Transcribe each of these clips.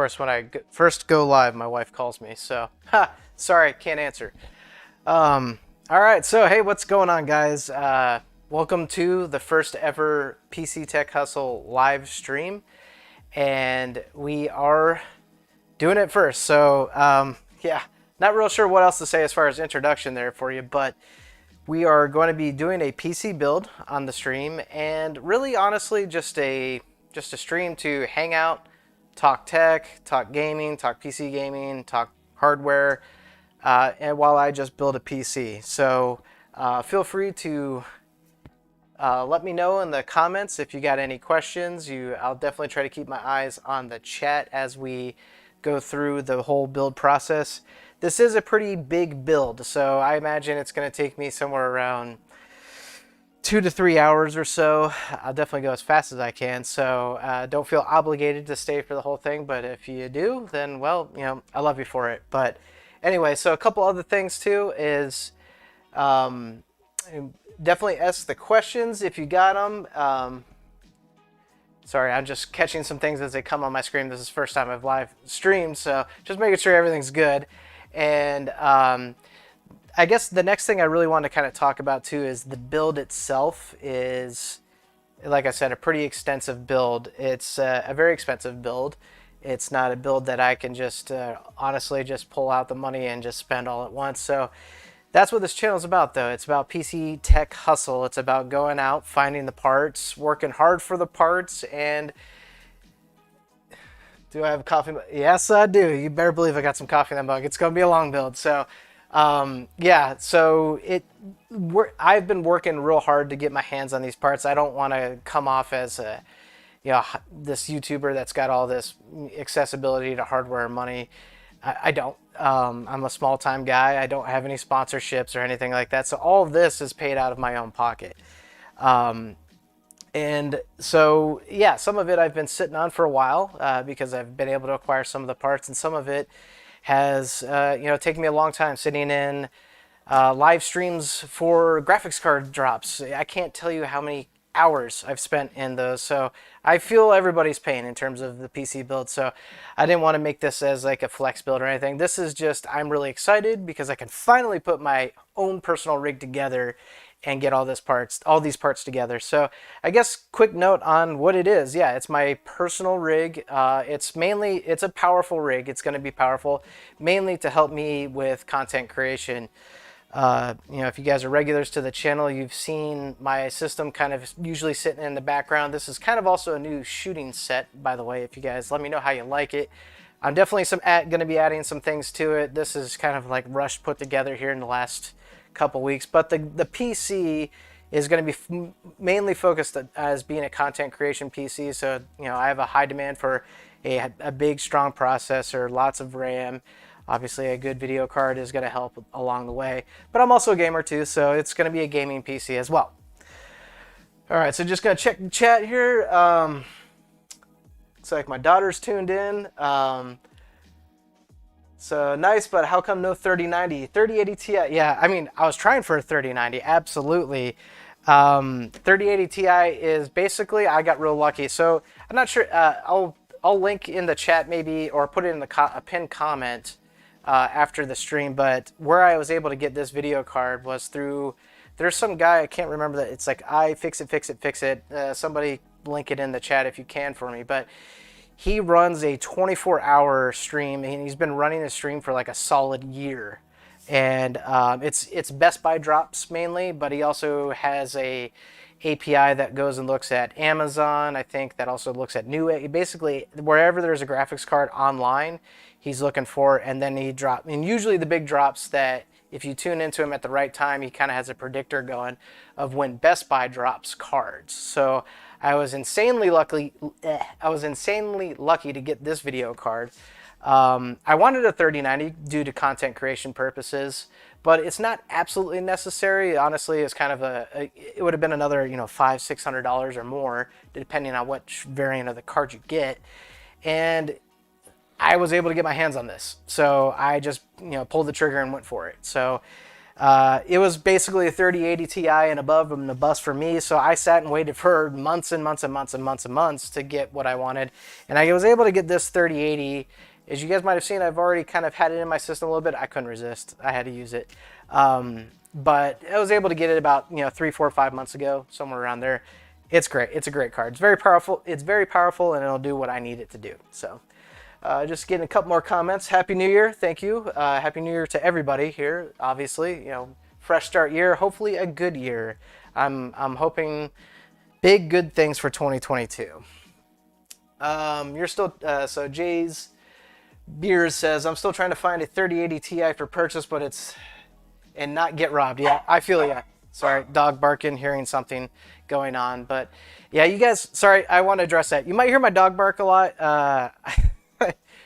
course, when I first go live, my wife calls me. So, sorry, can't answer. All right, so hey, what's going on, guys? Welcome to the first ever PC Tech Hustle live stream, and we are doing it first. So, yeah, not real sure what else to say as far as introduction there for you, but we are going to be doing a PC build on the stream, and really, honestly, just a stream to hang out, talk tech, talk gaming, talk PC gaming, talk hardware, and while I just build a PC. So feel free to let me know in the comments if you got any questions. I'll definitely try to keep my eyes on the chat as we go through the whole build process. This is a pretty big build, so I imagine it's going to take me somewhere around 2 to 3 hours or so. I'll definitely go as fast as I can, so don't feel obligated to stay for the whole thing, but if you do, then, well, you know, I love you for it. But anyway, so a couple other things too is definitely ask the questions if you got them. Sorry, I'm just catching some things as they come on my screen. This is the first time I've live streamed, so just making sure everything's good. And I guess the next thing I really want to kind of talk about too is the build itself is, like I said, a pretty extensive build. It's a very expensive build. It's not a build that I can just honestly just pull out the money and just spend all at once. So that's what this channel is about, though. It's about PC Tech Hustle. It's about going out, finding the parts, working hard for the parts, and do I have coffee? Yes, I do. You better believe I got some coffee in that mug. It's going to be a long build. So, yeah, so I've been working real hard to get my hands on these parts. I don't want to come off as a, you know, this YouTuber that's got all this accessibility to hardware and money. I don't. I'm a small-time guy. I don't have any sponsorships or anything like that. So all of this is paid out of my own pocket. And so, yeah, some of it I've been sitting on for a while because I've been able to acquire some of the parts, and some of it has, you know, taken me a long time sitting in live streams for graphics card drops. I can't tell you how many hours I've spent in those, so I feel everybody's pain in terms of the PC build. So I didn't want to make this as like a flex build or anything. This is just, I'm really excited because I can finally put my own personal rig together and get all these parts together. So I guess quick note on what it is. Yeah, it's my personal rig. It's a powerful rig. It's going to be powerful mainly to help me with content creation. You know, if you guys are regulars to the channel, you've seen my system kind of usually sitting in the background. This is kind of also a new shooting set, by the way. If you guys let me know how you like it. I'm definitely going to be adding some things to it. This is kind of like rushed put together here in the last couple weeks, but the PC is going to be mainly focused as being a content creation PC. So, you know, I have a high demand for a big, strong processor, lots of RAM. Obviously, a good video card is going to help along the way. But I'm also a gamer too, so it's going to be a gaming PC as well. All right, so just going to check the chat here. Looks like my daughter's tuned in. So nice, but how come no 3090? 3080 Ti, yeah, I mean, I was trying for a 3090, absolutely. 3080 Ti is basically, I got real lucky. So I'm not sure, I'll link in the chat maybe, or put it in a pinned comment after the stream, but where I was able to get this video card was through, there's some guy, I can't remember that, it's like iFixit. Somebody link it in the chat if you can for me, but he runs a 24-hour stream, and he's been running a stream for like a solid year. And it's Best Buy drops mainly, but he also has a API that goes and looks at Amazon. I think that also looks at basically wherever there's a graphics card online, he's looking for, and then and usually the big drops that if you tune into him at the right time, he kind of has a predictor going of when Best Buy drops cards. So I was insanely lucky. To get this video card. I wanted a 3090 due to content creation purposes, but it's not absolutely necessary. Honestly, it's kind of it would have been another, you know, $500-600 or more, depending on what variant of the card you get. And I was able to get my hands on this, so I just, you know, pulled the trigger and went for it. So It was basically a 3080 Ti and above in the bus for me, so I sat and waited for months and months and months and months and months to get what I wanted, and I was able to get this 3080. As you guys might have seen, I've already kind of had it in my system a little bit. I couldn't resist. I had to use it. But I was able to get it about 3, 4, 5 months ago, somewhere around there. It's great. It's a great card. It's very powerful. It's very powerful, and it'll do what I need it to do. So just getting a couple more comments. Happy New Year. Thank you. Happy New Year to everybody here. Obviously, fresh start year. Hopefully a good year. I'm hoping big good things for 2022. You're still so Jay's Beers says I'm still trying to find a 3080 Ti for purchase, but it's and not get robbed. Yeah, I feel ya. Sorry, dog barking, hearing something going on, but yeah, you guys. Sorry, I want to address that. You might hear my dog bark a lot.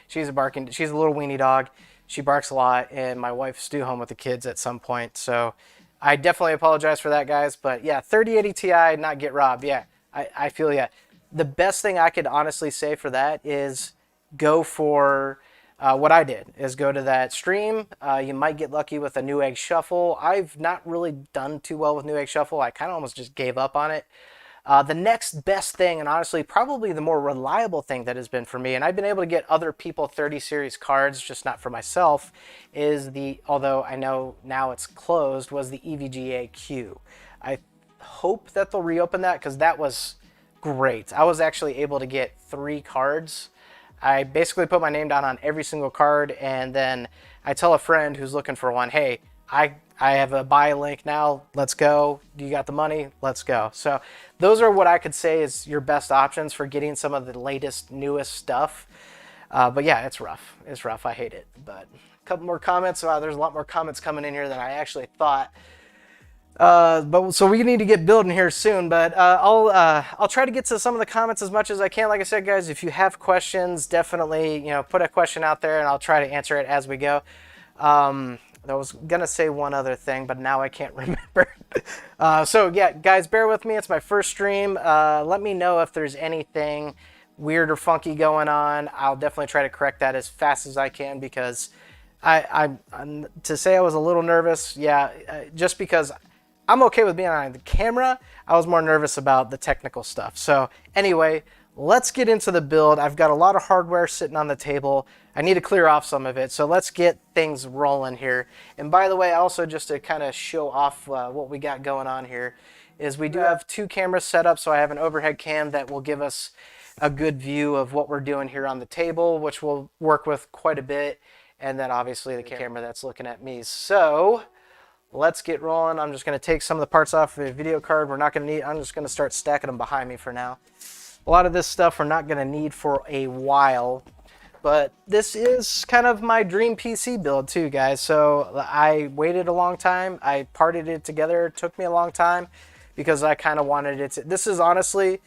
She's a little weenie dog. She barks a lot, and my wife's due home with the kids at some point, so I definitely apologize for that, guys. But yeah, 3080 Ti, not get robbed. Yeah, I feel ya. The best thing I could honestly say for that is go for what I did is go to that stream. You might get lucky with a Newegg Shuffle. I've not really done too well with Newegg Shuffle. I kind of almost just gave up on it. The next best thing, and honestly probably the more reliable thing that has been for me, and I've been able to get other people 30 series cards, just not for myself, is although I know now it's closed, was the EVGA Q. I hope that they'll reopen that because that was great. I was actually able to get 3 cards. I basically put my name down on every single card, and then I tell a friend who's looking for one, hey, I have a buy link now, let's go. Do you got the money? Let's go. So those are what I could say is your best options for getting some of the latest, newest stuff. But yeah, it's rough. It's rough. I hate it. But a couple more comments. There's a lot more comments coming in here than I actually thought. But so we need to get building here soon, but I'll try to get to some of the comments as much as I can. Like I said, guys, if you have questions, definitely put a question out there, and I'll try to answer it as we go. I was gonna say one other thing, but now I can't remember. So yeah, guys, bear with me. It's my first stream. Let me know if there's anything weird or funky going on. I'll definitely try to correct that as fast as I can because I'm to say I was a little nervous. Yeah, just because. I'm okay with being on the camera. I was more nervous about the technical stuff. So anyway, let's get into the build. I've got a lot of hardware sitting on the table. I need to clear off some of it. So let's get things rolling here. And by the way, also just to kind of show off what we got going on here is we do have 2 cameras set up. So I have an overhead cam that will give us a good view of what we're doing here on the table, which we'll work with quite a bit. And then obviously the camera that's looking at me. So let's get rolling. I'm just going to take some of the parts off the video card. We're not going to need, I'm just going to start stacking them behind me for now. A lot of this stuff we're not going to need for a while, but this is kind of my dream PC build too, guys. So I waited a long time. I parted it together. It took me a long time because I kind of wanted it to, this is honestly,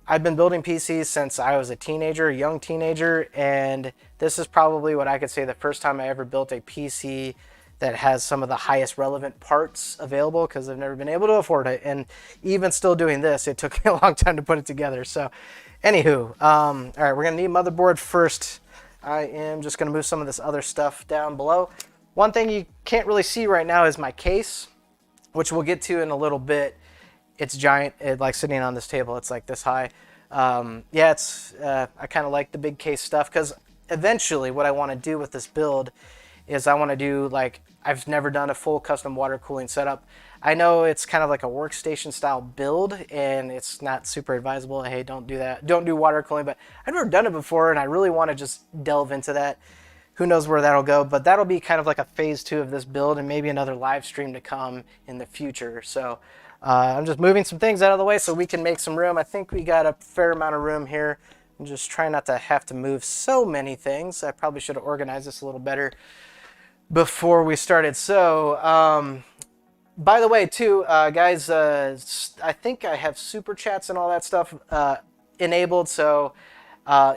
I've been building PCs since I was a teenager, a young teenager, and this is probably what I could say the first time I ever built a PC that has some of the highest relevant parts available because I've never been able to afford it. And even still doing this, it took me a long time to put it together. So anywho, all right, we're gonna need motherboard first. I am just gonna move some of this other stuff down below. One thing you can't really see right now is my case, which we'll get to in a little bit. It's giant, like sitting on this table, it's like this high. Yeah, I kind of like the big case stuff because eventually what I wanna do with this build is I want to do like, I've never done a full custom water cooling setup. I know it's kind of like a workstation style build and it's not super advisable. Hey, don't do that. Don't do water cooling, but I've never done it before and I really want to just delve into that. Who knows where that'll go, but that'll be kind of like a phase 2 of this build and maybe another live stream to come in the future. So I'm just moving some things out of the way so we can make some room. I think we got a fair amount of room here. I'm just trying not to have to move so many things. I probably should have organized this a little better before we started. So by the way too, guys, I think I have super chats and all that stuff enabled, so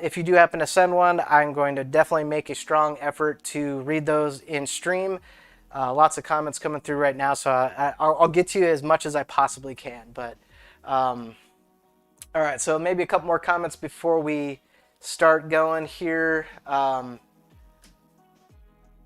if you do happen to send one, I'm going to definitely make a strong effort to read those in stream. Lots of comments coming through right now, so I'll get to you as much as I possibly can. But all right, so maybe a couple more comments before we start going here.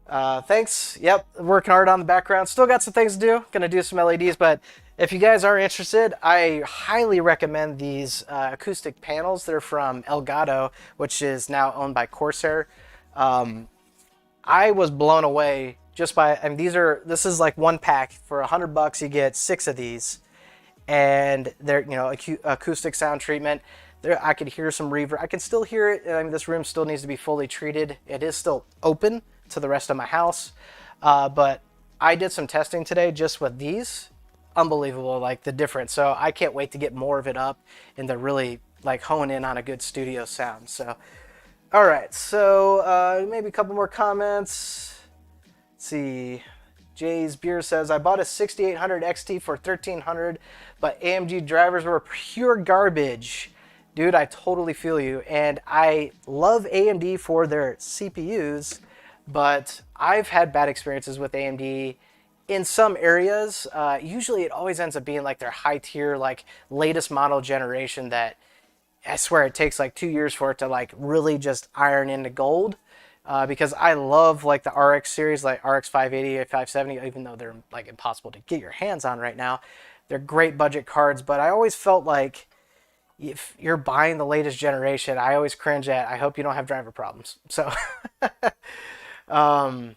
Thanks. Yep, working hard on the background. Still got some things to do. Gonna do some LEDs, but if you guys are interested, I highly recommend these acoustic panels. They're from Elgato, which is now owned by Corsair. I was blown away just by. I mean, this is like one pack for $100. You get 6 of these, and they're acoustic sound treatment. There, I could hear some reverb. I can still hear it. I mean, this room still needs to be fully treated. It is still open to the rest of my house, but I did some testing today just with these. Unbelievable, like the difference. So I can't wait to get more of it up and to really like hone in on a good studio sound. So, all right. So maybe a couple more comments. Let's see. Jay's Beer says, I bought a 6800 XT for 1300, but AMG drivers were pure garbage. Dude, I totally feel you. And I love AMD for their CPUs, but I've had bad experiences with AMD in some areas. Usually it always ends up being like their high tier, like latest model generation that I swear it takes like 2 years for it to like really just iron into gold. Because I love like the RX series, like RX 580, 570, even though they're like impossible to get your hands on right now. They're great budget cards, but I always felt like if you're buying the latest generation, I always cringe at, I hope you don't have driver problems. So, all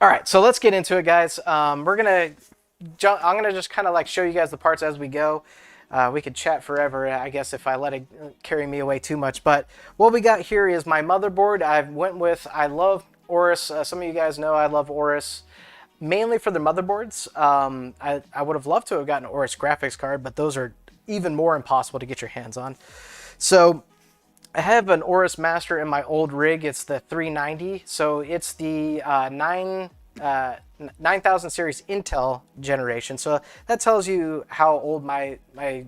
right, so let's get into it, guys. I'm gonna just kind of like show you guys the parts as we go. We could chat forever, I guess, if I let it carry me away too much. But what we got here is my motherboard. I love Aorus. Some of you guys know I love Aorus, mainly for the motherboards. I would have loved to have gotten an Aorus graphics card, but those are even more impossible to get your hands on. So I have an Aorus Master in my old rig. It's the 390. So it's the 9000 series Intel generation. So that tells you how old my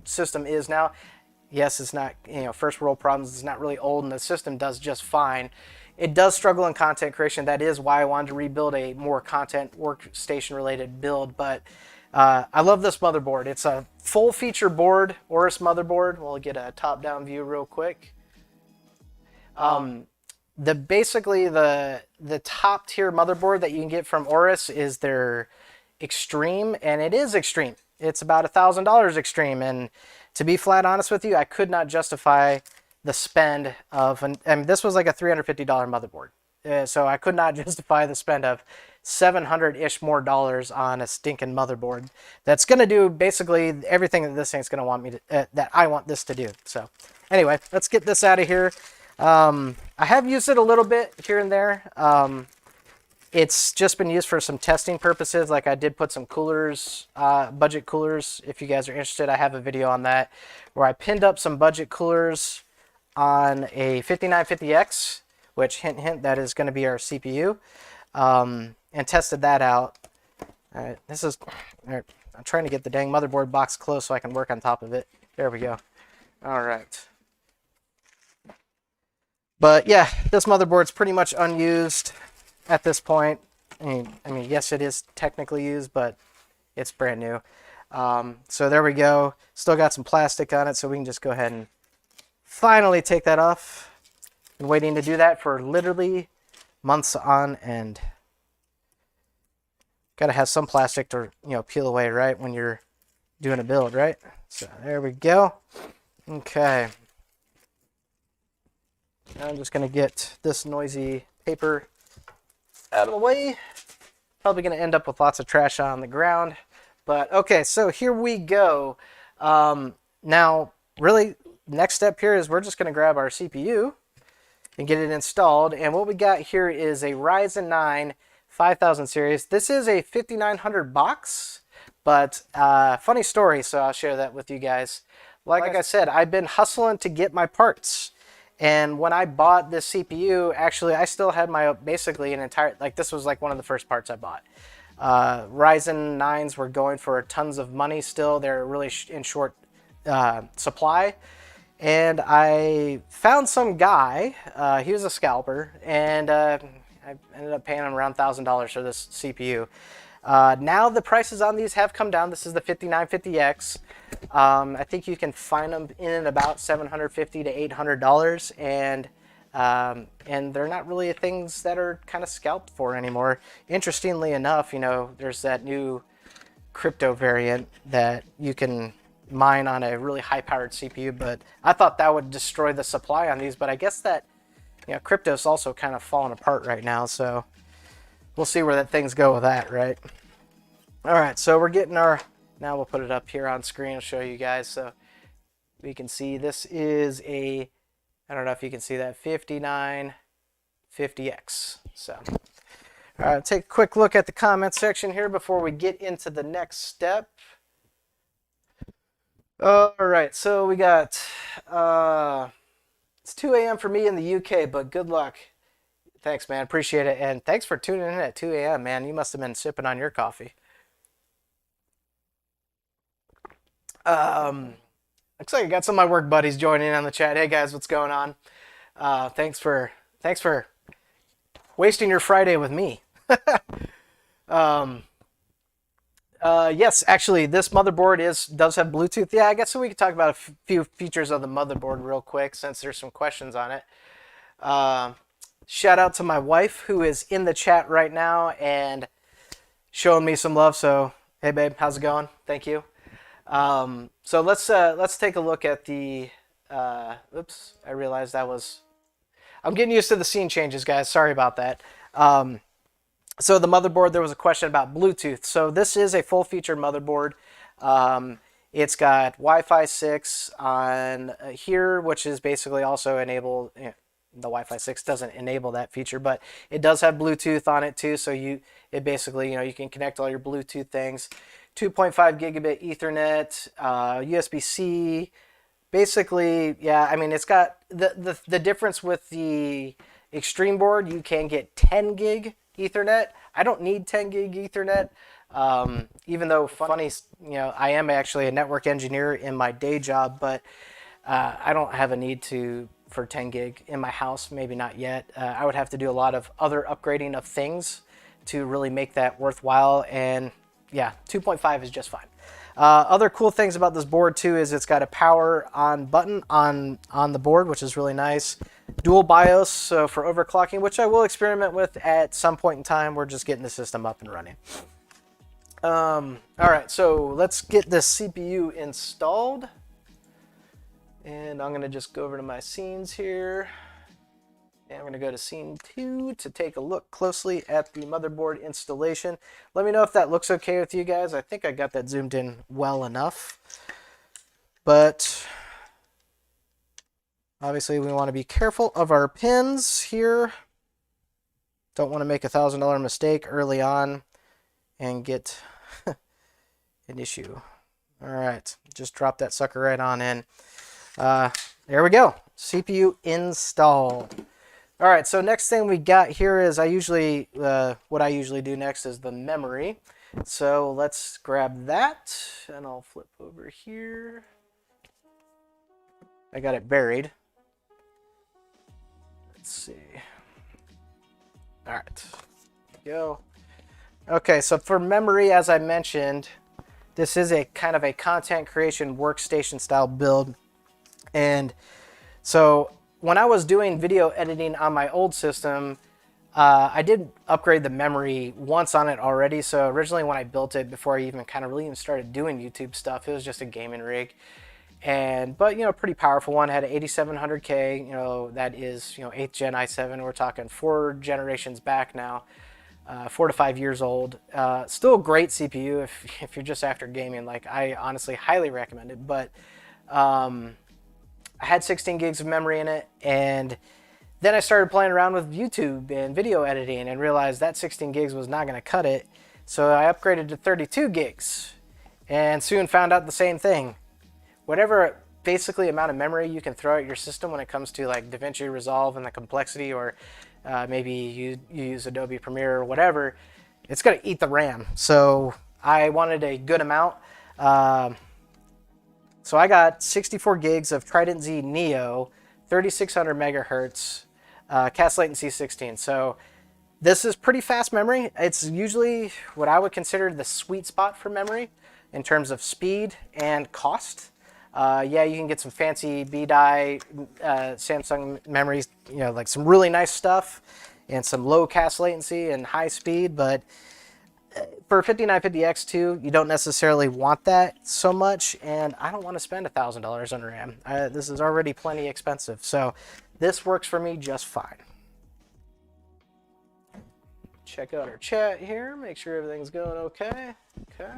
system is now. Yes, it's not, first world problems. It's not really old, and the system does just fine. It does struggle in content creation. That is why I wanted to rebuild a more content workstation related build. But I love this motherboard. It's a full feature board, Aorus motherboard. We'll get a top down view real quick. Basically the top tier motherboard that you can get from Aorus is their Extreme, and it is Extreme. It's about $1,000 Extreme, and to be flat honest with you, I could not justify the spend of, this was like a $350 motherboard. So I could not justify the spend of $700-ish more on a stinking motherboard that's going to do basically everything that this thing's going to want me to, that I want this to do. So anyway, let's get this out of here. I have used it a little bit here and there. It's just been used for some testing purposes. Like I did put some coolers, budget coolers. If you guys are interested, I have a video on that where I pinned up some budget coolers on a 5950X, which hint, hint, that is going to be our CPU, and tested that out. All right, I'm trying to get the dang motherboard box close so I can work on top of it. There we go. All right. But yeah, this motherboard's pretty much unused at this point. I mean, yes, it is technically used, but it's brand new. So there we go. Still got some plastic on it, so we can just go ahead and finally take that off. Been waiting to do that for literally months on end. Gotta have some plastic to, peel away, right, when you're doing a build, right? So there we go. Okay. I'm just going to get this noisy paper out of the way. Probably going to end up with lots of trash on the ground. But okay, so here we go. Now, really, next step here is we're just going to grab our CPU and get it installed. And what we got here is a Ryzen 9 5000 series. This is a 5900 box, but funny story, so I'll share that with you guys. Like I said, I've been hustling to get my parts. And when I bought this CPU, actually, I still had basically an entire, this was like one of the first parts I bought. Ryzen 9s were going for tons of money still. They're really in short supply. And I found some guy, he was a scalper, and I ended up paying him around $1,000 for this CPU. Now the prices on these have come down. This is the 5950X. I think you can find them in and about $750 to $800, and and they're not really things that are kind of scalped for anymore. Interestingly enough, there's that new crypto variant that you can mine on a really high-powered CPU, but I thought that would destroy the supply on these, but I guess that crypto's also kind of falling apart right now, so we'll see where that things go with that, right? All right, so we're getting our, now we'll put it up here on screen. I'll show you guys so we can see this is a, I don't know if you can see that, 5950X. So, all right, take a quick look at the comment section here before we get into the next step. All right, so we got, it's 2 a.m. for me in the UK, but good luck. Thanks, man. Appreciate it. And thanks for tuning in at 2 a.m., man. You must have been sipping on your coffee. Looks like I got some of my work buddies joining in on the chat. Hey, guys, what's going on? Thanks for wasting your Friday with me. Yes, actually, this motherboard does have Bluetooth. Yeah, I guess we could talk about a few features of the motherboard real quick since there's some questions on it. Shout out to my wife who is in the chat right now and showing me some love. So, hey, babe, how's it going? Thank you. So let's take a look at the. Oops, I realized that was. I'm getting used to the scene changes, guys. Sorry about that. So the motherboard, there was a question about Bluetooth. So this is a full-featured motherboard. It's got Wi-Fi 6 on here, which is basically also enabled. The Wi-Fi 6 doesn't enable that feature, but it does have Bluetooth on it too. So it basically, you can connect all your Bluetooth things. 2.5 gigabit Ethernet, USB-C. Basically, yeah, I mean, it's got the difference with the Extreme board, you can get 10 gig Ethernet. I don't need 10 gig Ethernet, even though funny, I am actually a network engineer in my day job, but I don't have a need for 10 gig in my house, maybe not yet. I would have to do a lot of other upgrading of things to really make that worthwhile, and yeah, 2.5 is just fine. Other cool things about this board too is it's got a power on button on the board, which is really nice. Dual BIOS, so for overclocking, which I will experiment with at some point in time. We're just getting the system up and running. All right, so let's get this CPU installed. And I'm gonna just go over to my scenes here. And we're going to go to scene 2 to take a look closely at the motherboard installation. Let me know if that looks okay with you guys. I think I got that zoomed in well enough. But obviously we want to be careful of our pins here. Don't want to make a $1,000 mistake early on and get an issue. All right, just drop that sucker right on in. There we go. CPU installed. All right, so next thing we got here is what I usually do next is the memory. So let's grab that, and I'll flip over here. I got it buried. Let's see. All right, go. Okay, so for memory, as I mentioned, this is a kind of a content creation workstation style build. And so when I was doing video editing on my old system, I did upgrade the memory once on it already. So originally when I built it, before I even really even started doing YouTube stuff, it was just a gaming rig. But pretty powerful one. It had an 8700K, that is, 8th gen i7. We're talking 4 generations back now, 4 to 5 years old. Still a great CPU if you're just after gaming. Like, I honestly highly recommend it. But I had 16 gigs of memory in it, and then I started playing around with YouTube and video editing and realized that 16 gigs was not going to cut it. So I upgraded to 32 gigs and soon found out the same thing. Whatever basically amount of memory you can throw at your system when it comes to like DaVinci Resolve and the complexity, or maybe you use Adobe Premiere or whatever, it's going to eat the RAM. So I wanted a good amount. So I got 64 gigs of Trident Z Neo, 3600 megahertz, cast latency 16. So this is pretty fast memory. It's usually what I would consider the sweet spot for memory in terms of speed and cost. Yeah, you can get some fancy B-die Samsung memories you know, like some really nice stuff and some low cache latency and high speed, but for 5950X2, you don't necessarily want that so much, and I don't want to spend $1,000 on RAM. This is already plenty expensive, so this works for me just fine. Check out our chat here, make sure everything's going okay. Okay.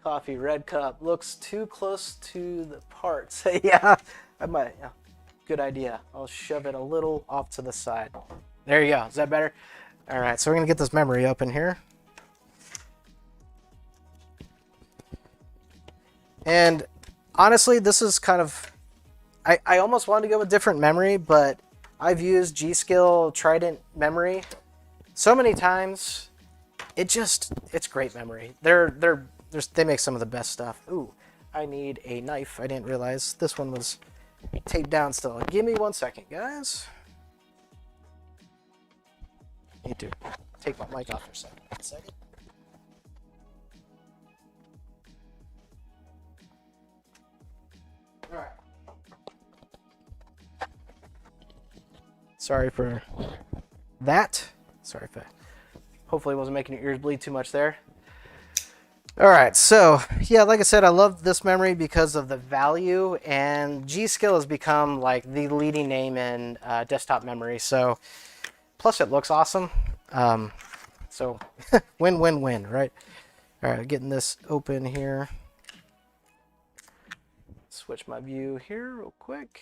Coffee red cup looks too close to the parts. Yeah, I might. Yeah. Good idea. I'll shove it a little off to the side. There you go. Is that better? All right, so we're going to get this memory open here. And honestly, this is kind of... I almost wanted to go with different memory, but I've used G.skill Trident memory so many times. It's great memory. They make some of the best stuff. Ooh, I need a knife. I didn't realize this one was taped down still. Give me 1 second, guys. Need to take my mic off for a second. 1 second. All right. Sorry for that. Sorry if I hopefully wasn't making your ears bleed too much there. All right, so yeah, like I said, I love this memory because of the value, and G.skill has become like the leading name in desktop memory. So, plus it looks awesome. So, win-win-win, right? All right, getting this open here. Switch my view here real quick.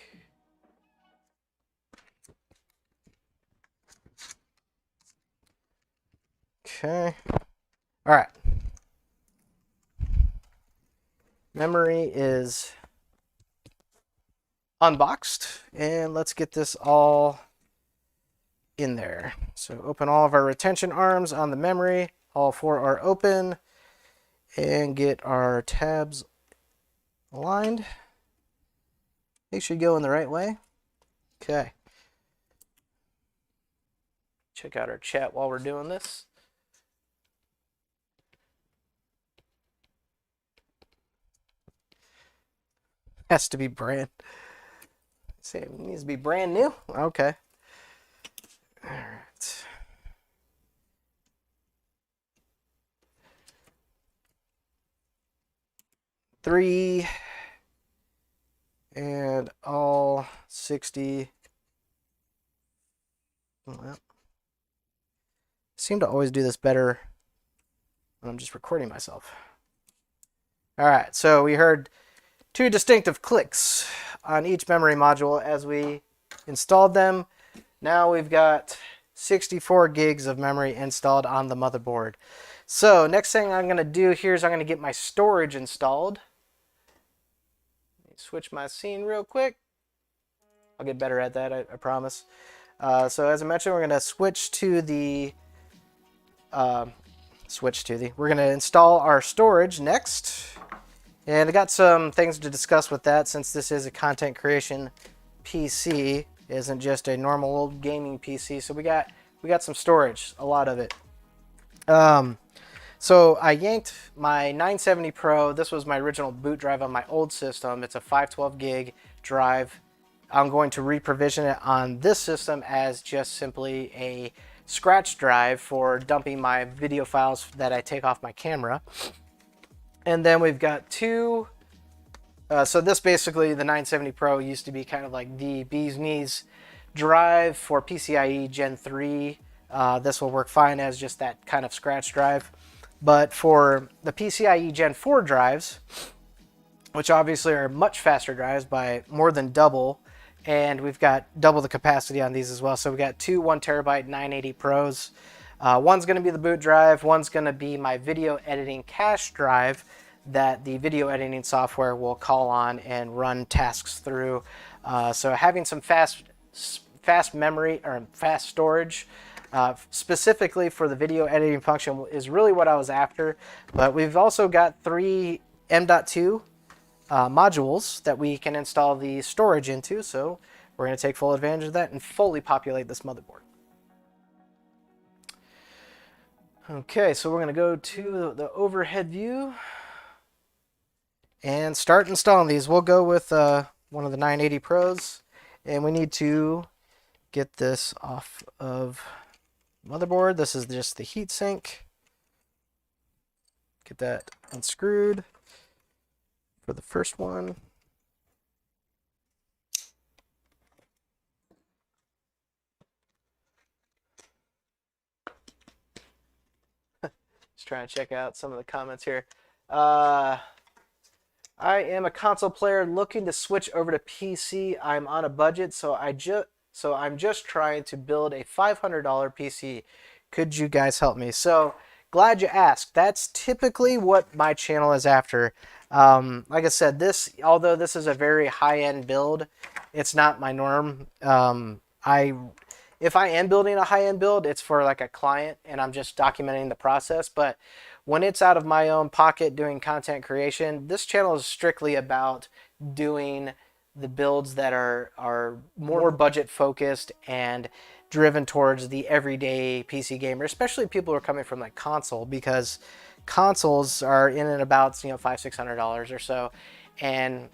Okay. All right. Memory is unboxed, and let's get this all in there. So open all of our retention arms on the memory. All 4 are open, and get our tabs aligned. They should go in the right way. Okay. Check out our chat while we're doing this. Has to be brand. Say it needs to be brand new. Okay. All right. Three and all 60. Well, I seem to always do this better when I'm just recording myself. All right, so we heard 2 distinctive clicks on each memory module as we installed them. Now we've got 64 gigs of memory installed on the motherboard. So next thing I'm going to do here is I'm going to get my storage installed. Let me switch my scene real quick. I'll get better at that, I promise. So as I mentioned, we're going to switch to the... we're going to install our storage next. And I got some things to discuss with that, since this is a content creation PC. It isn't just a normal old gaming PC. So we got some storage, a lot of it. So I yanked my 970 Pro. This was my original boot drive on my old system. It's a 512 gig drive. I'm going to reprovision it on this system as just simply a scratch drive for dumping my video files that I take off my camera. And then we've got 2. So this basically, the 970 Pro used to be kind of like the bee's knees drive for PCIe Gen 3. This will work fine as just that kind of scratch drive. But for the PCIe Gen 4 drives, which obviously are much faster drives by more than double, and we've got double the capacity on these as well. So we got 2 1 terabyte 980 Pros. One's going to be the boot drive. One's going to be my video editing cache drive that the video editing software will call on and run tasks through. So having some fast memory or fast storage specifically for the video editing function is really what I was after. But we've also got 3 M.2 modules that we can install the storage into. So we're going to take full advantage of that and fully populate this motherboard. Okay, so we're going to go to the overhead view and start installing these. We'll go with one of the 980 Pros. And we need to get this off of motherboard. This is just the heat sink. Get that unscrewed for the first one. Just trying to check out some of the comments here. I am a console player looking to switch over to PC. I'm on a budget, so I'm just trying to build a $500 PC. Could you guys help me? So glad you asked. That's typically what my channel is after. Like I said, although this is a very high-end build, it's not my norm. If I am building a high-end build, it's for like a client, and I'm just documenting the process. But when it's out of my own pocket doing content creation, this channel is strictly about doing the builds that are more budget focused and driven towards the everyday PC gamer, especially people who are coming from like console, because consoles are in and about $500-600 or so, and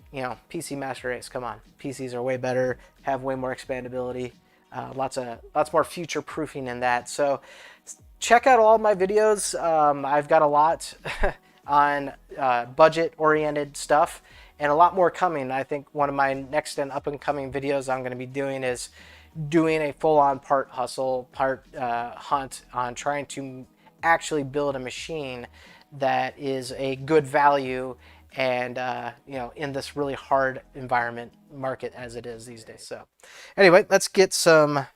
PC Master Race, come on, PCs are way better, have way more expandability, lots more future proofing in that. So check out all my videos. I've got a lot on budget oriented stuff and a lot more coming. I think one of my next and up and coming videos I'm going to be doing is doing a full-on part hustle, part hunt on trying to actually build a machine that is a good value and in this really hard environment market as it is these days. So anyway, let's get some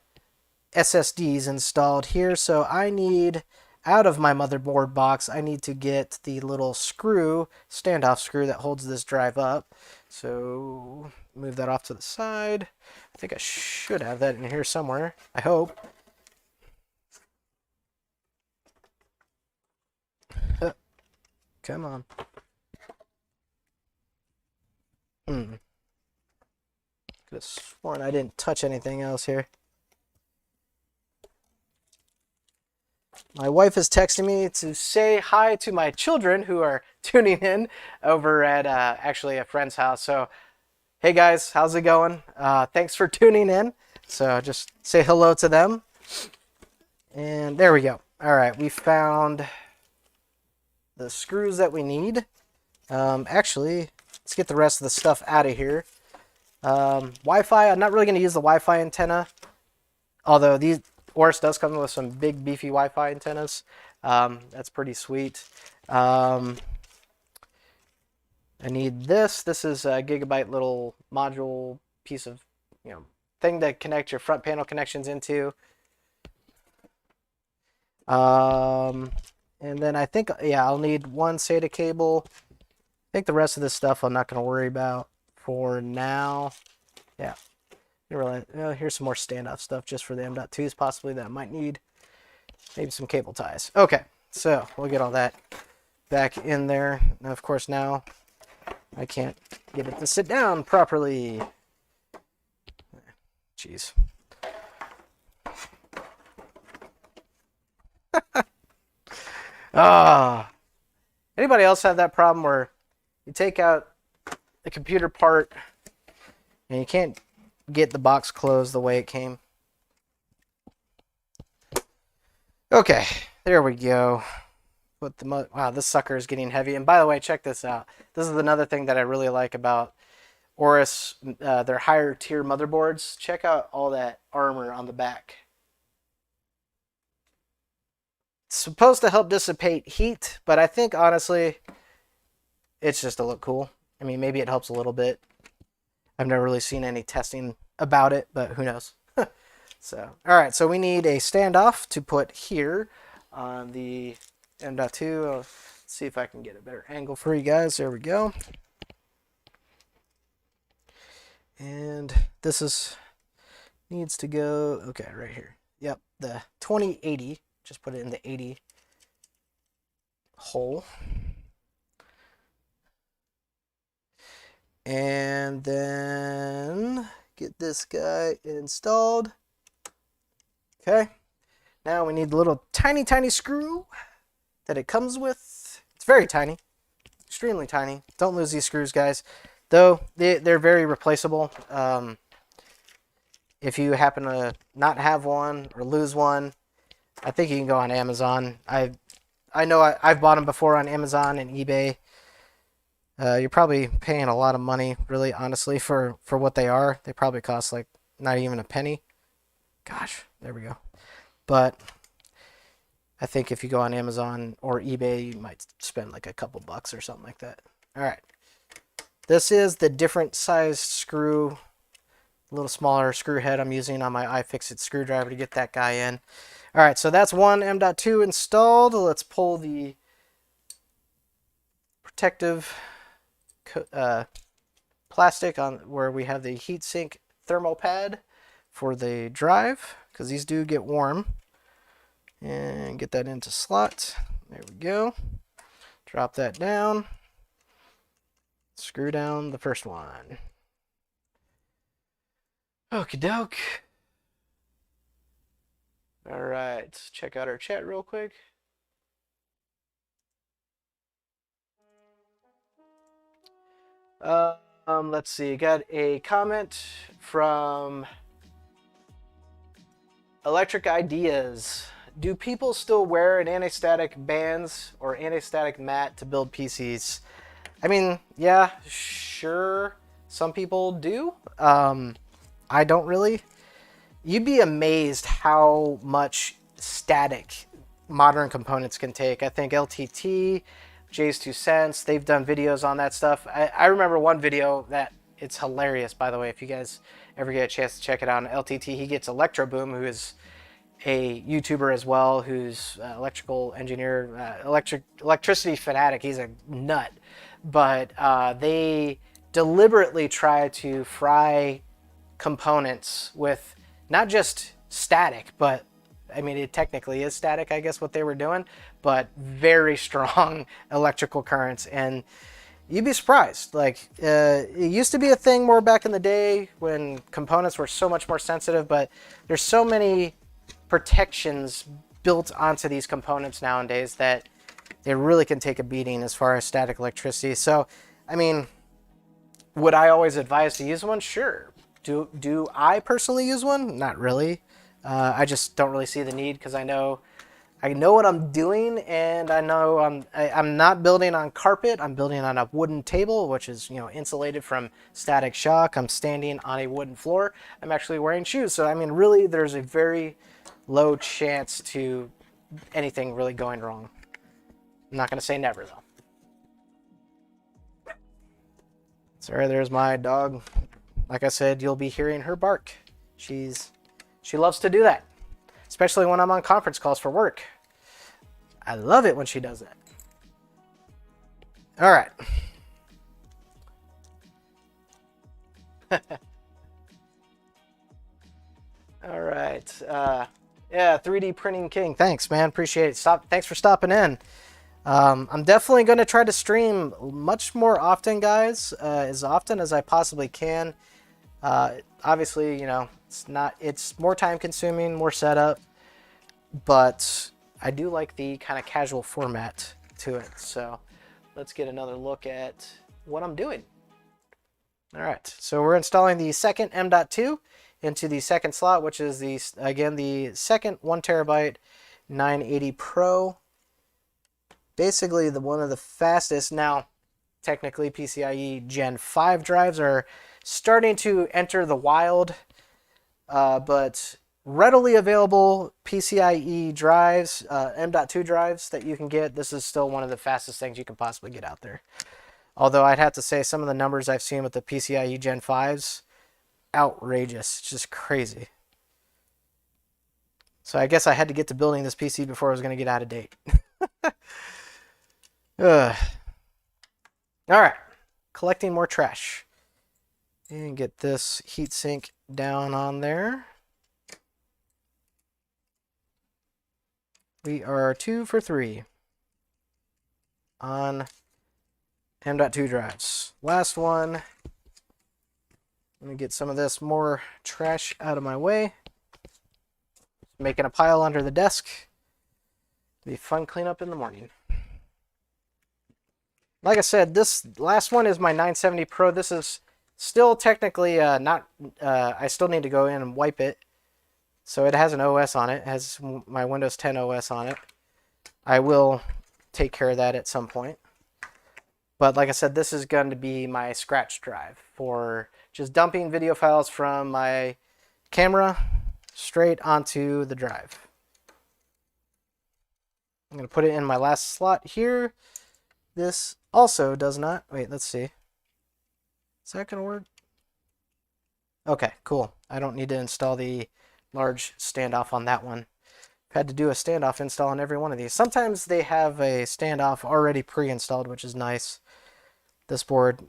SSDs installed here. So I need, out of my motherboard box, I need to get the little screw, standoff screw that holds this drive up. So move that off to the side. I think I should have that in here somewhere, I hope. Come on. Could have sworn I didn't touch anything else here. My wife is texting me to say hi to my children who are tuning in over at actually a friend's house. So, hey guys, how's it going? Thanks for tuning in. So just say hello to them. And there we go. All right, we found the screws that we need. Actually, let's get the rest of the stuff out of here. Wi-Fi, I'm not really going to use the Wi-Fi antenna, although Oris does come with some big beefy Wi-Fi antennas. That's pretty sweet. I need this. This is a gigabyte little module piece of thing to connect your front panel connections into. And then I think, I'll need one SATA cable. I think the rest of this stuff I'm not going to worry about for now. Yeah. Here's some more standoff stuff just for the M.2s possibly that I might need. Maybe some cable ties. Okay, so we'll get all that back in there. Now, of course, now I can't get it to sit down properly. Jeez. Anybody else have that problem where you take out the computer part and you can't get the box closed the way it came? Okay, there we go. Wow, this sucker is getting heavy. And by the way, check this out. This is another thing that I really like about Oris, their higher tier motherboards. Check out all that armor on the back. It's supposed to help dissipate heat, but I think honestly, it's just to look cool. I mean, maybe it helps a little bit. I've never really seen any testing about it, but who knows? So, all right, so we need a standoff to put here on the M.2. Let's see if I can get a better angle for you guys. There we go. And this needs to go, okay, right here. Yep, the 2080. Just put it in the 80 hole. And then get this guy installed. Okay. Now we need the little tiny, tiny screw that it comes with. It's very tiny. Extremely tiny. Don't lose these screws, guys. Though they're very replaceable. if you happen to not have one or lose one, I think you can go on Amazon. I know I've bought them before on Amazon and eBay. You're probably paying a lot of money, really, honestly, for what they are. They probably cost like not even a penny. Gosh, there we go. But I think if you go on Amazon or eBay, you might spend like a couple bucks or something like that. All right. This is the different sized screw, a little smaller screw head I'm using on my iFixit screwdriver to get that guy in. All right, so that's one M.2 installed. Let's pull the protective plastic on where we have the heatsink thermal pad for the drive, because these do get warm. And get that into slot. There we go. Drop that down. Screw down the first one. Okie doke. All right, check out our chat real quick. Let's see. Got a comment from Electric Ideas. Do people still wear an anti-static bands or anti-static mat to build PCs? I mean, yeah, sure. Some people do. I don't really. You'd be amazed how much static modern components can take. I think LTT, Jay's 2 Cents, they've done videos on that stuff. I remember one video that it's hilarious, by the way, if you guys ever get a chance to check it out on LTT. He gets Electro Boom, who is a YouTuber as well, who's electrical engineer, electricity fanatic. He's a nut. But they deliberately try to fry components with not just static, but I mean, it technically is static, I guess, what they were doing, but very strong electrical currents. And you'd be surprised. Like, it used to be a thing more back in the day when components were so much more sensitive, but there's so many protections built onto these components nowadays that they really can take a beating as far as static electricity. So, I mean, would I always advise to use one? Sure. Do I personally use one? Not really. I just don't really see the need because I know what I'm doing, and I know I'm not building on carpet. I'm building on a wooden table, which is, you know, insulated from static shock. I'm standing on a wooden floor. I'm actually wearing shoes. So, I mean, really, there's a very low chance to anything really going wrong. I'm not going to say never, though. Sorry, there's my dog. Like I said, you'll be hearing her bark. She loves to do that, especially when I'm on conference calls for work. I love it when she does that. All right. All right. Yeah, 3D Printing King. Thanks, man. Appreciate it. Thanks for stopping in. I'm definitely going to try to stream much more often, guys, as often as I possibly can. Obviously, you know, it's more time consuming, more setup, but I do like the kind of casual format to it. So let's get another look at what I'm doing. All right, so we're installing the second M.2 into the second slot, which is the second 1 terabyte 980 Pro. Basically, one of the fastest. Now, technically, PCIe Gen 5 drives are starting to enter the wild, but readily available PCIe drives, M.2 drives that you can get. This is still one of the fastest things you can possibly get out there. Although I'd have to say some of the numbers I've seen with the PCIe Gen 5s, outrageous. It's just crazy. So I guess I had to get to building this PC before I was going to get out of date. All right, collecting more trash. And get this heatsink down on there. We are 2 for 3 on M.2 drives. Last one. Let me get some of this more trash out of my way. Making a pile under the desk. Be fun cleanup in the morning. Like I said, this last one is my 970 Pro. This is Still technically not, I still need to go in and wipe it. So it has an OS on it. It has my Windows 10 OS on it. I will take care of that at some point. But like I said, this is going to be my scratch drive for just dumping video files from my camera straight onto the drive. I'm going to put it in my last slot here. This also does not, wait, let's see. Is that going to work? Okay, cool. I don't need to install the large standoff on that one. I've had to do a standoff install on every one of these. Sometimes they have a standoff already pre-installed, which is nice. This board,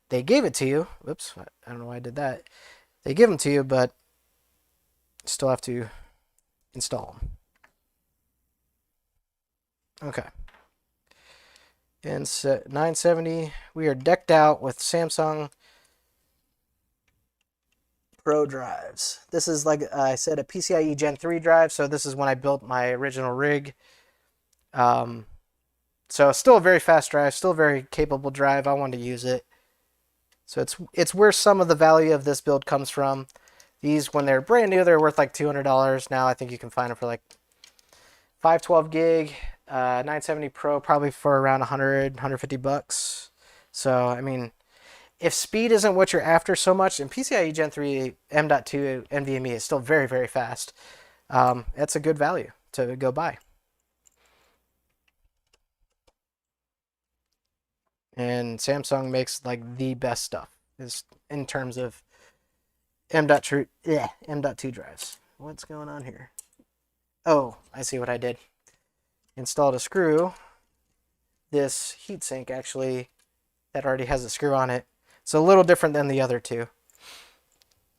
they gave it to you. Whoops, I don't know why I did that. They give them to you, but you still have to install them. Okay. And 970, we are decked out with Samsung Pro drives. This is, like I said, a PCIe Gen 3 drive, so this is when I built my original rig. So still a very fast drive, still a very capable drive. I wanted to use it. So it's where some of the value of this build comes from. These, when they're brand new, they're worth like $200. Now I think you can find them for like 512 gig, 970 Pro, probably for around 100, 150 bucks. So, I mean, if speed isn't what you're after so much, and PCIe Gen 3 M.2 NVMe is still very, very fast, it's a good value to go buy. And Samsung makes like the best stuff is in terms of M.2 drives. What's going on here? Oh, I see what I did. Installed a screw. This heatsink actually, that already has a screw on it. It's a little different than the other two.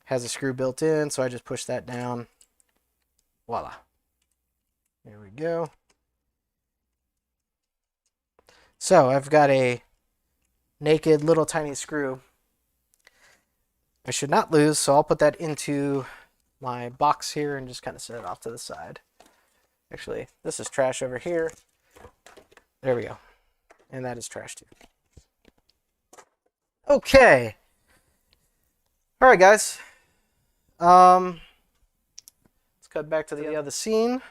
Has a screw built in, so I just push that down. Voila. There we go. So I've got a naked little tiny screw. I should not lose, so I'll put that into my box here and just kind of set it off to the side. Actually, this is trash over here. There we go. And that is trash too. Okay. All right, guys. Let's cut back to the other scene.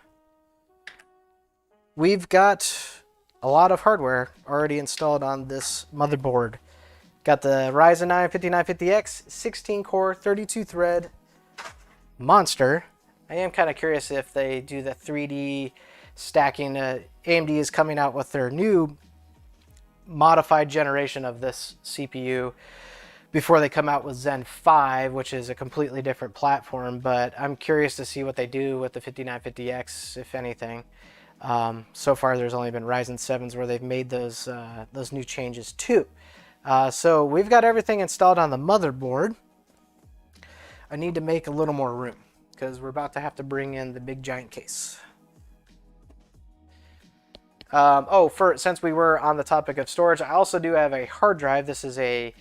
We've got a lot of hardware already installed on this motherboard. Got the Ryzen 9 5950X, 16-core, 32-thread monster. I am kind of curious if they do the 3D stacking. AMD is coming out with their new modified generation of this CPU before they come out with Zen 5, which is a completely different platform. But I'm curious to see what they do with the 5950X, if anything. So far, there's only been Ryzen 7s where they've made those new changes too. So we've got everything installed on the motherboard. I need to make a little more room because we're about to have to bring in the big giant case. Since we were on the topic of storage, I also do have a hard drive. This is a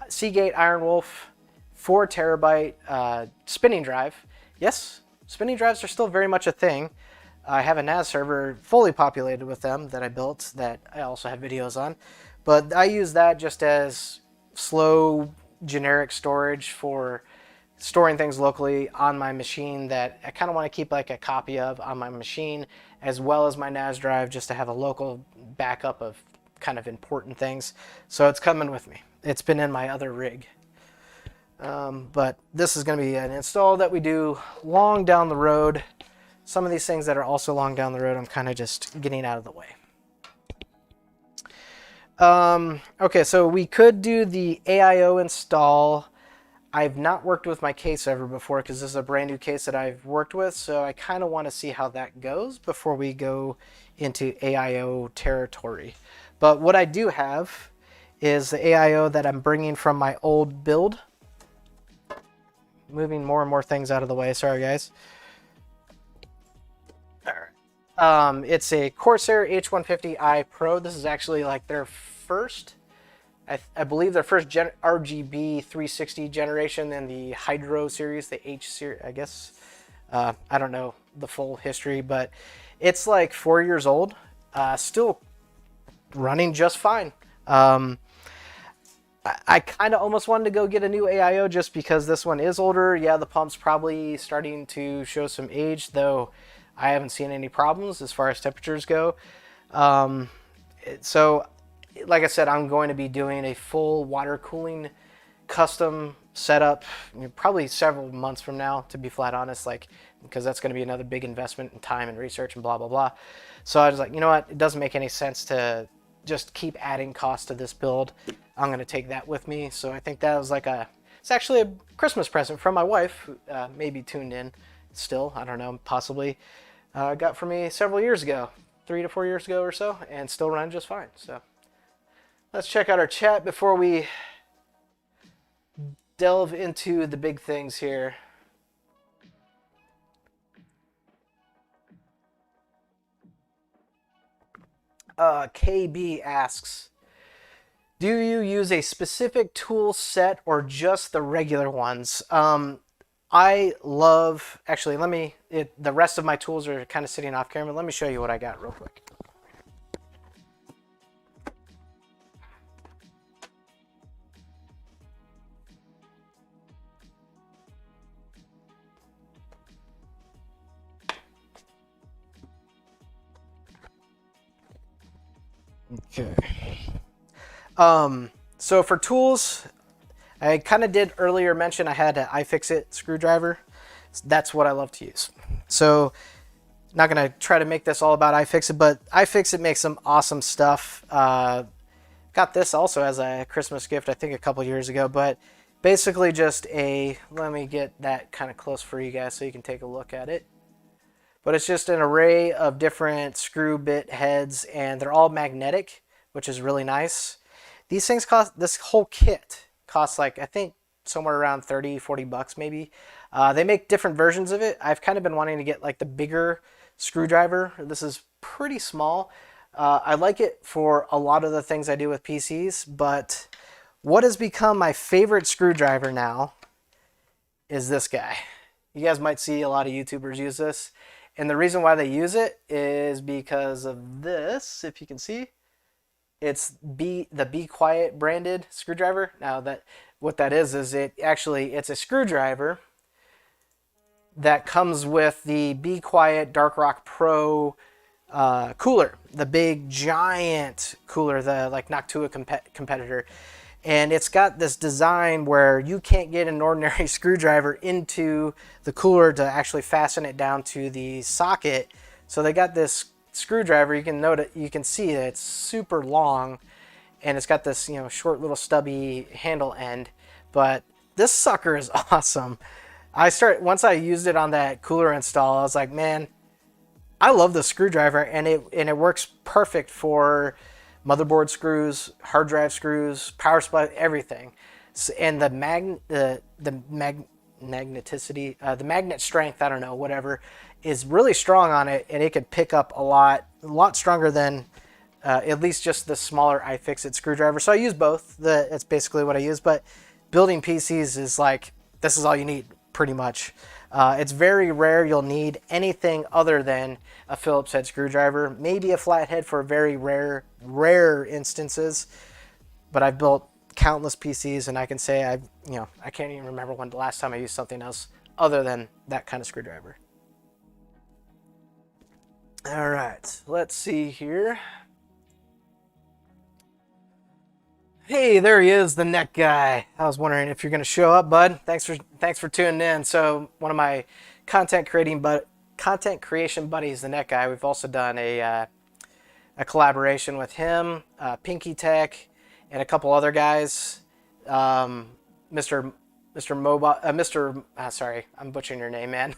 Seagate Iron Wolf 4 terabyte spinning drive. Yes, spinning drives are still very much a thing. I have a NAS server fully populated with them that I built that I also have videos on. But I use that just as slow, generic storage for storing things locally on my machine that I kind of want to keep like a copy of on my machine, as well as my NAS drive, just to have a local backup of kind of important things. So it's coming with me. It's been in my other rig. But this is going to be an install that we do long down the road. Some of these things that are also long down the road, I'm kind of just getting out of the way. Okay, so we could do the AIO install. I've not worked with my case ever before because this is a brand new case that I've worked with, so I kind of want to see how that goes before we go into AIO territory. But what I do have is the AIO that I'm bringing from my old build. Moving more and more things out of the way. Sorry, guys. It's a Corsair H150i Pro. This is actually like their first, I believe their first RGB 360 generation in the Hydro series, the H series, I guess. I don't know the full history, but it's like 4 years old, still running just fine. I kind of almost wanted to go get a new AIO just because this one is older. Yeah, the pump's probably starting to show some age, though I haven't seen any problems as far as temperatures go. Um, so, like I said, I'm going to be doing a full water cooling custom setup, probably several months from now, to be flat honest, like, because that's going to be another big investment in time and research and blah, blah, blah. So I was like, you know what? It doesn't make any sense to just keep adding cost to this build. I'm going to take that with me. So I think that was like it's actually a Christmas present from my wife, who maybe tuned in still, I don't know, possibly, got for me several years ago, 3 to 4 years ago or so, and still run just fine. So let's check out our chat before we delve into the big things here. KB asks, do you use a specific tool set or just the regular ones? I love, actually, the rest of my tools are kind of sitting off camera. Let me show you what I got real quick. Okay. So for tools, I kind of did earlier mention I had an iFixit screwdriver. That's what I love to use. So not going to try to make this all about iFixit, but iFixit makes some awesome stuff. Got this also as a Christmas gift, I think a couple years ago, but basically just let me get that kind of close for you guys so you can take a look at it. But it's just an array of different screw bit heads, and they're all magnetic, which is really nice. These things this whole kit costs like, I think, somewhere around 30, 40 bucks maybe. They make different versions of it. I've kind of been wanting to get like the bigger screwdriver. This is pretty small. I like it for a lot of the things I do with PCs, but what has become my favorite screwdriver now is this guy. You guys might see a lot of YouTubers use this. And the reason why they use it is because of this, if you can see. It's the Be Quiet branded screwdriver. Now what that is it's a screwdriver that comes with the Be Quiet Dark Rock Pro cooler, the big giant cooler, the like Noctua competitor. And it's got this design where you can't get an ordinary screwdriver into the cooler to actually fasten it down to the socket. So they got this screwdriver, you can see that it's super long, and it's got this, short little stubby handle end. But this sucker is awesome. Once I used it on that cooler install, I was like, man, I love the screwdriver, and it works perfect for motherboard screws, hard drive screws, power supply, everything. And the magneticity, the magnet strength, I don't know, whatever, is really strong on it, and it could pick up a lot stronger than at least just the smaller iFixit screwdriver. So I use both. It's basically what I use. But building PCs is like, this is all you need, pretty much. It's very rare you'll need anything other than a Phillips head screwdriver, maybe a flathead for very rare instances. But I've built countless PCs, and I can say I can't even remember when the last time I used something else other than that kind of screwdriver. All right, let's see here. Hey, there he is, the neck guy. I was wondering if you're going to show up, bud. Thanks for tuning in. So one of my content creation buddies, the neck guy. We've also done a collaboration with him, Pinky Tech, and a couple other guys. Sorry, I'm butchering your name, man.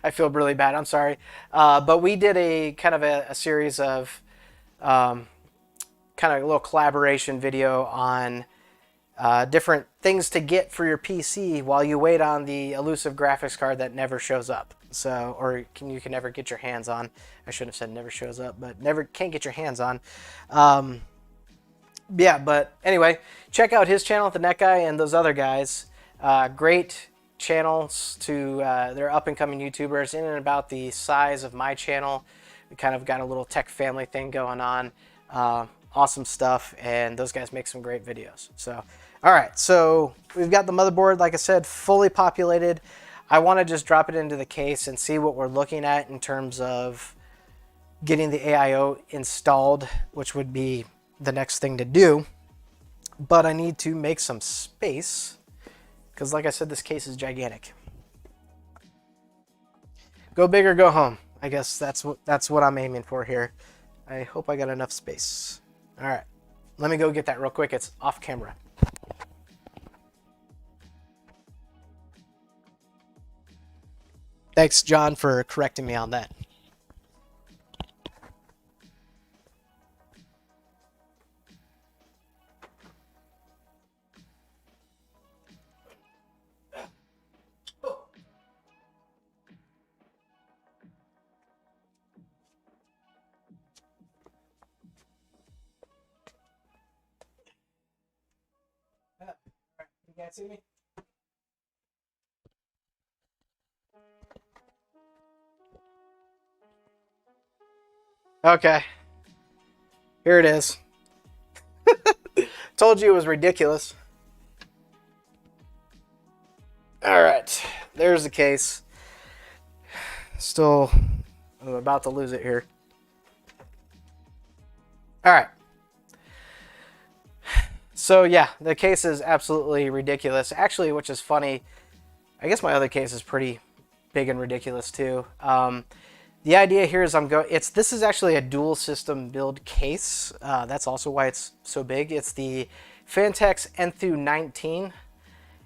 I feel really bad. I'm sorry. But we did a kind of a series of kind of a little collaboration video on different things to get for your PC while you wait on the elusive graphics card that never shows up. So, or you can never get your hands on. I shouldn't have said never shows up, but never can't get your hands on. Yeah, but anyway, check out his channel, the Net Guy, and those other guys. Great channels they're up and coming YouTubers in and about the size of my channel. We kind of got a little tech family thing going on. awesome stuff, and those guys make some great videos. So, all right, so we've got the motherboard, like I said, fully populated. I want to just drop it into the case and see what we're looking at in terms of getting the AIO installed, which would be the next thing to do. But I need to make some space because, like I said, this case is gigantic. Go big or go home. I guess that's what I'm aiming for here. I hope I got enough space. All right, let me go get that real quick. It's off camera. Thanks, John, for correcting me on that. You guys see me? Okay. Here it is. Told you it was ridiculous. All right. There's the case. Still, I'm about to lose it here. All right. So yeah, the case is absolutely ridiculous. Actually, which is funny, I guess my other case is pretty big and ridiculous too. The idea here is this is actually a dual system build case. That's also why it's so big. It's the Fantex Enthoo 19.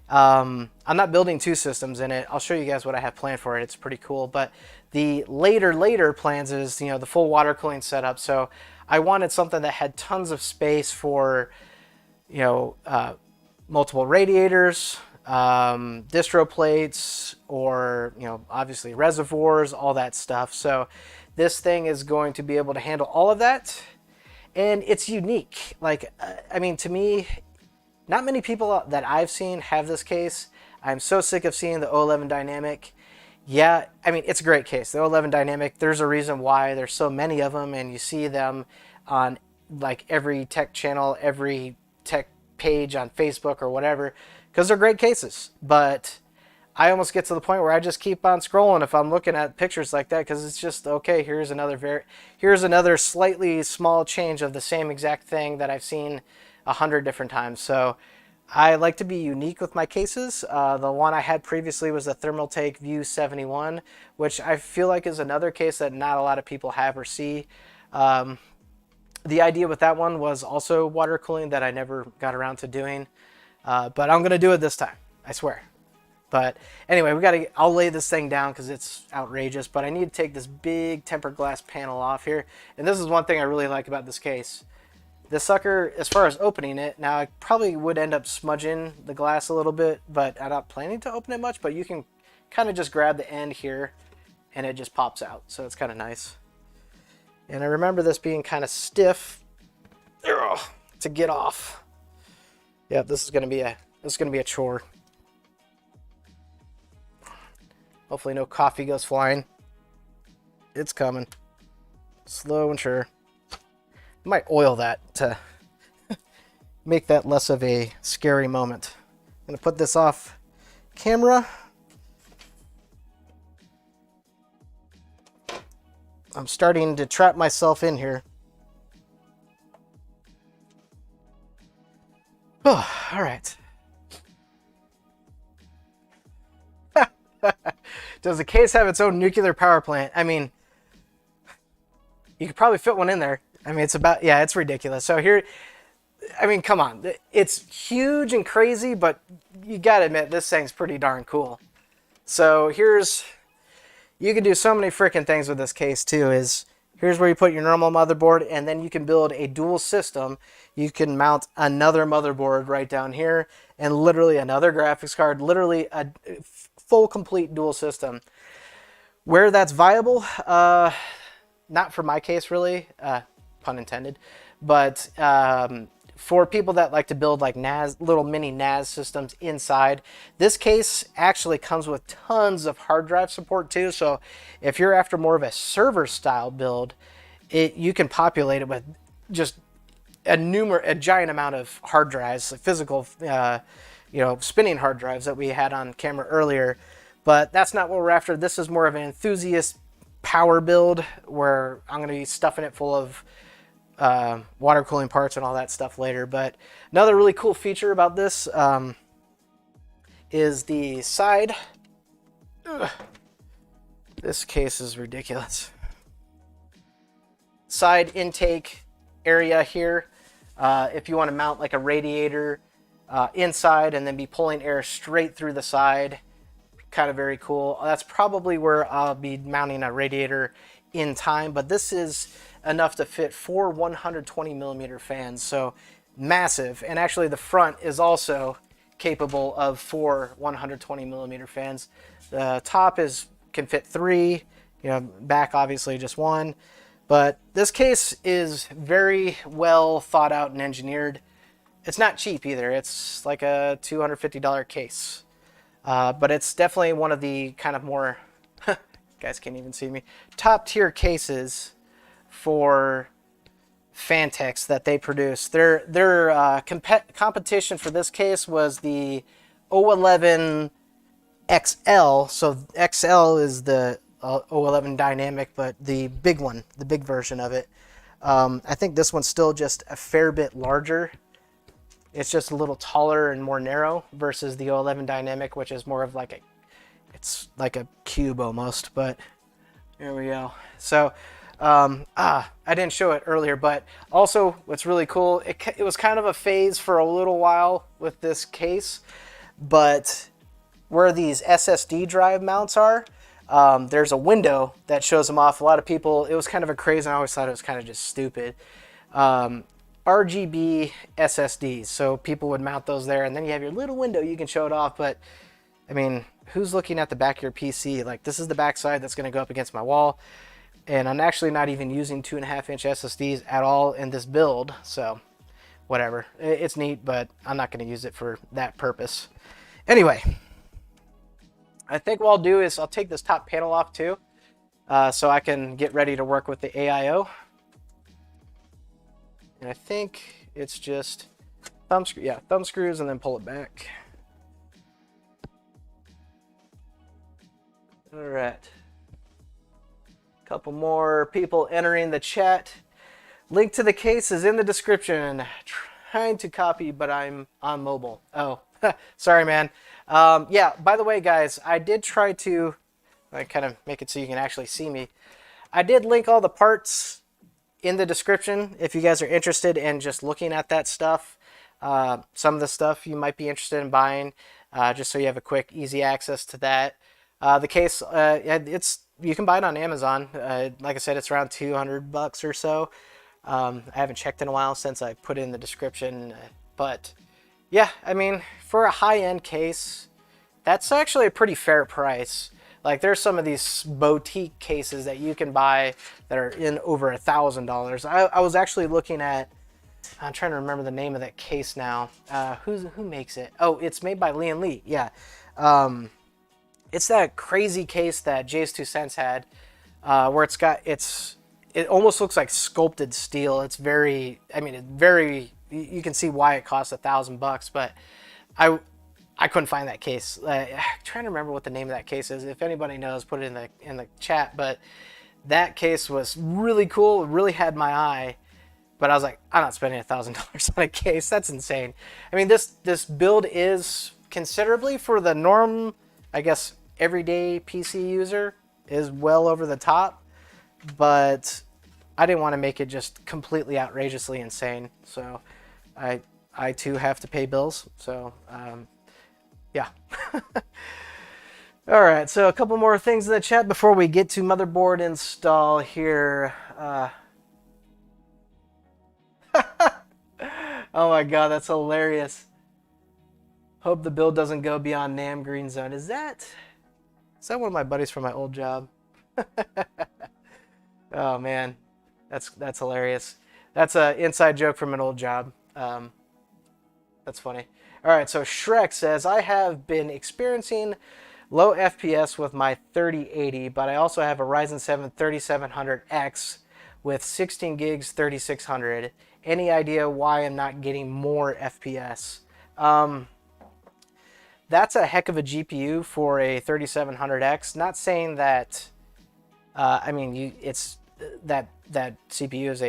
I'm not building two systems in it. I'll show you guys what I have planned for it. It's pretty cool. But the later plans is, you know, the full water cooling setup. So I wanted something that had tons of space for, you know, multiple radiators, distro plates, or, you know, obviously reservoirs, all that stuff. So this thing is going to be able to handle all of that, and it's unique. Like, I mean, to me, not many people that I've seen have this case. I'm so sick of seeing the O11 Dynamic. Yeah, I mean, it's a great case. The O11 Dynamic, there's a reason why there's so many of them, and you see them on like every tech channel, every tech page on Facebook or whatever, because they're great cases. But I almost get to the point where I just keep on scrolling if I'm looking at pictures like that, because it's just, okay, here's another slightly small change of the same exact thing that I've seen 100 different times. So I like to be unique with my cases. The one I had previously was the Thermaltake View 71, which I feel like is another case that not a lot of people have or see. The idea with that one was also water cooling that I never got around to doing, but I'm gonna do it this time, I swear. But anyway, I'll lay this thing down because it's outrageous, but I need to take this big tempered glass panel off here. And this is one thing I really like about this case. This sucker, as far as opening it, now I probably would end up smudging the glass a little bit, but I'm not planning to open it much, but you can kind of just grab the end here and it just pops out. So it's kind of nice. And I remember this being kind of stiff to get off. Yeah, this is gonna be a chore. Hopefully no coffee goes flying. It's coming. Slow and sure. Might oil that to make that less of a scary moment. I'm gonna put this off camera. I'm starting to trap myself in here. Oh, all right. Does the case have its own nuclear power plant? I mean, you could probably fit one in there. I mean, it's ridiculous. So here, I mean, come on. It's huge and crazy, but you gotta admit, this thing's pretty darn cool. So you can do so many freaking things with this case too. Here's where you put your normal motherboard, and then you can build a dual system. You can mount another motherboard right down here, and literally another graphics card, literally a full complete dual system. Where that's viable, not for my case really, pun intended, but for people that like to build like little mini NAS systems inside. This case actually comes with tons of hard drive support too, so if you're after more of a server style build, you can populate it with just a giant amount of hard drives, like physical, spinning hard drives that we had on camera earlier. But that's not what we're after. This is more of an enthusiast power build where I'm going to be stuffing it full of water cooling parts and all that stuff later. But another really cool feature about this is the side. Ugh, this case is ridiculous. Side intake area here. If you want to mount like a radiator inside and then be pulling air straight through the side, kind of very cool. That's probably where I'll be mounting a radiator in time, but this is enough to fit 4 120 millimeter fans, so massive. And actually the front is also capable of 4 120 millimeter fans. The top can fit 3, back obviously just 1. But this case is very well thought out and engineered. It's not cheap either. It's like a $250 case. But it's definitely one of the kind of more, guys can't even see me, top tier cases for Fantex that they produce. Their competition for this case was the O11 XL. So XL is the O11 Dynamic, but the big one, the big version of it. I think this one's still just a fair bit larger. It's just a little taller and more narrow versus the O11 Dynamic, which is more of like it's like a cube almost, but here we go. So, I didn't show it earlier, but also what's really cool, it was kind of a phase for a little while with this case, but where these SSD drive mounts are, there's a window that shows them off. A lot of people, it was kind of a craze, and I always thought it was kind of just stupid. RGB SSDs, so people would mount those there, and then you have your little window you can show it off. But I mean, who's looking at the back of your PC? Like, this is the back side that's going to go up against my wall, and I'm actually not even using 2.5-inch SSDs at all in this build, so whatever. It's neat, but I'm not going to use it for that purpose. Anyway, I think what I'll do is I'll take this top panel off too, so I can get ready to work with the AIO. And I think it's just thumb screws and then pull it back. All right. Couple more people entering the chat. Link to the case is in the description. Trying to copy, but I'm on mobile. Oh, sorry, man. Yeah, by the way, guys, I did try to kind of make it so you can actually see me. I did link all the parts in the description if you guys are interested in just looking at that stuff. Some of the stuff you might be interested in buying, just so you have a quick, easy access to that. The case, you can buy it on Amazon. Like I said, it's around $200 or so. I haven't checked in a while since I put it in the description, but yeah, I mean, for a high-end case, that's actually a pretty fair price. Like, there's some of these boutique cases that you can buy that are in over $1,000. I was actually looking at, I'm trying to remember the name of that case now. Who makes it? Oh, it's made by Lee & Lee. Yeah. It's that crazy case that JS2Sense had, where it almost looks like sculpted steel. It's very, I mean, you can see why it costs $1,000, but I couldn't find that case. I'm trying to remember what the name of that case is. If anybody knows, put it in the chat. But that case was really cool. It really had my eye. But I was like, I'm not spending $1,000 on a case. That's insane. I mean, this build is considerably, for the norm, I guess, everyday PC user, is well over the top. But I didn't want to make it just completely outrageously insane. So I too have to pay bills. So yeah. All right, so a couple more things in the chat before we get to motherboard install here. Oh my god, that's hilarious. Hope the build doesn't go beyond NAM green zone. Is that one of my buddies from my old job? Oh man, that's hilarious. That's an inside joke from an old job. That's funny. All right, so Shrek says, I have been experiencing low FPS with my 3080, but I also have a Ryzen 7 3700X with 16 gigs 3600 any idea why I'm not getting more FPS. Um, that's a heck of a GPU for a 3700X. Not saying that, I mean, it's that CPU is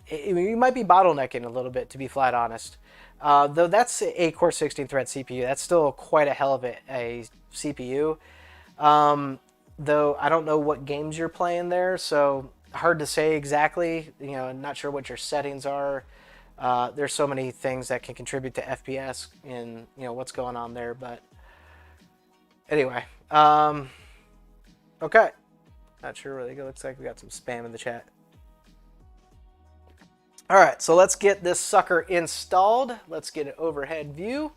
you might be bottlenecking a little bit, to be flat honest. Though that's a Core 16 thread CPU, that's still quite a hell of a CPU. Though I don't know what games you're playing there, so hard to say exactly. You know, not sure what your settings are. There's so many things that can contribute to FPS and what's going on there. But anyway, okay. Not sure really. It looks like we got some spam in the chat. All right, so let's get this sucker installed. Let's get an overhead view.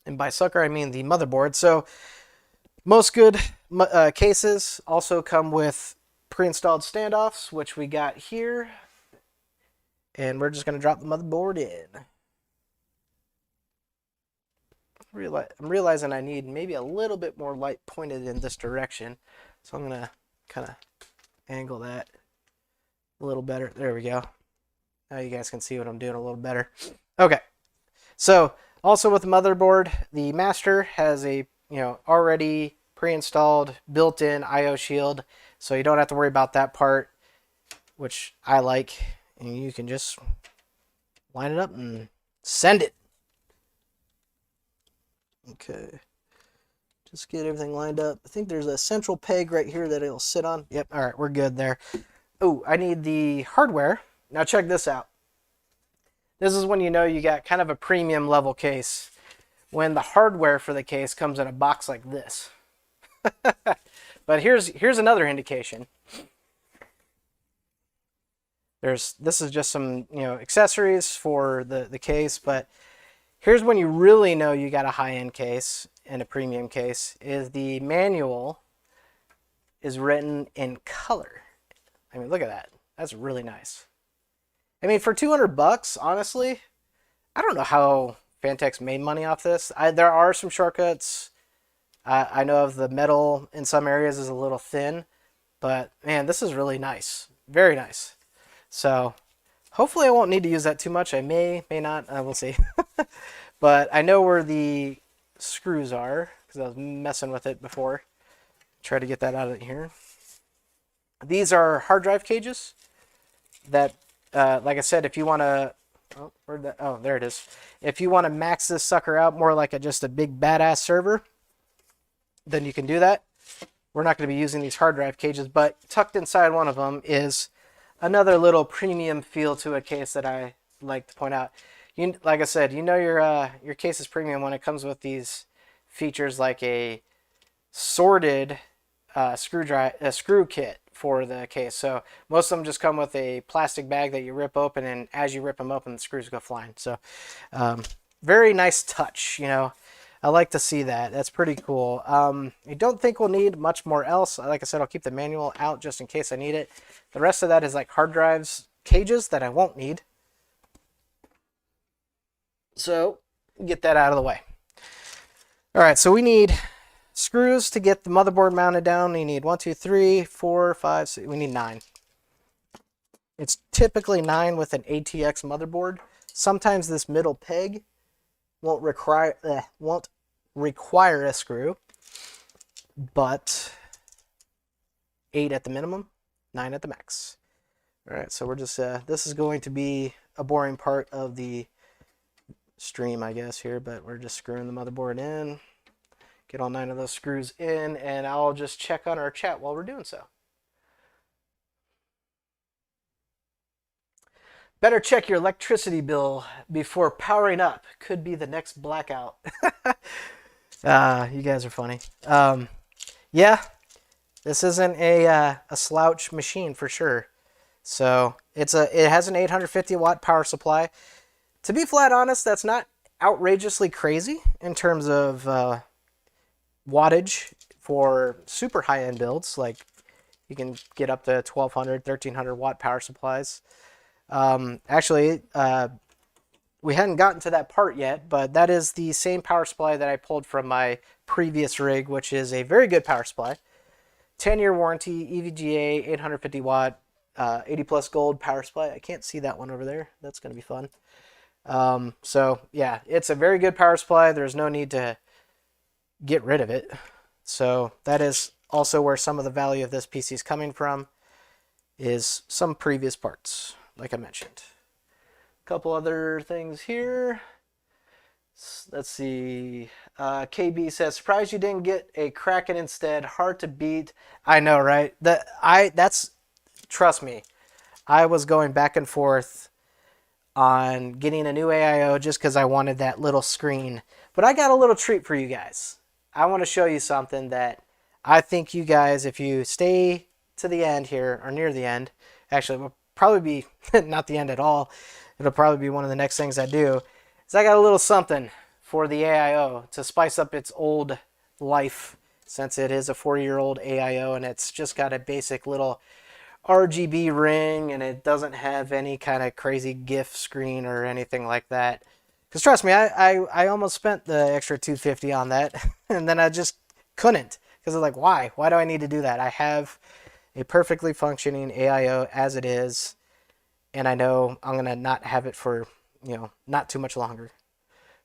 And by sucker, I mean the motherboard. So most good cases also come with pre-installed standoffs, which we got here. And we're just going to drop the motherboard in. I'm realizing I need maybe a little bit more light pointed in this direction. So I'm going to kind of angle that a little better. There we go. Now you guys can see what I'm doing a little better. Okay. So also with the motherboard, the master has a already pre-installed built-in IO shield, so you don't have to worry about that part, which I like. And you can just line it up and send it. Okay. Just get everything lined up. I think there's a central peg right here that it'll sit on. Yep. All right, we're good there. Oh, I need the hardware. Now check this out. This is when you know you got kind of a premium level case. When the hardware for the case comes in a box like this. But here's another indication. This is just some accessories for the case, but here's when you really know you got a high-end case and a premium case, is the manual is written in color. I mean, look at that. That's really nice. I mean, for $200, honestly, I don't know how Fantex made money off this. There are some shortcuts. I know of the metal in some areas is a little thin, but man, this is really nice. Very nice. So hopefully I won't need to use that too much. I may not. We'll see. But I know where the screws are because I was messing with it before. Try to get that out of here. These are hard drive cages that, like I said, if you want to, oh, there it is. If you want to max this sucker out more like just a big badass server, then you can do that. We're not going to be using these hard drive cages, but tucked inside one of them is another little premium feel to a case that I like to point out. Like I said, your case is premium when it comes with these features like a sorted screw kit for the case. So most of them just come with a plastic bag that you rip open, and as you rip them open, the screws go flying. So very nice touch. I like to see that. That's pretty cool. I don't think we'll need much more else. Like I said, I'll keep the manual out just in case I need it. The rest of that is like hard drives cages that I won't need. So get that out of the way. All right, so we need screws to get the motherboard mounted down. We need 1, 2, 3, 4, 5, 6. We need 9. It's typically 9 with an ATX motherboard. Sometimes this middle peg won't require a screw, but 8 at the minimum, 9 at the max. All right, so we're just this is going to be a boring part of the stream, I guess, here, but we're just screwing the motherboard in. Get all 9 of those screws in, and I'll just check on our chat while we're doing so. Better check your electricity bill before powering up. Could be the next blackout. You guys are funny. Yeah, this isn't a slouch machine for sure. So it has an 850 watt power supply. To be flat honest, that's not outrageously crazy in terms of wattage for super high-end builds. Like you can get up to 1200, 1300 watt power supplies. Actually, we hadn't gotten to that part yet, but that is the same power supply that I pulled from my previous rig, which is a very good power supply. 10-year warranty, EVGA, 850 watt, 80 plus gold power supply. I can't see that one over there. That's going to be fun. So yeah, it's a very good power supply. There's no need to get rid of it. So that is also where some of the value of this PC is coming from, is some previous parts, like I mentioned. A couple other things here. Let's see. KB says, surprised you didn't get a Kraken instead. Hard to beat. I know, right? Trust me. I was going back and forth on getting a new AIO just because I wanted that little screen. But I got a little treat for you guys. I want to show you something that I think you guys, if you stay to the end here, or near the end, actually, it will probably be not the end at all. It'll probably be one of the next things I do. Is I got a little something for the AIO to spice up its old life, since it is a 4-year-old AIO and it's just got a basic little RGB ring and it doesn't have any kind of crazy GIF screen or anything like that. Because trust me, I almost spent the extra $250 on that and then I just couldn't. Because I'm like, why? Why do I need to do that? I have a perfectly functioning AIO as it is, and I know I'm going to not have it for, not too much longer.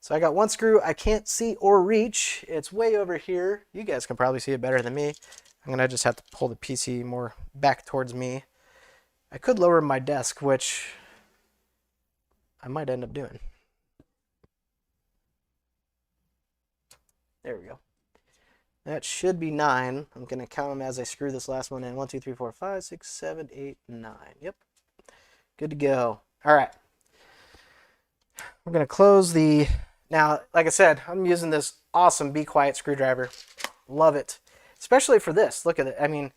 So I got one screw I can't see or reach. It's way over here. You guys can probably see it better than me. I'm going to just have to pull the PC more back towards me. I could lower my desk, which I might end up doing. There we go. That should be 9. I'm going to count them as I screw this last one in. 1, 2, 3, 4, 5, 6, 7, 8, 9. Yep. Good to go. All right. We're going to close the... Now, like I said, I'm using this awesome Be Quiet screwdriver. Love it. Especially for this. Look at it. I mean,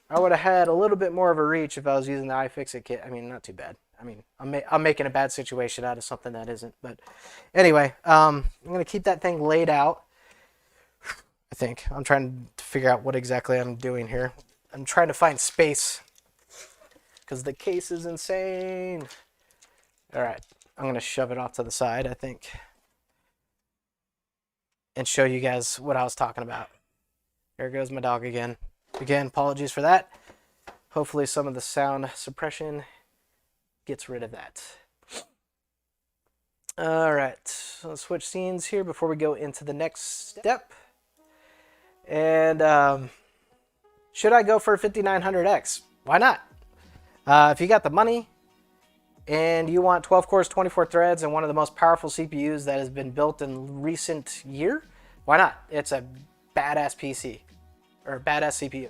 I would have had a little bit more of a reach if I was using the iFixit kit. I mean, not too bad. I mean, I'm making a bad situation out of something that isn't. But anyway, I'm going to keep that thing laid out. I think. I'm trying to figure out what exactly I'm doing here. I'm trying to find space because the case is insane. All right. I'm going to shove it off to the side, I think, and show you guys what I was talking about. There goes my dog again. Again, apologies for that. Hopefully some of the sound suppression gets rid of that. All right. Let's switch scenes here before we go into the next step. And should I go for a 5900X? Why not? If you got the money and you want 12 cores, 24 threads, and one of the most powerful CPUs that has been built in recent year, why not? It's a badass PC, or a badass CPU.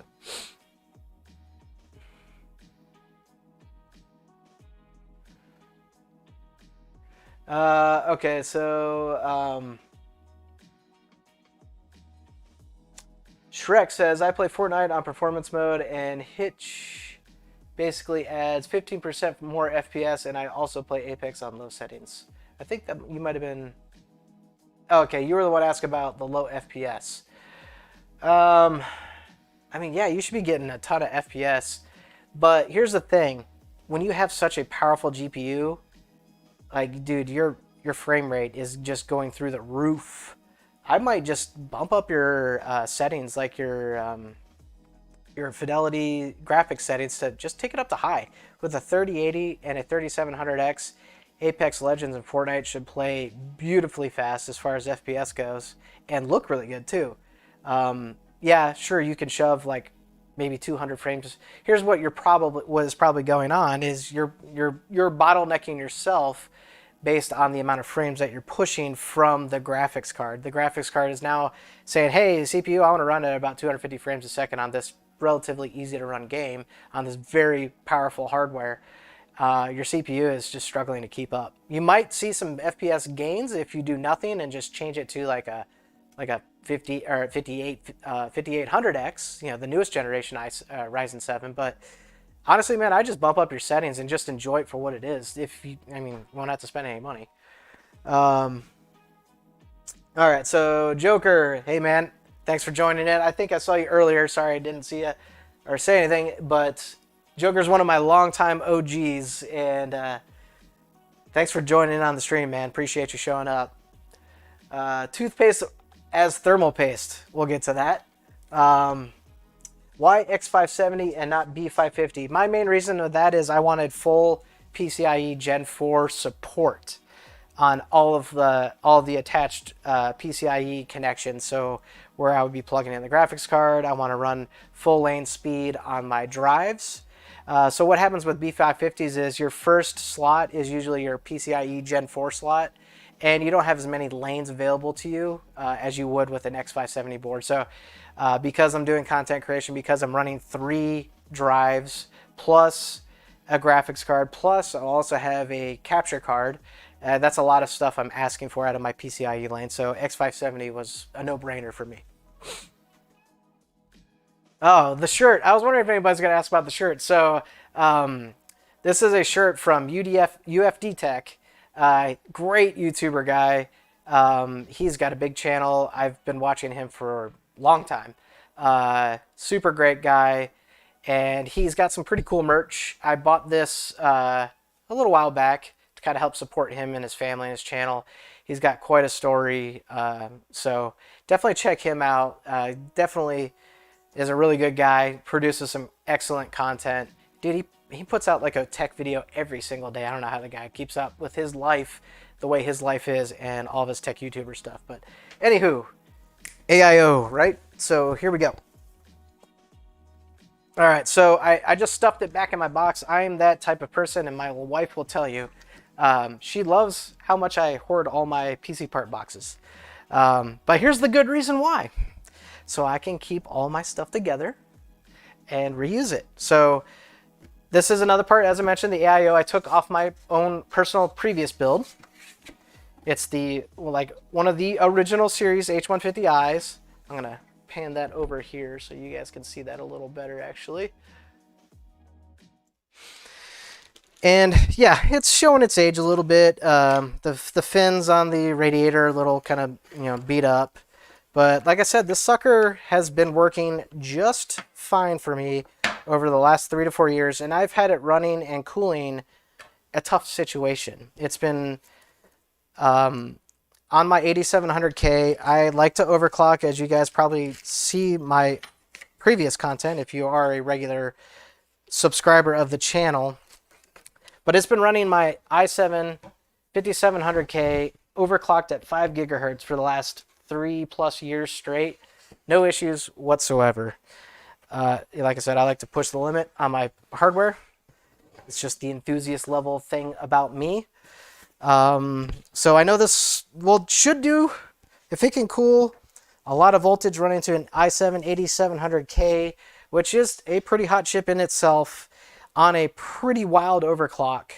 Okay, so Shrek says, I play Fortnite on performance mode, and Hitch basically adds 15% more FPS, and I also play Apex on low settings. I think that you might have been... Okay, you were the one asking about the low FPS. I mean, yeah, you should be getting a ton of FPS, but here's the thing. When you have such a powerful GPU, like, dude, your frame rate is just going through the roof. I might just bump up your settings, like your fidelity graphics settings, to just take it up to high. With a 3080 and a 3700X, Apex Legends and Fortnite should play beautifully fast as far as FPS goes, and look really good too. Yeah, sure, you can shove like maybe 200 frames. Here's what was probably going on is you're bottlenecking yourself based on the amount of frames that you're pushing from the graphics card. The graphics card is now saying, hey, CPU, I want to run at about 250 frames a second on this relatively easy to run game on this very powerful hardware. Your CPU is just struggling to keep up. You might see some FPS gains if you do nothing and just change it to like a 50 or 5800X, the newest generation Ryzen 7. But honestly, man, I just bump up your settings and just enjoy it for what it is. You won't have to spend any money. All right, so Joker, hey man, thanks for joining in. I think I saw you earlier. Sorry I didn't see you or say anything, but Joker's one of my longtime OGs, and thanks for joining in on the stream, man. Appreciate you showing up. Toothpaste as thermal paste. We'll get to that. Why X570 and not B550? My main reason of that is I wanted full PCIe Gen 4 support on all of the attached PCIe connections. So where I would be plugging in the graphics card, I want to run full lane speed on my drives. So what happens with B550s is your first slot is usually your PCIe Gen 4 slot, and you don't have as many lanes available to you as you would with an X570 board. So because I'm doing content creation, because I'm running 3 drives plus a graphics card, plus I'll also have a capture card, that's a lot of stuff I'm asking for out of my PCIe lane. So X570 was a no-brainer for me. Oh, the shirt. I was wondering if anybody's going to ask about the shirt. So this is a shirt from UFD Tech. Great YouTuber guy. He's got a big channel. I've been watching him for a long time. Super great guy. And he's got some pretty cool merch. I bought this a little while back to kind of help support him and his family and his channel. He's got quite a story. So definitely check him out. Definitely is a really good guy, produces some excellent content. Dude, he puts out like a tech video every single day. I don't know how the guy keeps up with his life, the way his life is, and all of his tech YouTuber stuff. But anywho, AIO, right? So here we go. All right, so I just stuffed it back in my box. I am that type of person, and my wife will tell you. She loves how much I hoard all my PC part boxes. But here's the good reason why. So I can keep all my stuff together and reuse it. So this is another part, as I mentioned, the AIO I took off my own personal previous build. It's the one of the original series H150Is. I'm gonna pan that over here so you guys can see that a little better actually. And yeah, it's showing its age a little bit. The fins on the radiator are a little kind of beat up. But like I said, this sucker has been working just fine for me over the last 3 to 4 years, and I've had it running and cooling a tough situation. It's been on my 8700K. I like to overclock, as you guys probably see my previous content if you are a regular subscriber of the channel. But it's been running my i7 5700K overclocked at 5 gigahertz for the last 3+ years straight. No issues whatsoever. Like I said, I like to push the limit on my hardware. It's just the enthusiast level thing about me. So I know this should do, if it can cool a lot of voltage running to an i7 8700K, which is a pretty hot chip in itself on a pretty wild overclock.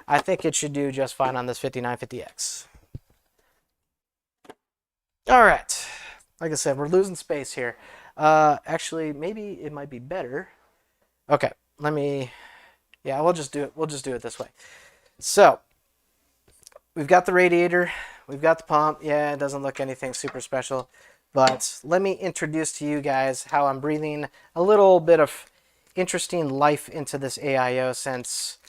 I think it should do just fine on this 5950X. All right, like I said, we're losing space here. Actually, maybe it might be better. Okay, yeah, we'll just do it. We'll just do it this way. So we've got the radiator, we've got the pump. Yeah, it doesn't look anything super special, but let me introduce to you guys how I'm breathing a little bit of interesting life into this AIO, since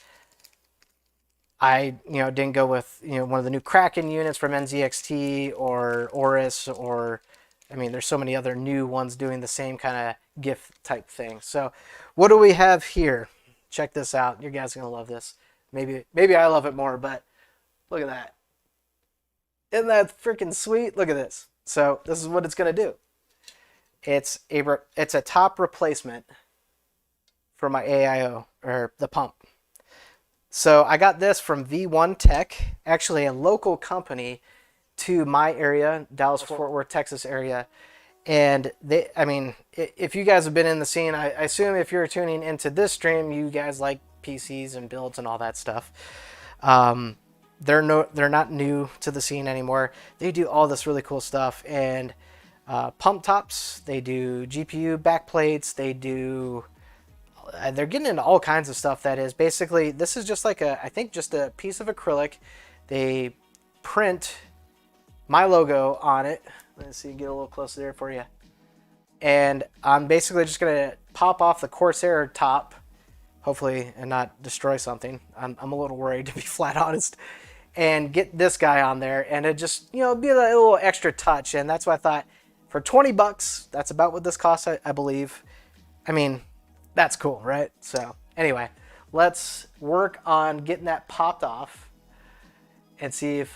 I didn't go with one of the new Kraken units from NZXT or Oris, or I mean there's so many other new ones doing the same kind of GIF type thing. So what do we have here? Check this out. You guys are gonna love this. Maybe I love it more, but look at that. Isn't that freaking sweet? Look at this. So this is what it's gonna do. It's a top replacement for my AIO, or the pump. So I got this from V1 Tech, actually a local company to my area, Dallas-Fort Worth, Texas area. And I mean, if you guys have been in the scene, I assume if you're tuning into this stream, you guys like PCs and builds and all that stuff. They're not new to the scene anymore. They do all this really cool stuff, and pump tops. They do GPU backplates. They're getting into all kinds of stuff. That is basically, this is just like I think just a piece of acrylic. They print my logo on it. Let's see, get a little closer there for you. And I'm basically just gonna pop off the Corsair top, hopefully, and not destroy something. I'm a little worried, to be flat honest. And get this guy on there, and it just be a little extra touch. And that's why I thought, for 20 bucks, that's about what this costs, I believe. I mean, that's cool, right? So anyway, let's work on getting that popped off and see if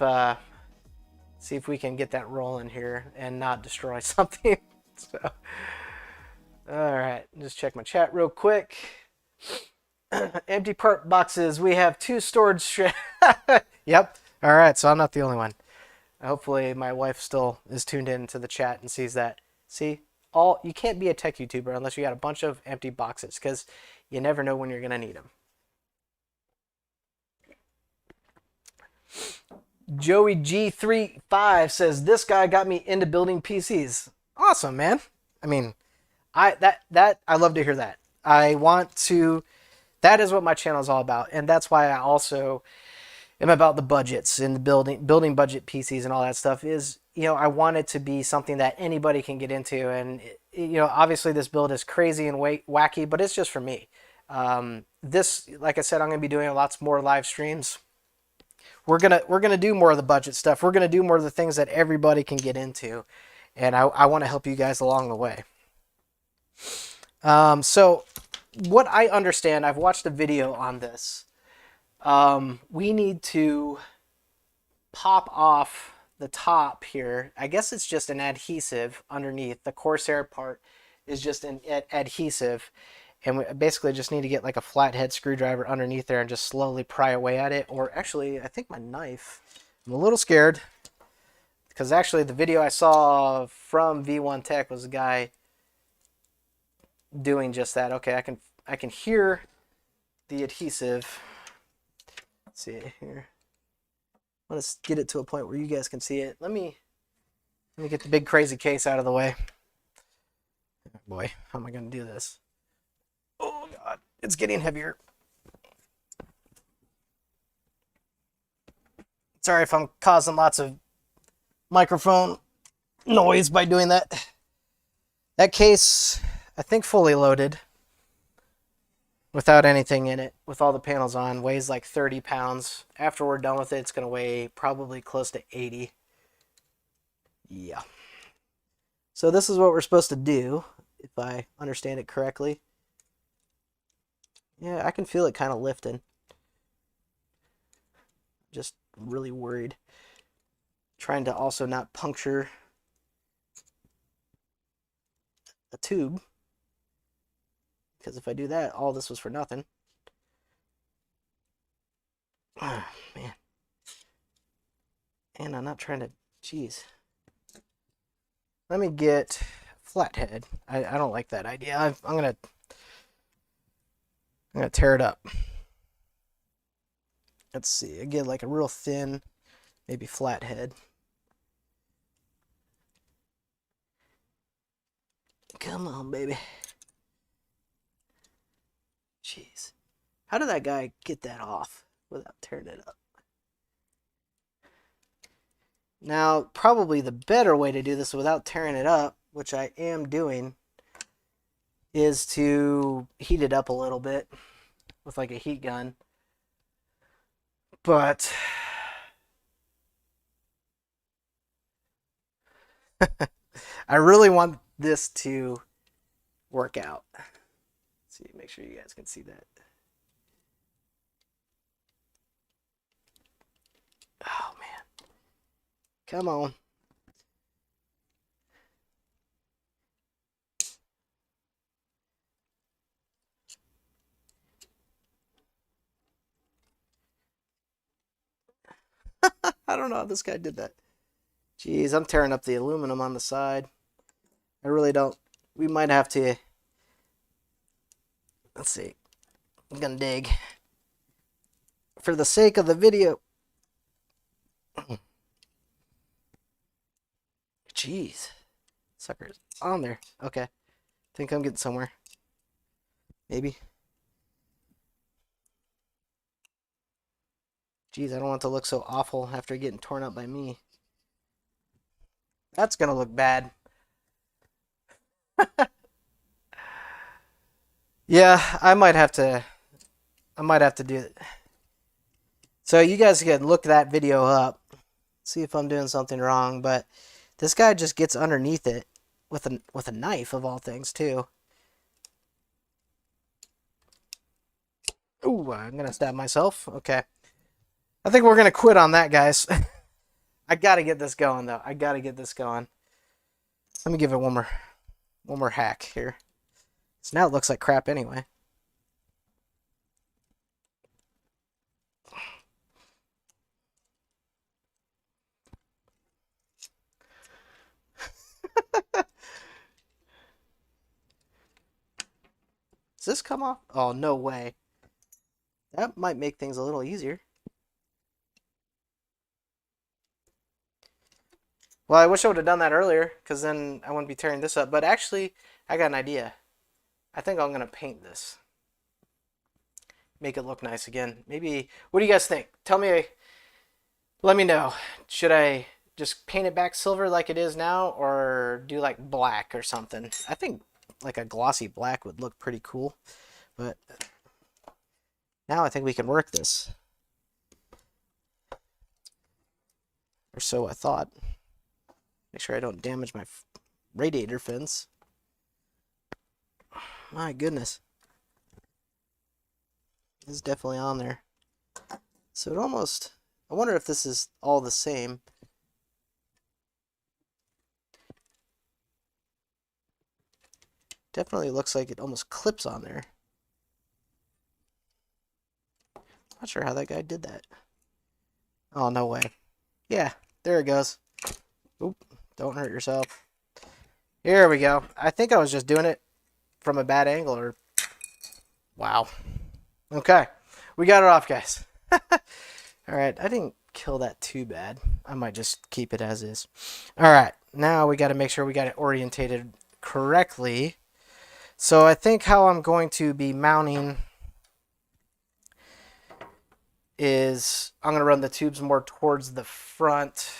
we can get that rolling here and not destroy something. So, all right, just check my chat real quick. Empty part boxes. We have 2 storage. Yep. All right, so I'm not the only one. Hopefully, my wife still is tuned in to the chat and sees that. See, you can't be a tech YouTuber unless you got a bunch of empty boxes because you never know when you're gonna need them. Joey G35 says this guy got me into building PCs. Awesome, man. I mean, I love to hear that. I want to. That is what my channel is all about, and that's why I also am about the budgets and the building budget PCs and all that stuff. Is, you know, I want it to be something that anybody can get into, and you know, obviously this build is crazy and wacky, but it's just for me. This, like I said, I'm gonna be doing lots more live streams. We're gonna do more of the budget stuff. We're gonna do more of the things that everybody can get into, and I want to help you guys along the way. So what I understand, I've watched a video on this. We need to pop off the top here. I guess it's just an adhesive underneath. The Corsair part is just an adhesive. And we basically just need to get like a flathead screwdriver underneath there and just slowly pry away at it. Or actually, I think my knife, I'm a little scared. Because actually the video I saw from V1 Tech was a guy doing just that. Okay, I can hear the adhesive. Let's see it here. Let's get it to a point where you guys can see it. Let me get the big crazy case out of the way. Boy, how am I going to do this? Oh God, it's getting heavier. Sorry if I'm causing lots of microphone noise by doing that. That case, I think fully loaded, without anything in it, with all the panels on, weighs like 30 pounds. After we're done with it, it's going to weigh probably close to 80. Yeah. So this is what we're supposed to do, if I understand it correctly. Yeah, I can feel it kind of lifting. Just really worried. Trying to also not puncture a tube. Because if I do that, all this was for nothing. Oh, man. And I'm not trying to... Jeez. Let me get flathead. I don't like that idea. I'm gonna tear it up. Let's see. I get like a real thin, maybe flathead. Come on, baby. Jeez. How did that guy get that off without tearing it up? Now, probably the better way to do this without tearing it up, which I am doing, is to heat it up a little bit with like a heat gun. But I really want this to work out. Let's see, make sure you guys can see that. Oh man. Come on. I don't know how this guy did that. Jeez, I'm tearing up the aluminum on the side. I really don't. We might have to... Let's see. I'm gonna dig. For the sake of the video. Jeez. Sucker's on there. Okay. Think I'm getting somewhere. Maybe. Jeez, I don't want it to look so awful after getting torn up by me. That's gonna look bad. Yeah, I might have to do it. So you guys can look that video up, see if I'm doing something wrong, but this guy just gets underneath it with a knife of all things too. Ooh, I'm gonna stab myself. Okay. I think we're gonna quit on that, guys. I gotta get this going though. I gotta get this going. Let me give it one more hack here. So now it looks like crap anyway. Does this come off? Oh, no way. That might make things a little easier. Well, I wish I would have done that earlier, because then I wouldn't be tearing this up. But actually, I got an idea. I think I'm going to paint this. Make it look nice again. Maybe, what do you guys think? Tell me, let me know. Should I just paint it back silver like it is now, or do like black or something? I think like a glossy black would look pretty cool. But now I think we can work this. Or so I thought. Make sure I don't damage my radiator fins. My goodness. This is definitely on there. So it almost... I wonder if this is all the same. Definitely looks like it almost clips on there. Not sure how that guy did that. Oh, no way. Yeah, there it goes. Oop, don't hurt yourself. Here we go. I think I was just doing it from a bad angle, or... Wow. Okay, we got it off, guys. Alright, I didn't kill that too bad. I might just keep it as is. Alright, now we got to make sure we got it orientated correctly. So I think how I'm going to be mounting is I'm going to run the tubes more towards the front.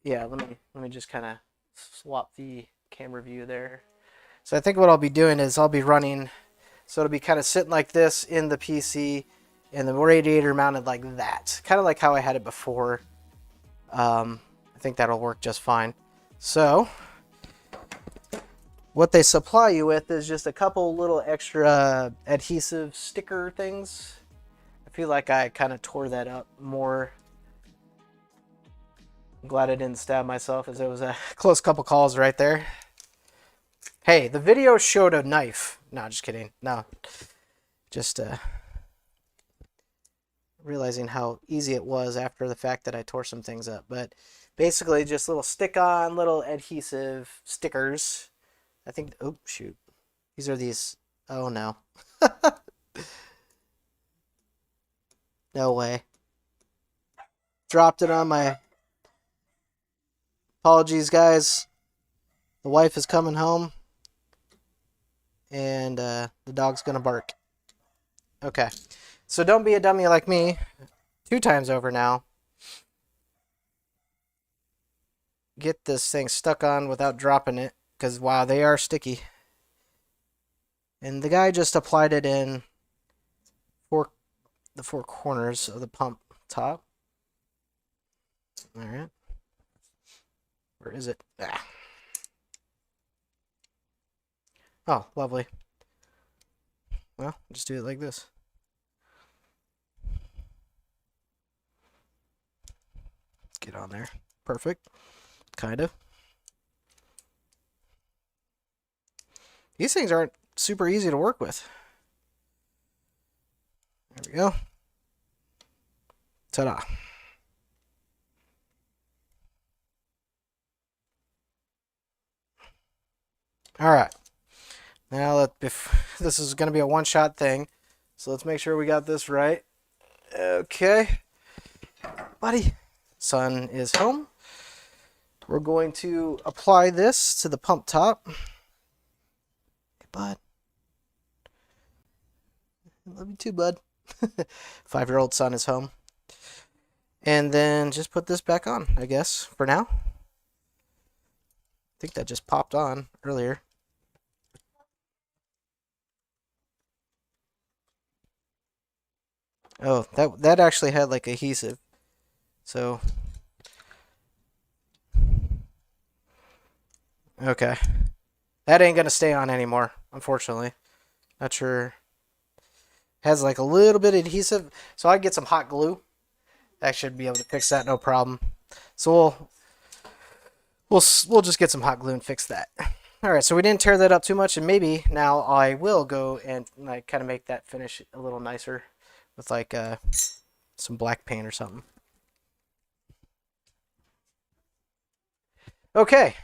Yeah, let me just kind of swap the camera view there. So I think what I'll be doing is I'll be running, so it'll be kind of sitting like this in the PC, and the radiator mounted like that, kind of like how I had it before. I think that'll work just fine. So what they supply you with is just a couple little extra adhesive sticker things. I feel like I kind of tore that up more. I'm glad I didn't stab myself, as it was a close couple calls right there. Hey, the video showed a knife. No, just kidding. No. Just realizing how easy it was after the fact that I tore some things up. But basically just little stick-on, little adhesive stickers. I think, oh, shoot. These are these, oh no. No way. Dropped it on my... Apologies, guys. The wife is coming home. And the dog's gonna bark. Okay. So don't be a dummy like me. 2 times over now. Get this thing stuck on without dropping it. Because, wow, they are sticky. And the guy just applied it in the 4 corners of the pump top. Alright. Where is it? Ah. Oh, lovely. Well, just do it like this. Get on there. Perfect. Kind of. These things aren't super easy to work with. There we go. Ta-da. Alright. Now, this is going to be a one-shot thing. So let's make sure we got this right. Okay. Buddy. Son is home. We're going to apply this to the pump top. Hey, bud. Love you too, bud. 5-year-old son is home. And then just put this back on, I guess, for now. I think that just popped on earlier. Oh, that actually had like adhesive. So, okay. That ain't gonna stay on anymore, unfortunately. Not sure Has like a little bit of adhesive, so I get some hot glue. That should be able to fix that, no problem. So we'll just get some hot glue and fix that. All right, so we didn't tear that up too much, and maybe now I will go and like kind of make that finish a little nicer with like some black paint or something. Okay.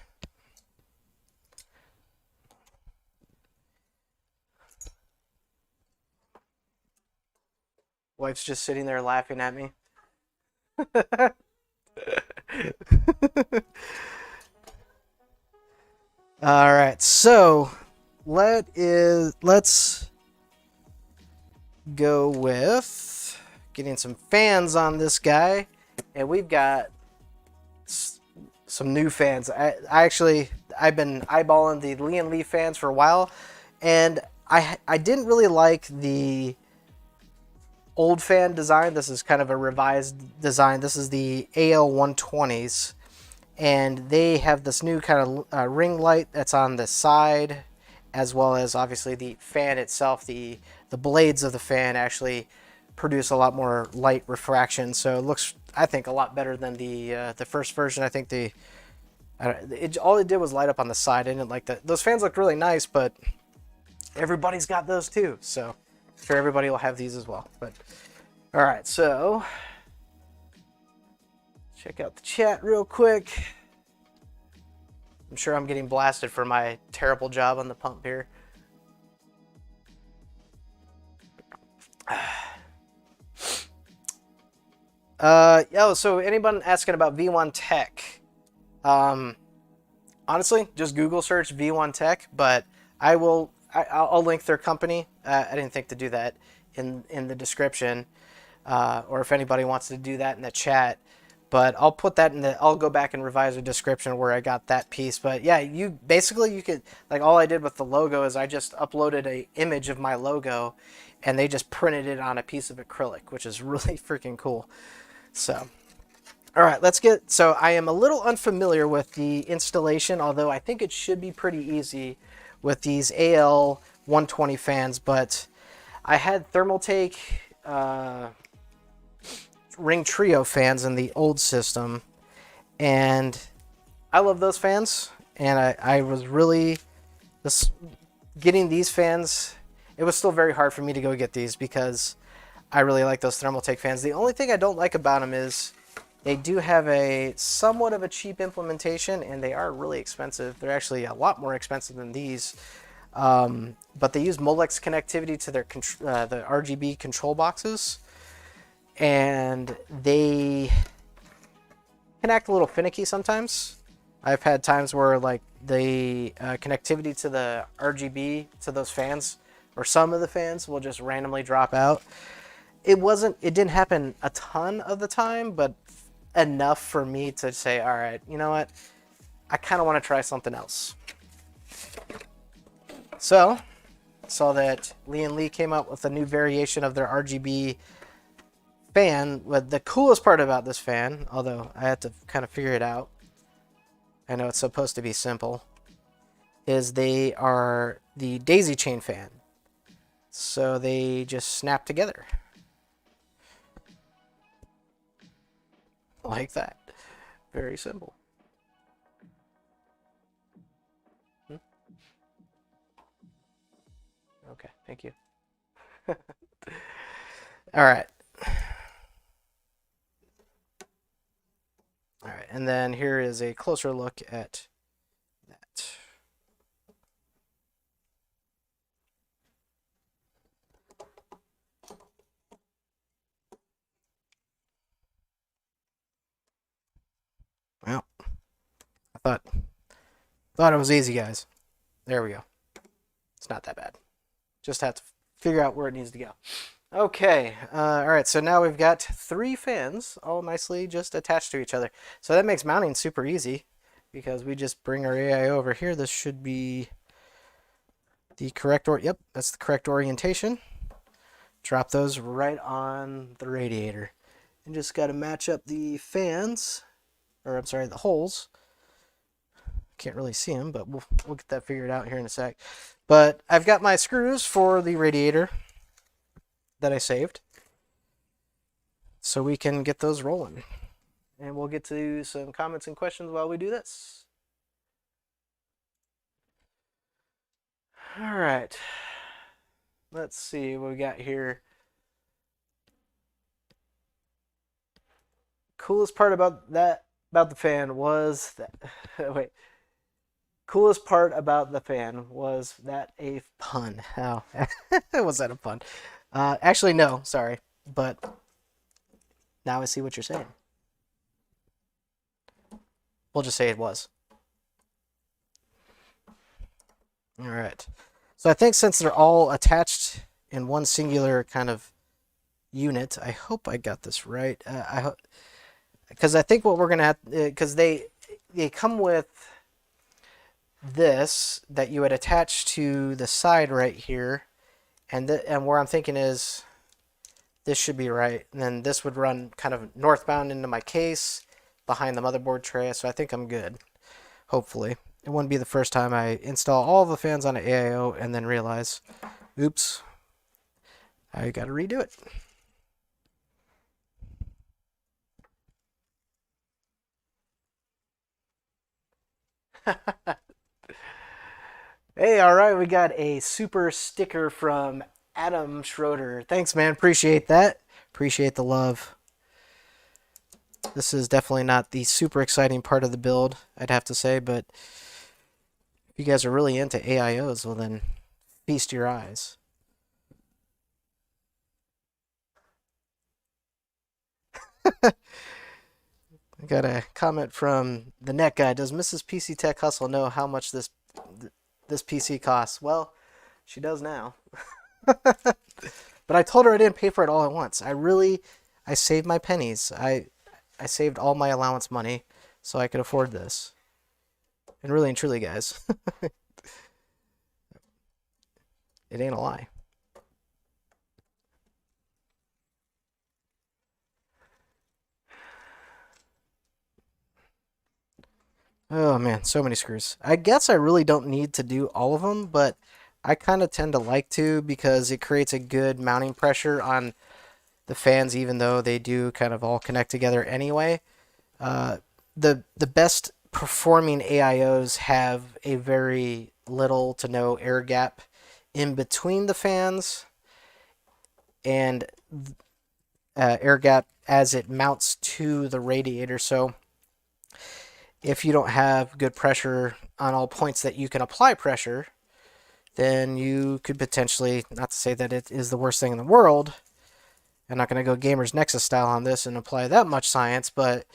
Wife's just sitting there laughing at me. All right, so let's go with getting some fans on this guy, and we've got some new fans. I've been eyeballing the Lian Li fans for a while, and I didn't really like the old fan design. This is kind of a revised design. This is the AL120s, and they have this new kind of ring light that's on the side, as well as obviously the fan itself. The blades of the fan actually produce a lot more light refraction, so it looks, I think, a lot better than the first version. I think all it did was light up on the side. I didn't like that. Those fans looked really nice, but everybody's got those too, so I'm sure everybody will have these as well. But all right, so check out the chat real quick. I'm sure I'm getting blasted for my terrible job on the pump here. So anyone asking about V1 Tech? Honestly, just Google search V1 Tech, but I'll link their company. I didn't think to do that in the description, or if anybody wants to do that in the chat. But I'll put that I'll go back and revise the description where I got that piece. But yeah, you could, like, all I did with the logo is I just uploaded a image of my logo, and they just printed it on a piece of acrylic, which is really freaking cool. So, all right, so I am a little unfamiliar with the installation, although I think it should be pretty easy with these AL120 fans. But I had Thermaltake Ring Trio fans in the old system, and I love those fans, and I was really getting these fans. It was still very hard for me to go get these because I really like those Thermaltake fans. The only thing I don't like about them is they do have a somewhat of a cheap implementation, and they are really expensive. They're actually a lot more expensive than these, but they use Molex connectivity to their the RGB control boxes, and they can act a little finicky sometimes. I've had times where like the connectivity to the RGB to those fans, or some of the fans, will just randomly drop out. It didn't happen a ton of the time, but enough for me to say, all right, you know what? I kind of want to try something else. So, saw that Lian Li came out with a new variation of their RGB fan. But the coolest part about this fan, although I had to kind of figure it out, I know it's supposed to be simple, is they are the daisy chain fan. So they just snap together. Like that. Very simple. Okay, thank you. All right. All right, and then here is a closer look at that. Well, I thought it was easy, guys. There we go. It's not that bad. Just have to figure out where it needs to go. Okay, all right, so now we've got 3 fans all nicely just attached to each other. So that makes mounting super easy because we just bring our AI over here. This should be the correct yep, that's the correct orientation. Drop those right on the radiator. And just got to match up the fans, or I'm sorry, the holes. Can't really see them, but we'll get that figured out here in a sec. But I've got my screws for the radiator. that I saved, so we can get those rolling. And we'll get to some comments and questions while we do this. All right. Let's see what we got here. Coolest part about the fan was that wait. Coolest part about the fan was that a pun. How was that a pun? Actually, no. Sorry, but now I see what you're saying. We'll just say it was. All right. So I think since they're all attached in one singular kind of unit, I hope I got this right. I hope, because I think what we're gonna have, because they come with this that you would attach to the side right here, and where I'm thinking is this should be right, and then this would run kind of northbound into my case behind the motherboard tray. So I think I'm good. Hopefully, it wouldn't be the first time I install all the fans on an AIO and then realize, oops, I got to redo it. Hey, all right, we got a super sticker from Adam Schroeder. Thanks, man. Appreciate that. Appreciate the love. This is definitely not the super exciting part of the build, I'd have to say, but if you guys are really into AIOs, well then, feast your eyes. I got a comment from the net guy. Does Mrs. PC Tech Hustle know how much this PC costs? Well, she does now. But I told her I didn't pay for it all at once. I saved my pennies. I saved all my allowance money so I could afford this. And really and truly, guys, it ain't a lie. Oh man, so many screws. I guess I really don't need to do all of them, but I kind of tend to like to because it creates a good mounting pressure on the fans, even though they do kind of all connect together anyway. The best performing AIOs have a very little to no air gap in between the fans and air gap as it mounts to the radiator. So if you don't have good pressure on all points that you can apply pressure, then you could potentially, not to say that it is the worst thing in the world, I'm not going to go Gamers Nexus style on this and apply that much science, but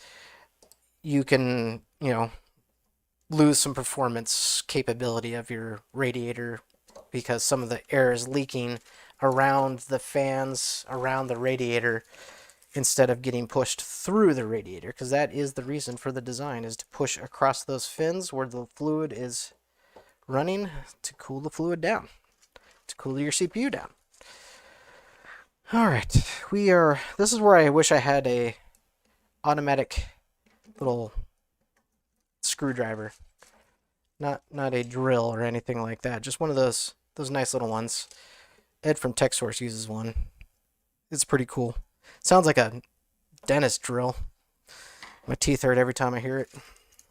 you can, lose some performance capability of your radiator because some of the air is leaking around the fans, around the radiator, instead of getting pushed through the radiator, because that is the reason for the design, is to push across those fins where the fluid is running to cool the fluid down, to cool your CPU down. All right, this is where I wish I had a automatic little screwdriver, not a drill or anything like that, just one of those nice little ones. Ed from TechSource uses one. It's pretty cool. Sounds like a dentist drill. My teeth hurt every time I hear it.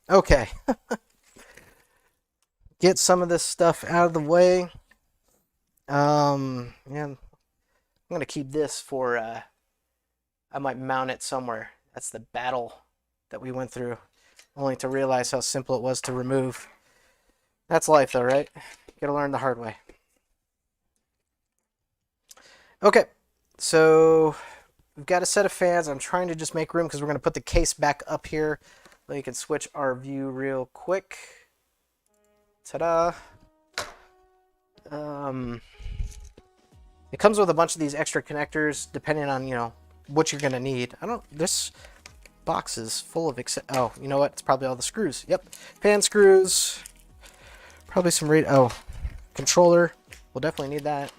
Okay. Get some of this stuff out of the way. Yeah, I'm gonna keep this for I might mount it somewhere. That's the battle that we went through, only to realize how simple it was to remove. That's life though, right? Gotta learn the hard way. Okay, so we've got a set of fans. I'm trying to just make room because we're going to put the case back up here. So you can switch our view real quick. Ta-da! It comes with a bunch of these extra connectors, depending on what you're going to need. This box is full of oh, you know what? It's probably all the screws. Yep, fan screws. Probably some controller. We'll definitely need that.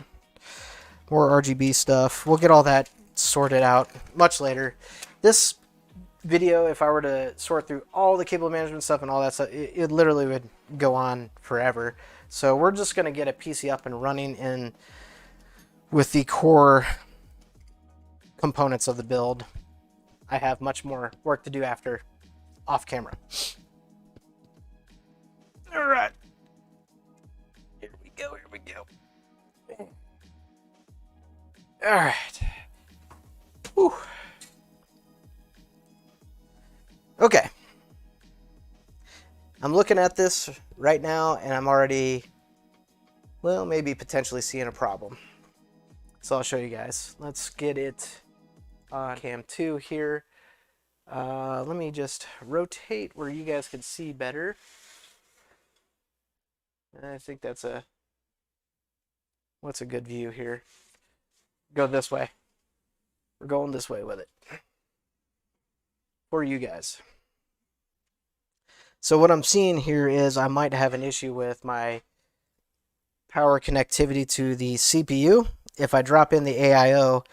More RGB stuff. We'll get all that sorted out much later. This video, if I were to sort through all the cable management stuff and all that stuff, it literally would go on forever. So we're just going to get a PC up and running with the core components of the build. I have much more work to do after off camera. All right. Here we go. Here we go. All right. Whew. Okay. I'm looking at this right now and I'm already, well, maybe potentially seeing a problem. So I'll show you guys. Let's get it on cam 2 here. Let me just rotate where you guys can see better. I think that's what's a good view here? Go this way. We're going this way with it for you guys. So what I'm seeing here is I might have an issue with my power connectivity to the CPU. If I drop in the AIO,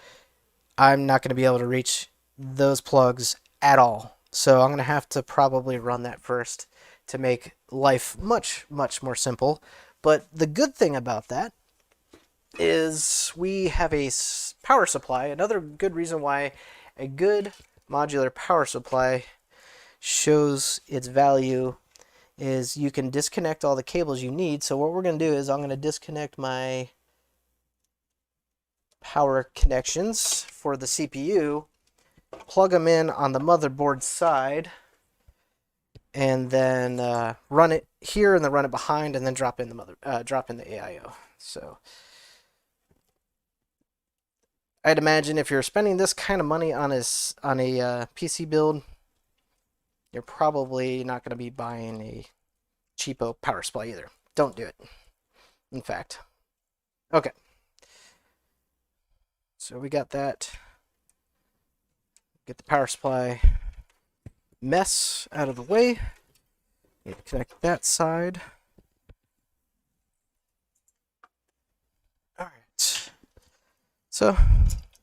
I'm not going to be able to reach those plugs at all. So I'm going to have to probably run that first to make life much, much more simple. But the good thing about that is we have a power supply. Another good reason why a good modular power supply shows its value is you can disconnect all the cables you need. So what we're going to do is I'm going to disconnect my power connections for the CPU, plug them in on the motherboard side, and then run it here and then run it behind and then drop in the AIO. So I'd imagine if you're spending this kind of money on a PC build, you're probably not going to be buying a cheapo power supply either. Don't do it, in fact. Okay. So we got that. Get the power supply mess out of the way. Need to connect that side. All right. So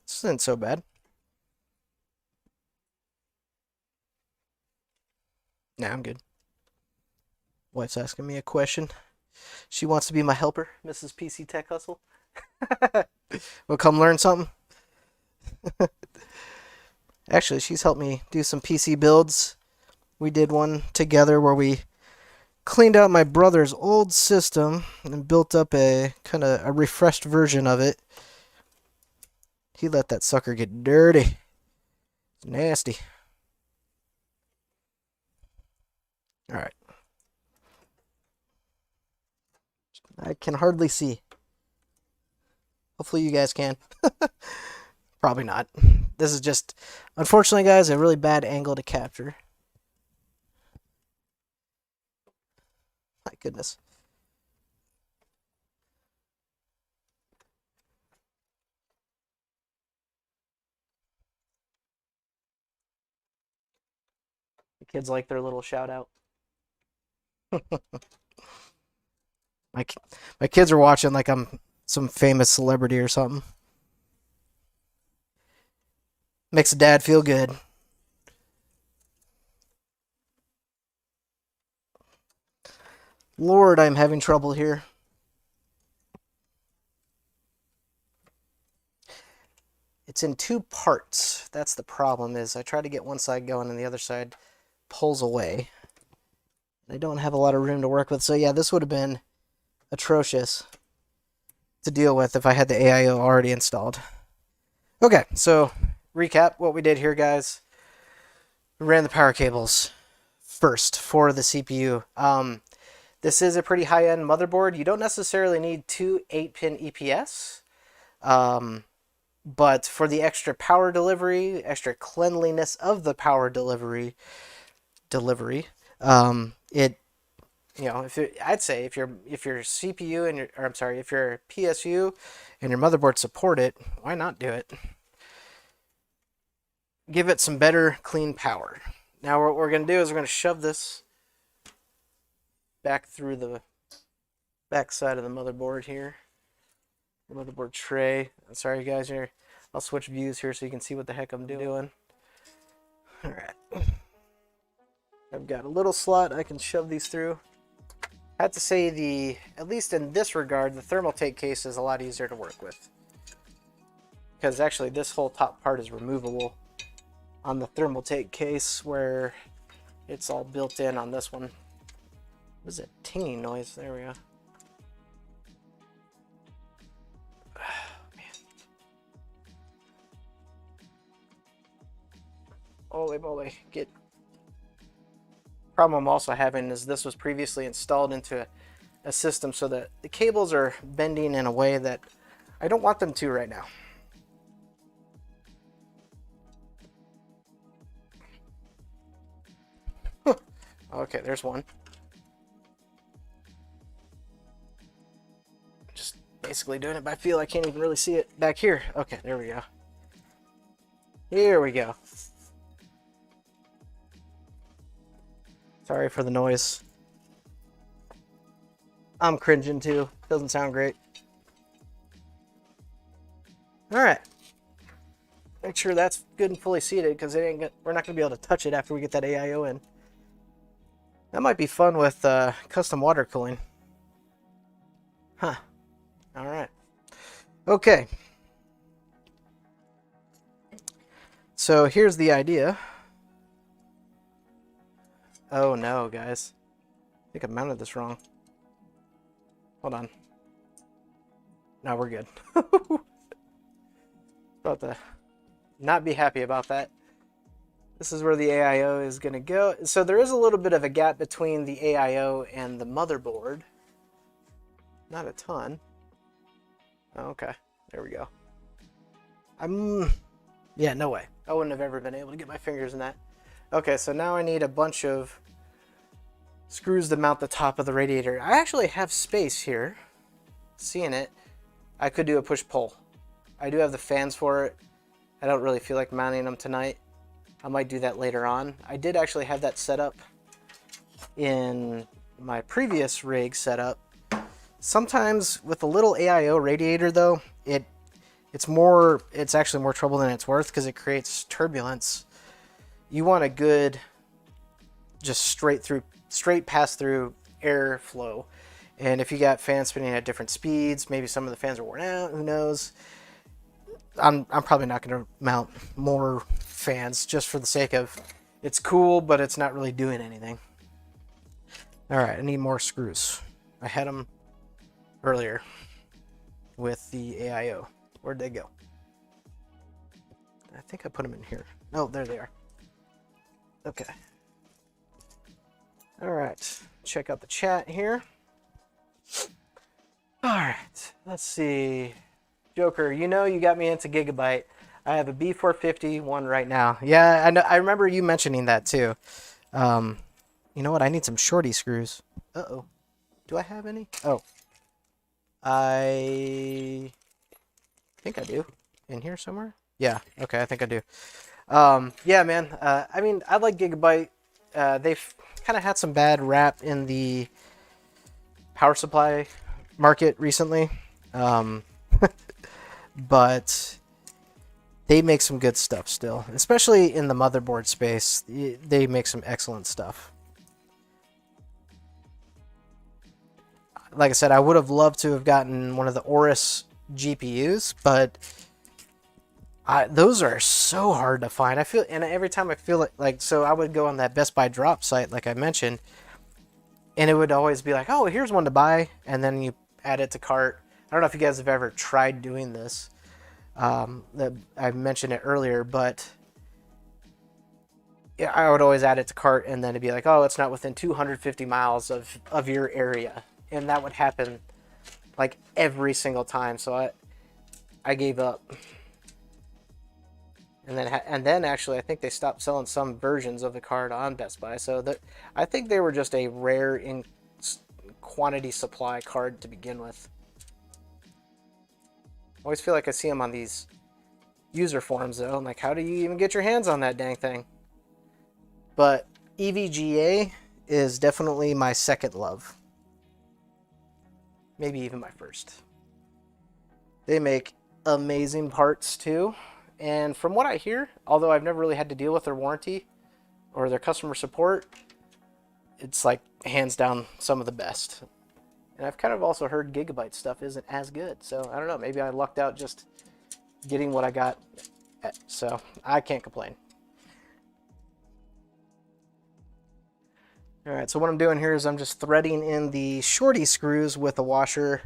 this isn't so bad. Nah, I'm good. Wife's asking me a question. She wants to be my helper, Mrs. PC Tech Hustle. We'll come learn something. Actually, she's helped me do some PC builds. We did one together where we cleaned out my brother's old system and built up a kind of a refreshed version of it. He let that sucker get dirty. It's nasty. All right. I can hardly see. Hopefully you guys can. Probably not. This is just, unfortunately, guys, a really bad angle to capture. My goodness. The kids like their little shout out. My kids are watching like I'm some famous celebrity or something. Makes a dad feel good. Lord, I'm having trouble here. It's in two parts. That's the problem, is I try to get one side going and the other side pulls away. I don't have a lot of room to work with. So yeah, this would have been atrocious to deal with if I had the AIO already installed. Okay, so recap what we did here, guys. We ran the power cables first for the CPU. This is a pretty high-end motherboard. You don't necessarily need two 8-pin EPS. But for the extra power delivery, extra cleanliness of the power delivery, it, you know, I'd say if your CPU and if your PSU and your motherboard support it, why not do it? Give it some better clean power. Now what we're going to do is we're going to shove this back through the back side of the motherboard here. The motherboard tray. Sorry guys, here. I'll switch views here so you can see what the heck I'm doing. Alright. I've got a little slot I can shove these through. I have to say at least in this regard, the Thermaltake case is a lot easier to work with. because actually this whole top part is removable on the Thermaltake case, where it's all built in on this one. What is that tinging noise? There we go. Holy moly, get. Problem I'm also having is this was previously installed into a system so that the cables are bending in a way that I don't want them to right now. Okay, there's one. Just basically doing it by feel. I can't even really see it back here. Okay, there we go. Here we go. Sorry for the noise. I'm cringing too. Doesn't sound great. All right. Make sure that's good and fully seated, because we're not going to be able to touch it after we get that AIO in. That might be fun with custom water cooling. Huh. All right. Okay. So here's the idea. Oh no, guys. I think I mounted this wrong. Hold on. No, we're good. About to not be happy about that. This is where the AIO is going to go. So there is a little bit of a gap between the AIO and the motherboard. Not a ton. Okay, there we go. Yeah, no way. I wouldn't have ever been able to get my fingers in that. Okay, so now I need a bunch of screws to mount the top of the radiator. I actually have space here. Seeing it, I could do a push-pull. I do have the fans for it. I don't really feel like mounting them tonight. I might do that later on. I did actually have that set up in my previous rig setup. Sometimes with a little AIO radiator though, it's actually more trouble than it's worth, because it creates turbulence. You want a good, just straight pass-through airflow. And if you got fans spinning at different speeds, maybe some of the fans are worn out, who knows. I'm probably not going to mount more fans just for the sake of it's cool, but it's not really doing anything. All right, I need more screws. I had them earlier with the AIO. Where'd they go? I think I put them in here. Oh, there they are. Okay. All right, check out the chat here. All right, let's see. Joker, you know you got me into Gigabyte. I have a B450 one right now. Yeah, I know. I remember you mentioning that too. You know what? I need some shorty screws. Uh-oh. Do I have any? Oh. I think I do. In here somewhere? Yeah, okay, I think I do. Yeah, man. I mean, I like Gigabyte. They've kind of had some bad rap in the power supply market recently. But they make some good stuff still, especially in the motherboard space. They make some excellent stuff. Like I said, I would have loved to have gotten one of the Aorus GPUs, but those are so hard to find. I feel, and every time I feel like, so I would go on that Best Buy drop site, like I mentioned, and it would always be like, oh, here's one to buy, and then you add it to cart. I don't know if you guys have ever tried doing this. That I mentioned it earlier, but yeah, I would always add it to cart, and then it'd be like, oh, it's not within 250 miles of your area, and that would happen like every single time. So I gave up, and then actually I think they stopped selling some versions of the card on Best Buy. So I think they were just a rare in quantity supply card to begin with. I always feel like I see them on these user forums though. I'm like, how do you even get your hands on that dang thing? But EVGA is definitely my second love. Maybe even my first. They make amazing parts too. And from what I hear, although I've never really had to deal with their warranty or their customer support, it's like hands down some of the best. And I've kind of also heard Gigabyte stuff isn't as good. So I don't know, maybe I lucked out just getting what I got, so I can't complain. All right, so what I'm doing here is I'm just threading in the shorty screws with a washer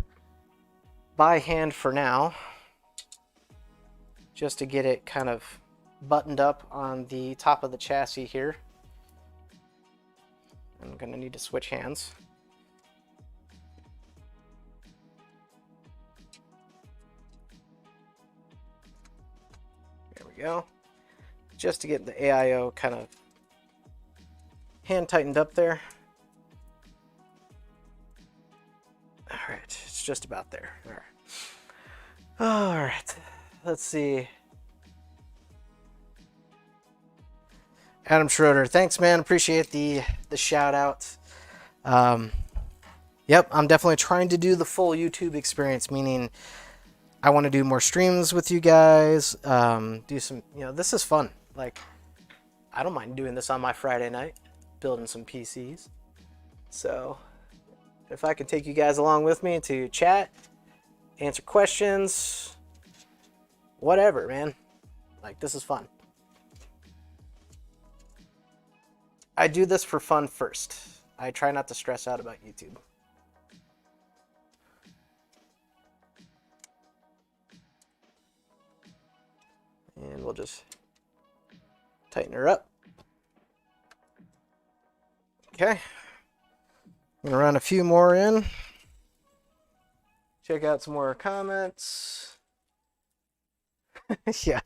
by hand for now, just to get it kind of buttoned up on the top of the chassis here. I'm gonna need to switch hands. There we go. Just to get the AIO kind of hand tightened up there. All right, it's just about there. All right, let's see. Adam Schroeder, thanks, man. Appreciate the shout out. Yep, I'm definitely trying to do the full YouTube experience, meaning I want to do more streams with you guys. Do some, this is fun. Like, I don't mind doing this on my Friday night, building some PCs. So if I can take you guys along with me to chat, answer questions, whatever, man. Like, this is fun. I do this for fun first. I try not to stress out about YouTube. And we'll just tighten her up. Okay. I'm gonna run a few more in. Check out some more comments. Yeah.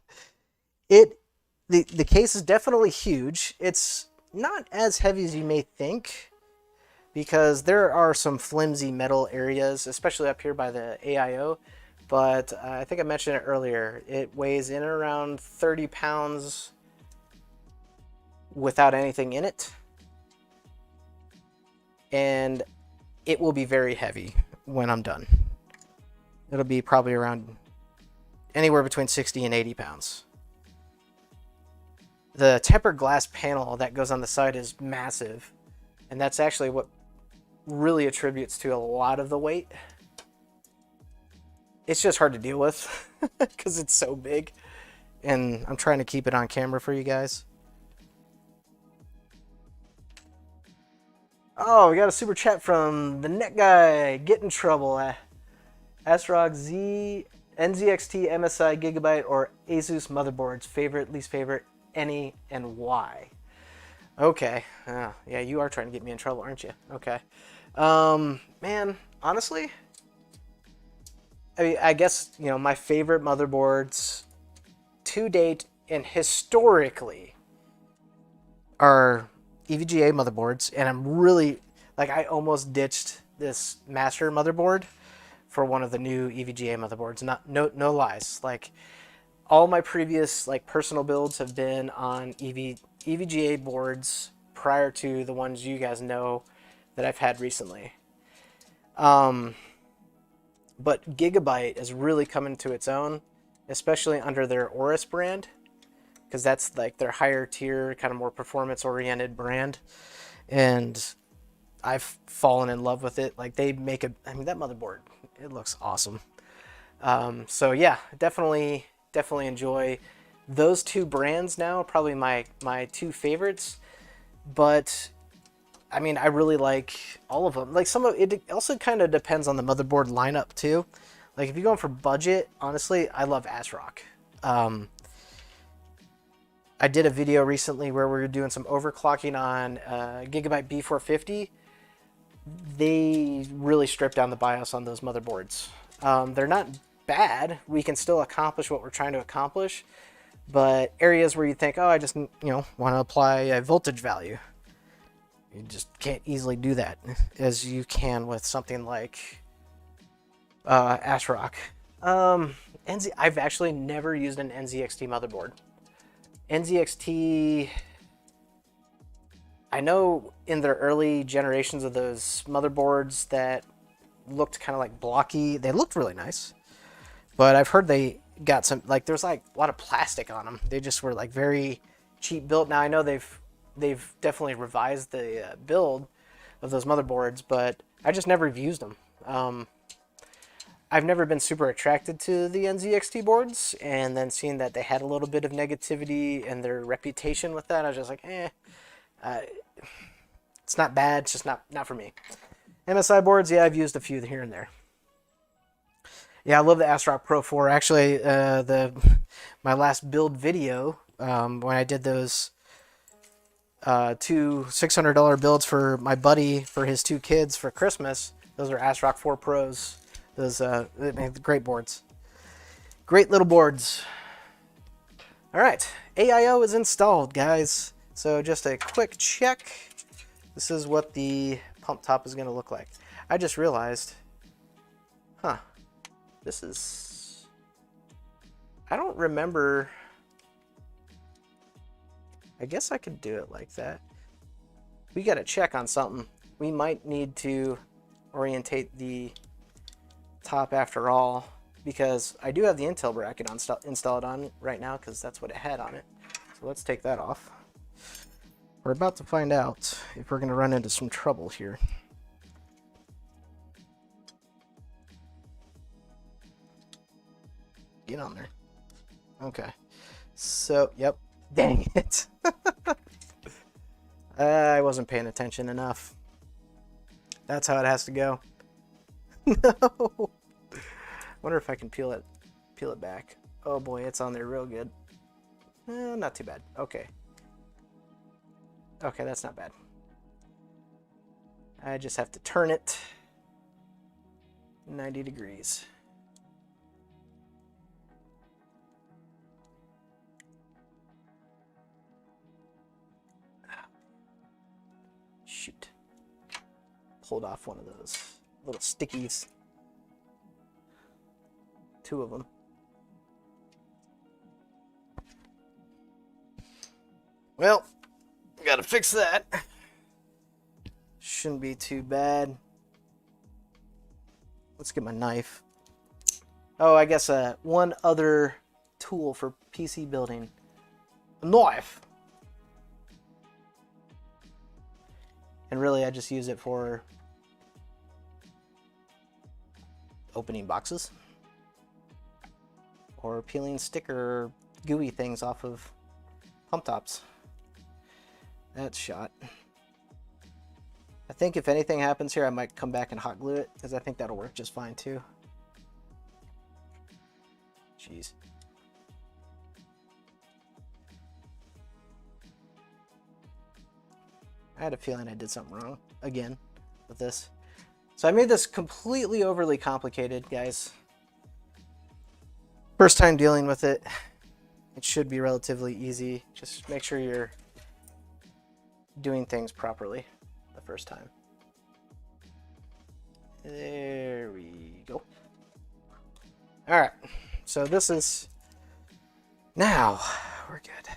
The case is definitely huge. It's not as heavy as you may think, because there are some flimsy metal areas, especially up here by the AIO. But I think I mentioned it earlier. It weighs in and around 30 pounds without anything in it. And it will be very heavy when I'm done. It'll be probably around anywhere between 60 and 80 pounds. The tempered glass panel that goes on the side is massive. And that's actually what really attributes to a lot of the weight. It's just hard to deal with because it's so big. And I'm trying to keep it on camera for you guys. Oh, we got a super chat from the net guy. Get in trouble. ASRock Z, NZXT, MSI, Gigabyte, or Asus motherboards. Favorite, least favorite, any, and why? Okay. Yeah, you are trying to get me in trouble, aren't you? Okay. Man, honestly, I mean, I guess, my favorite motherboards to date and historically are EVGA motherboards, and I'm really, like, I almost ditched this master motherboard for one of the new EVGA motherboards. No lies. Like, all my previous, like, personal builds have been on EVGA boards prior to the ones you guys know that I've had recently. But Gigabyte is really coming to its own, especially under their Aorus brand, because that's like their higher tier, kind of more performance-oriented brand. And I've fallen in love with it. Like, they make that motherboard, it looks awesome. So yeah, definitely enjoy those two brands now. Probably my two favorites. But I mean, I really like all of them. Like, some of it also kind of depends on the motherboard lineup too. Like, if you're going for budget, honestly, I love ASRock. I did a video recently where we were doing some overclocking on Gigabyte B450. They really stripped down the BIOS on those motherboards. They're not bad. We can still accomplish what we're trying to accomplish, but areas where you think, oh, I just want to apply a voltage value, you just can't easily do that as you can with something like ASRock. I've actually never used an NZXT motherboard. NZXT, I know in their early generations of those motherboards that looked kind of like blocky, they looked really nice. But I've heard they got some, like, there's like a lot of plastic on them. They just were like very cheap built. Now I know they've definitely revised the build of those motherboards, but I just never used them. I've never been super attracted to the NZXT boards, and then seeing that they had a little bit of negativity and their reputation with that, I was just like, uh, it's not bad, it's just not for me. MSI boards, yeah, I've used a few here and there. Yeah, I love the ASRock Pro 4. Actually, my last build video, when I did those two $600 builds for my buddy for his two kids for Christmas, those are ASRock 4 Pros. Those great boards. Great little boards. All right, AIO is installed, guys. So just a quick check. This is what the pump top is going to look like. I just realized, this is, I don't remember. I guess I could do it like that. We got to check on something. We might need to orientate the top after all, because I do have the Intel bracket installed on right now because that's what it had on it. So let's take that off. We're about to find out if we're going to run into some trouble here. Get on there. Okay. So, yep. Dang it. I wasn't paying attention enough. That's how it has to go. No. Wonder if I can peel it back. Oh boy, it's on there real good. Not too bad. Okay. Okay, that's not bad. I just have to turn it 90 degrees. Shoot. Pulled off one of those little stickies. Two of them. Well, gotta fix that. Shouldn't be too bad. Let's get my knife. Oh, I guess one other tool for PC building. A knife. And really, I just use it for opening boxes or peeling sticker gooey things off of pump tops. That's shot. I think if anything happens here, I might come back and hot glue it, because I think that'll work just fine too. Jeez. I had a feeling I did something wrong again with this. So I made this completely overly complicated, guys. First time dealing with it. It should be relatively easy. Just make sure you're doing things properly the first time. There we go. All right. So this is, now we're good.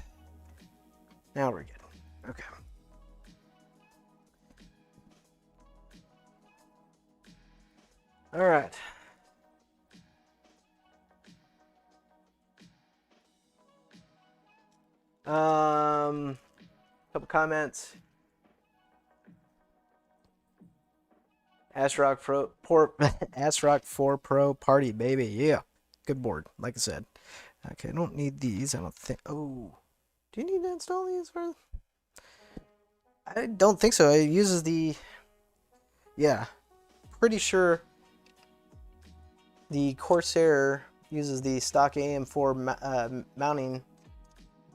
Now we're good. Okay. All right. Couple comments. ASRock 4 Pro party, baby. Yeah. Good board, like I said. Okay, I don't need these. I don't think. Oh. Do you need to install these for? I don't think so. It uses the. Yeah. Pretty sure the Corsair uses the stock AM4 mounting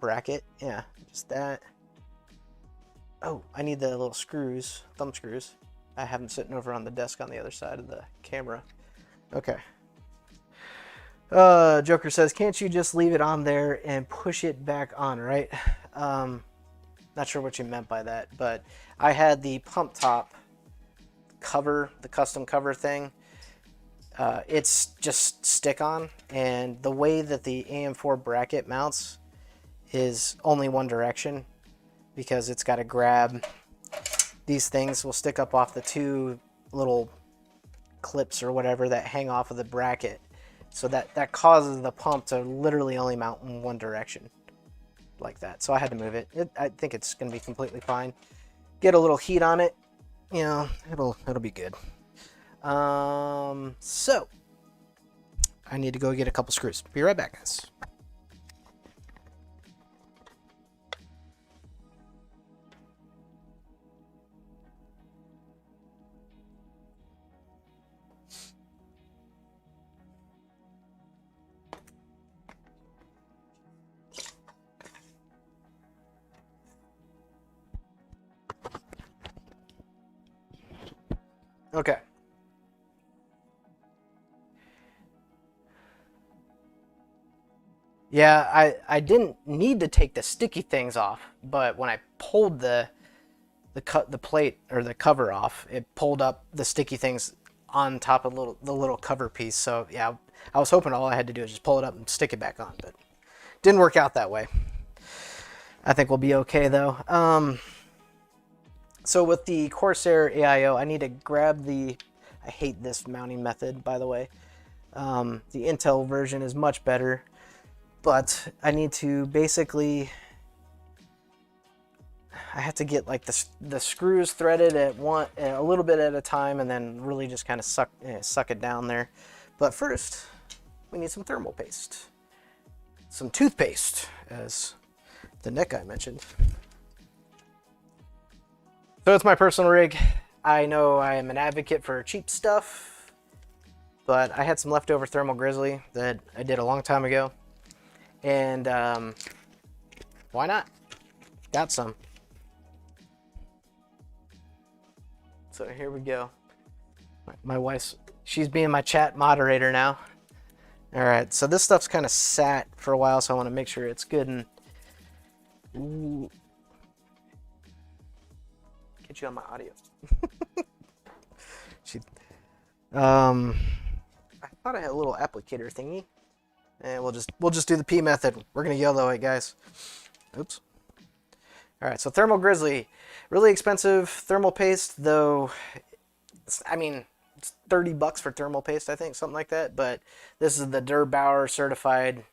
bracket. Yeah, just that. Oh, I need the little screws, thumb screws. I have them sitting over on the desk on the other side of the camera. Okay. Joker says, can't you just leave it on there and push it back on, right? Not sure what you meant by that, but I had the pump top cover, the custom cover thing. It's just stick on, and the way that the AM4 bracket mounts is only one direction, because it's got to grab, these things will stick up off the two little clips or whatever that hang off of the bracket. So that causes the pump to literally only mount in one direction like that. So I had to move it. I think it's going to be completely fine. Get a little heat on it, you know, it'll be good. So I need to go get a couple screws. Be right back, guys. Okay. Yeah, I didn't need to take the sticky things off, but when I pulled the plate or the cover off, it pulled up the sticky things on top of the little cover piece. So yeah, I was hoping all I had to do is just pull it up and stick it back on, but didn't work out that way. I think we'll be okay though. So with the Corsair AIO, I need to grab the. I hate this mounting method, by the way. The Intel version is much better, but I need to basically. I have to get like the screws threaded at a little bit at a time, and then really just kind of suck it down there. But first, we need some thermal paste, some toothpaste, as the net guy mentioned. So it's my personal rig. I know I am an advocate for cheap stuff, but I had some leftover thermal grizzly that I did a long time ago, and why not? Got some. So here we go. My wife's, she's being my chat moderator now. All right, so this stuff's kind of sat for a while, so I want to make sure it's good and get you on my audio. I thought I had a little applicator thingy, and we'll just do the P method. We're gonna yellow it, guys. Oops. All right, so thermal grizzly, really expensive thermal paste, though. I mean, it's $30 for thermal paste, I think, something like that. But this is the Der Bauer certified,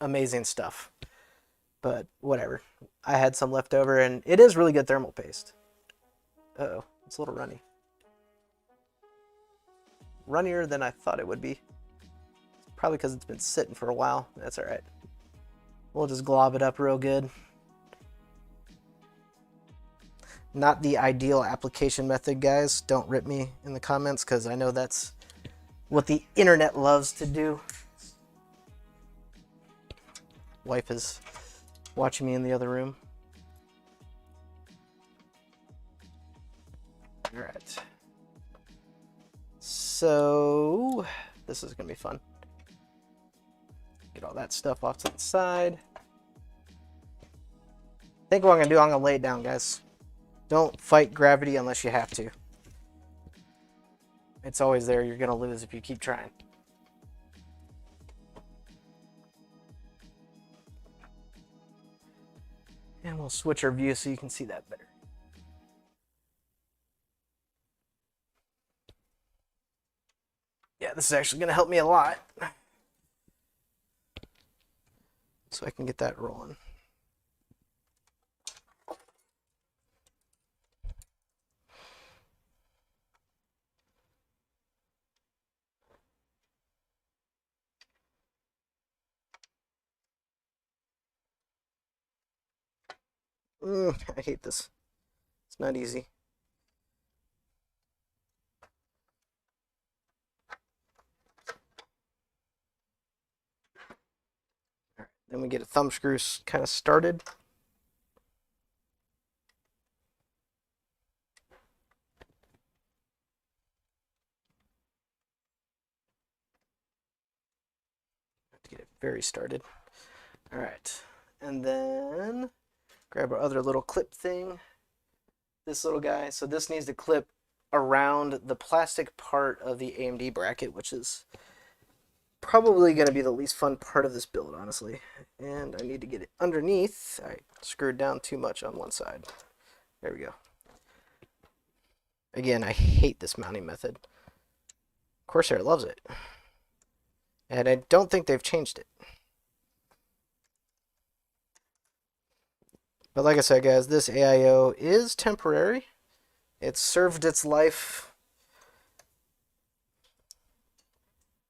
amazing stuff. But whatever, I had some left over, and it is really good thermal paste. Uh-oh, it's a little runny. Runnier than I thought it would be. Probably because it's been sitting for a while. That's all right. We'll just glob it up real good. Not the ideal application method, guys. Don't rip me in the comments, because I know that's what the internet loves to do. Wife is watching me in the other room. All right. So this is gonna be fun. Get all that stuff off to the side. I think what I'm gonna do, I'm gonna lay it down, guys. Don't fight gravity unless you have to. It's always there. You're gonna lose if you keep trying. And we'll switch our view so you can see that better. Yeah, this is actually gonna help me a lot. So I can get that rolling. I hate this. It's not easy. All right, then we get a thumb screw kind of started. Have to get it very started. All right, and then grab our other little clip thing. This little guy. So this needs to clip around the plastic part of the AMD bracket, which is probably going to be the least fun part of this build, honestly. And I need to get it underneath. I screwed down too much on one side. There we go. Again, I hate this mounting method. Corsair loves it. And I don't think they've changed it. But like I said, guys, this AIO is temporary. It's served its life.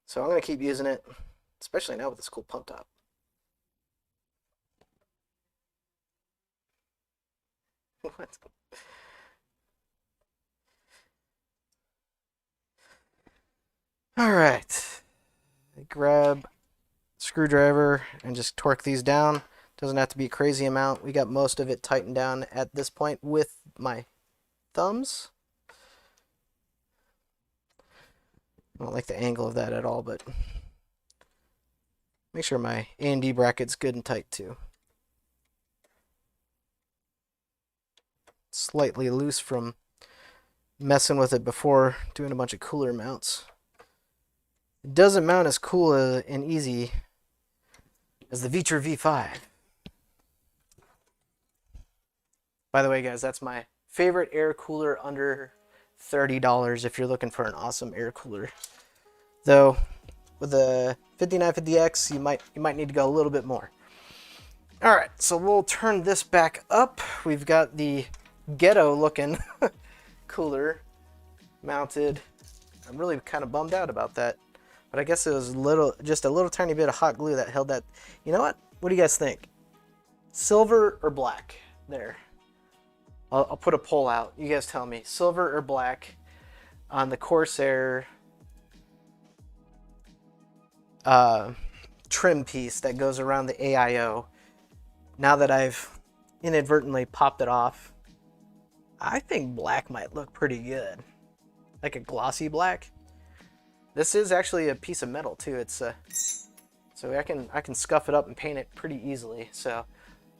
So I'm going to keep using it. especially now with this cool pump top. What? All right. Grab screwdriver and just torque these down. Doesn't have to be a crazy amount. We got most of it tightened down at this point with my thumbs. I don't like the angle of that at all, but make sure my A&D bracket's good and tight too. Slightly loose from messing with it before doing a bunch of cooler mounts. It doesn't mount as cool and easy as the Vitra V5. By the way, guys, that's my favorite air cooler under $30 if you're looking for an awesome air cooler. Though with the 5950X, you might need to go a little bit more. All right, so we'll turn this back up. We've got the ghetto looking cooler mounted. I'm really kind of bummed out about that, but I guess it was just a little tiny bit of hot glue that held that. You know what? What do you guys think? Silver or black? There. I'll put a poll out. You guys tell me, silver or black on the Corsair trim piece that goes around the AIO. Now that I've inadvertently popped it off, I think black might look pretty good. Like a glossy black. This is actually a piece of metal too. It's so I can scuff it up and paint it pretty easily. So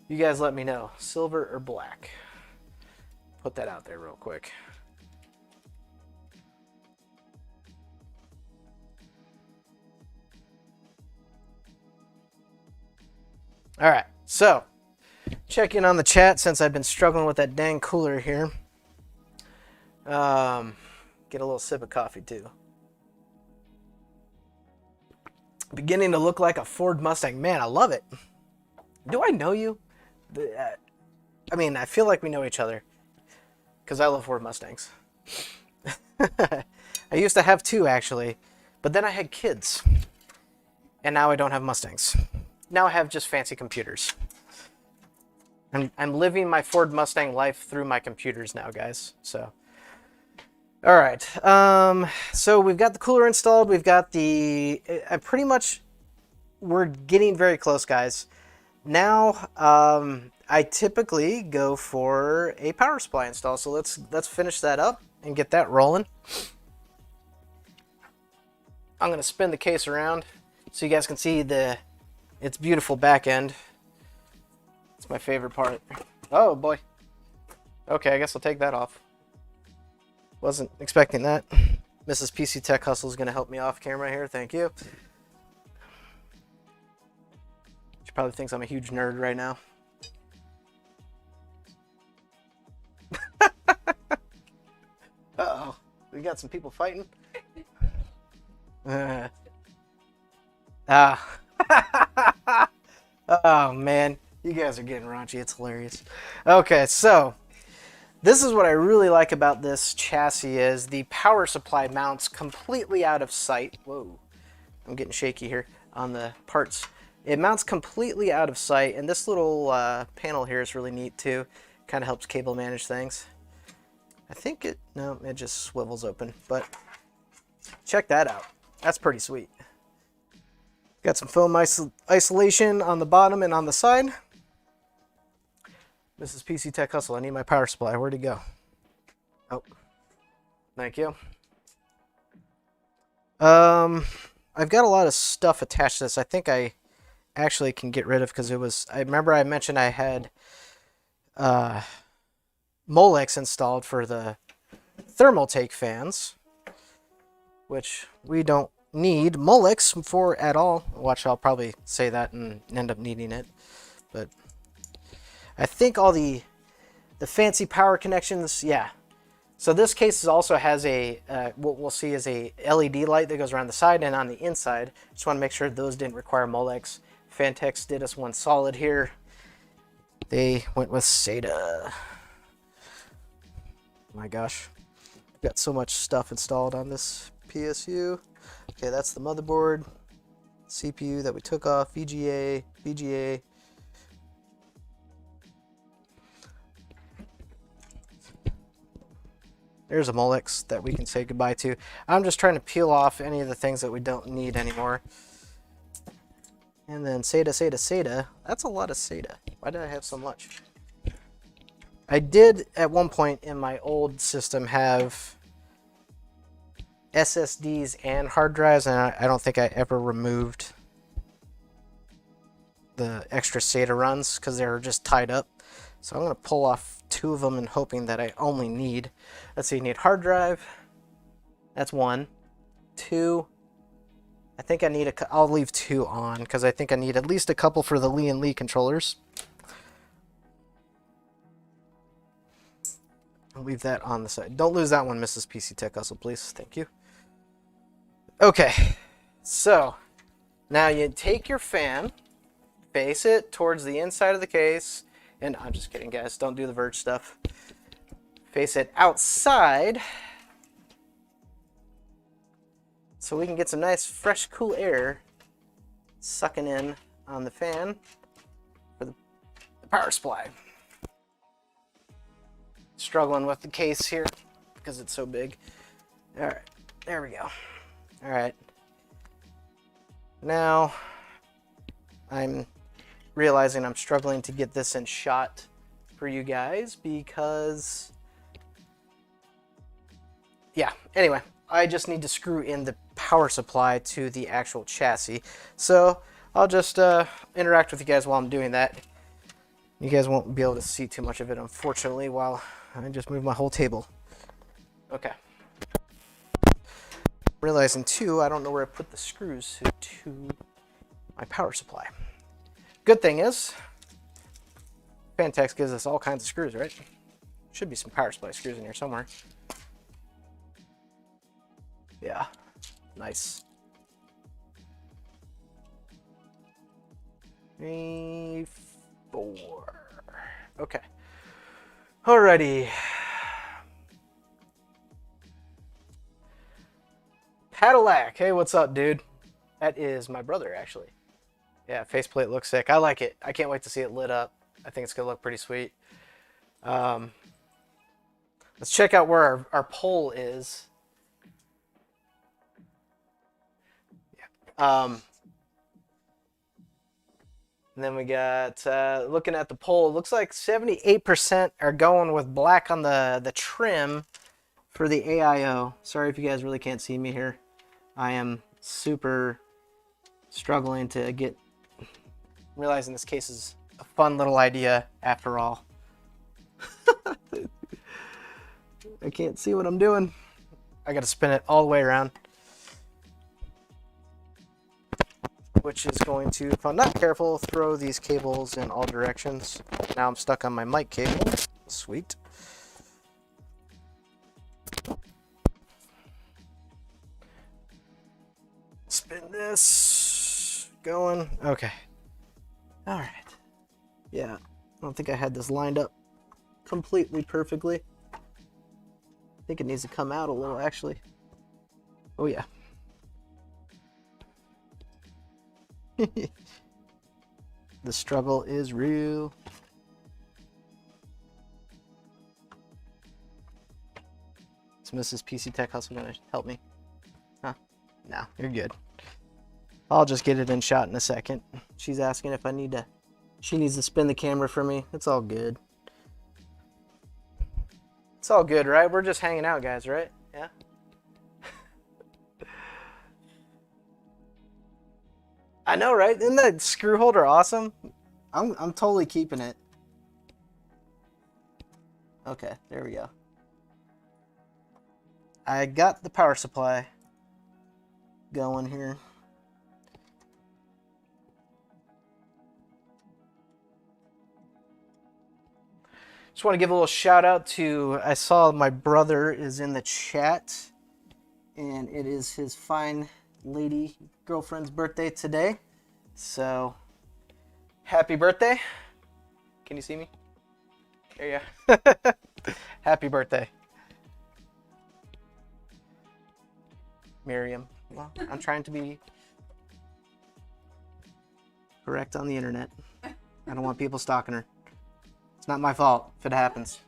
you guys let me know, silver or black. Put that out there real quick. All right, so check in on the chat since I've been struggling with that dang cooler here. Get a little sip of coffee too. Beginning to look like a Ford Mustang. Man, I love it. Do I know you? I mean, I feel like we know each other because I love Ford Mustangs. I used to have two actually, but then I had kids and now I don't have Mustangs. Now I have just fancy computers. I'm living my Ford Mustang life through my computers now, guys. So, all right. So we've got the cooler installed. We've got the. Pretty much, we're getting very close, guys. Now, I typically go for a power supply install. So let's finish that up and get that rolling. I'm gonna spin the case around so you guys can see its beautiful back end. It's my favorite part. Oh boy. Okay, I guess I'll take that off. Wasn't expecting that. Mrs. PC Tech Hustle is going to help me off camera here. Thank you. She probably thinks I'm a huge nerd right now. Uh-oh. We got some people fighting. Oh, man. You guys are getting raunchy. It's hilarious. Okay, so this is what I really like about this chassis is the power supply mounts completely out of sight. Whoa, I'm getting shaky here on the parts. It mounts completely out of sight, and this little panel here is really neat too. Kind of helps cable manage things. I think it just swivels open, but check that out. That's pretty sweet. Got some foam isolation on the bottom and on the side. Mrs. PC Tech Hustle, I need my power supply. Where'd it go? Oh, thank you. I've got a lot of stuff attached to this. I think I actually can get rid of because I remember I mentioned I had Molex installed for the thermal take fans, which we don't need Molex for at all. Watch, I'll probably say that and end up needing it, but I think all the fancy power connections, yeah. So this case also has a, what we'll see is a LED light that goes around the side and on the inside. Just want to make sure those didn't require Molex. Fantex did us one solid here. They went with SATA. My gosh. Got so much stuff installed on this PSU. Okay, that's the motherboard. CPU that we took off, VGA, VGA. There's a Molex that we can say goodbye to. I'm just trying to peel off any of the things that we don't need anymore. And then SATA. That's a lot of SATA. Why did I have so much? I did at one point in my old system have SSDs and hard drives, and I don't think I ever removed the extra SATA runs because they were just tied up. So I'm going to pull off 2 of them and hoping that I only need, let's see, need hard drive. That's 1. 2. I think I need I'll leave 2 on because I think I need at least a couple for the Lee and Lee controllers. I'll leave that on the side. Don't lose that one, Mrs. PC Tech Hustle, please. Thank you. Okay, so now you take your fan, face it towards the inside of the case, and I'm just kidding, guys. Don't do the Verge stuff. Face it outside so we can get some nice, fresh, cool air sucking in on the fan for the power supply. Struggling with the case here because it's so big. All right, there we go. All right. Now I'm realizing I'm struggling to get this in shot for you guys because, yeah, anyway, I just need to screw in the power supply to the actual chassis. So I'll just interact with you guys while I'm doing that. You guys won't be able to see too much of it, unfortunately, while I just move my whole table. Okay. Realizing too, I don't know where I put the screws to my power supply. Good thing is, Fantex gives us all kinds of screws, right? Should be some power supply screws in here somewhere. Yeah, nice. 3, 4. Okay. Alrighty. Cadillac, hey, what's up, dude? That is my brother, actually. Yeah, faceplate looks sick. I like it. I can't wait to see it lit up. I think it's gonna look pretty sweet. Let's check out where our pole is. Yeah. And then we got, looking at the pole, looks like 78% are going with black on the trim for the AIO. Sorry if you guys really can't see me here. I am super struggling to get, realizing this case is a fun little idea after all. I can't see what I'm doing. I gotta spin it all the way around. Which is going to, if I'm not careful, throw these cables in all directions. Now I'm stuck on my mic cable. Sweet. Spin this. Going. Okay. All right. Yeah. I don't think I had this lined up completely perfectly. I think it needs to come out a little, actually. Oh, yeah. The struggle is real. Is Mrs. PC Tech Hustle gonna help me? Huh? No, you're good. I'll just get it in shot in a second. She's asking if I need to. She needs to spin the camera for me. It's all good. It's all good, right? We're just hanging out, guys, right? Yeah. I know, right? Isn't that screw holder awesome? I'm totally keeping it. Okay, there we go. I got the power supply going here. Just want to give a little shout out to, I saw my brother is in the chat, and it is his fine lady girlfriend's birthday today. So, happy birthday. Can you see me? There you go. Happy birthday. Miriam. Well, I'm trying to be correct on the internet. I don't want people stalking her. It's not my fault if it happens.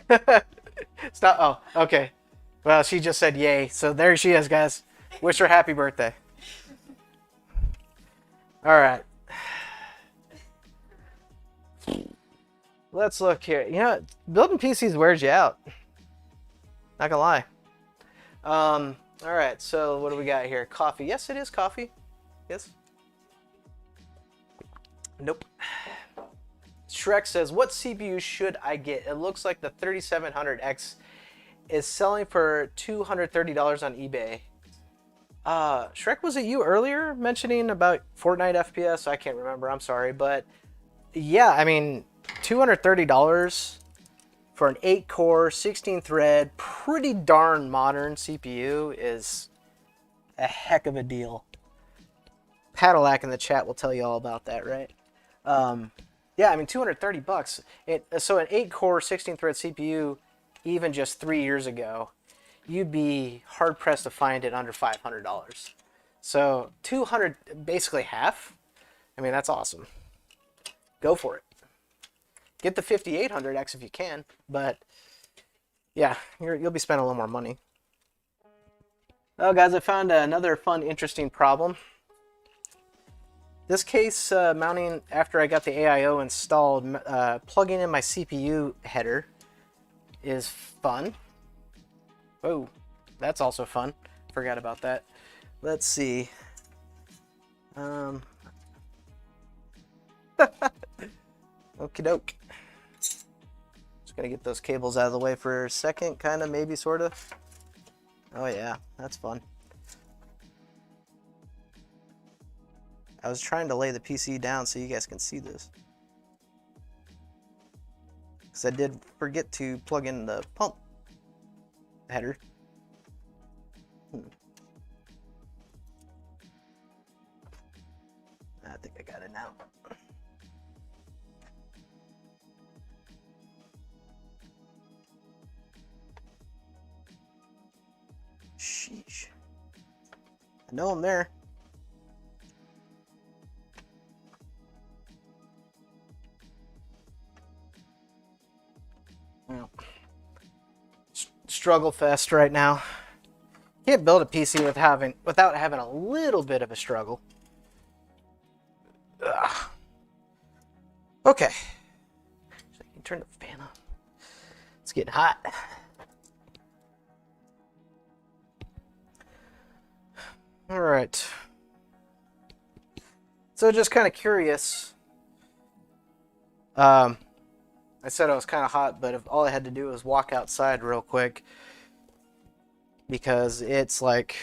It's not. Oh, okay. Well, she just said yay, so there she is, guys. Wish her happy birthday. All right. Let's look here. You know, building PCs wears you out. Not gonna lie. All right. So what do we got here? Coffee. Yes, it is coffee. Yes. Nope. Shrek says, "What CPU should I get? It looks like the 3700X is selling for $230 on eBay." Shrek, was it you earlier mentioning about Fortnite FPS? I can't remember. I'm sorry, but yeah, I mean, $230 for an 8-core, 16-thread, pretty darn modern CPU is a heck of a deal. Padillac in the chat will tell you all about that, right? Yeah, I mean, $230. So an 8-core, 16-thread CPU, even just 3 years ago, you'd be hard-pressed to find it under $500. So $200, basically half. I mean, that's awesome. Go for it. Get the 5800X if you can, but yeah, you'll be spending a little more money. Oh, guys, I found another fun, interesting problem. This case mounting after I got the AIO installed, plugging in my CPU header is fun. Oh, that's also fun. Forgot about that. Let's see. Okie doke. Just gonna get those cables out of the way for a second, kind of, maybe, sort of. Oh yeah, that's fun. I was trying to lay the PC down so you guys can see this. Because I did forget to plug in the pump header. I think I got it now. Sheesh. I know I'm there. Well, struggle fest right now. Can't build a PC without having a little bit of a struggle. Ugh. Okay. So I can turn the fan on. It's getting hot. All right. So just kind of curious. I said I was kind of hot, but if all I had to do was walk outside real quick because it's like,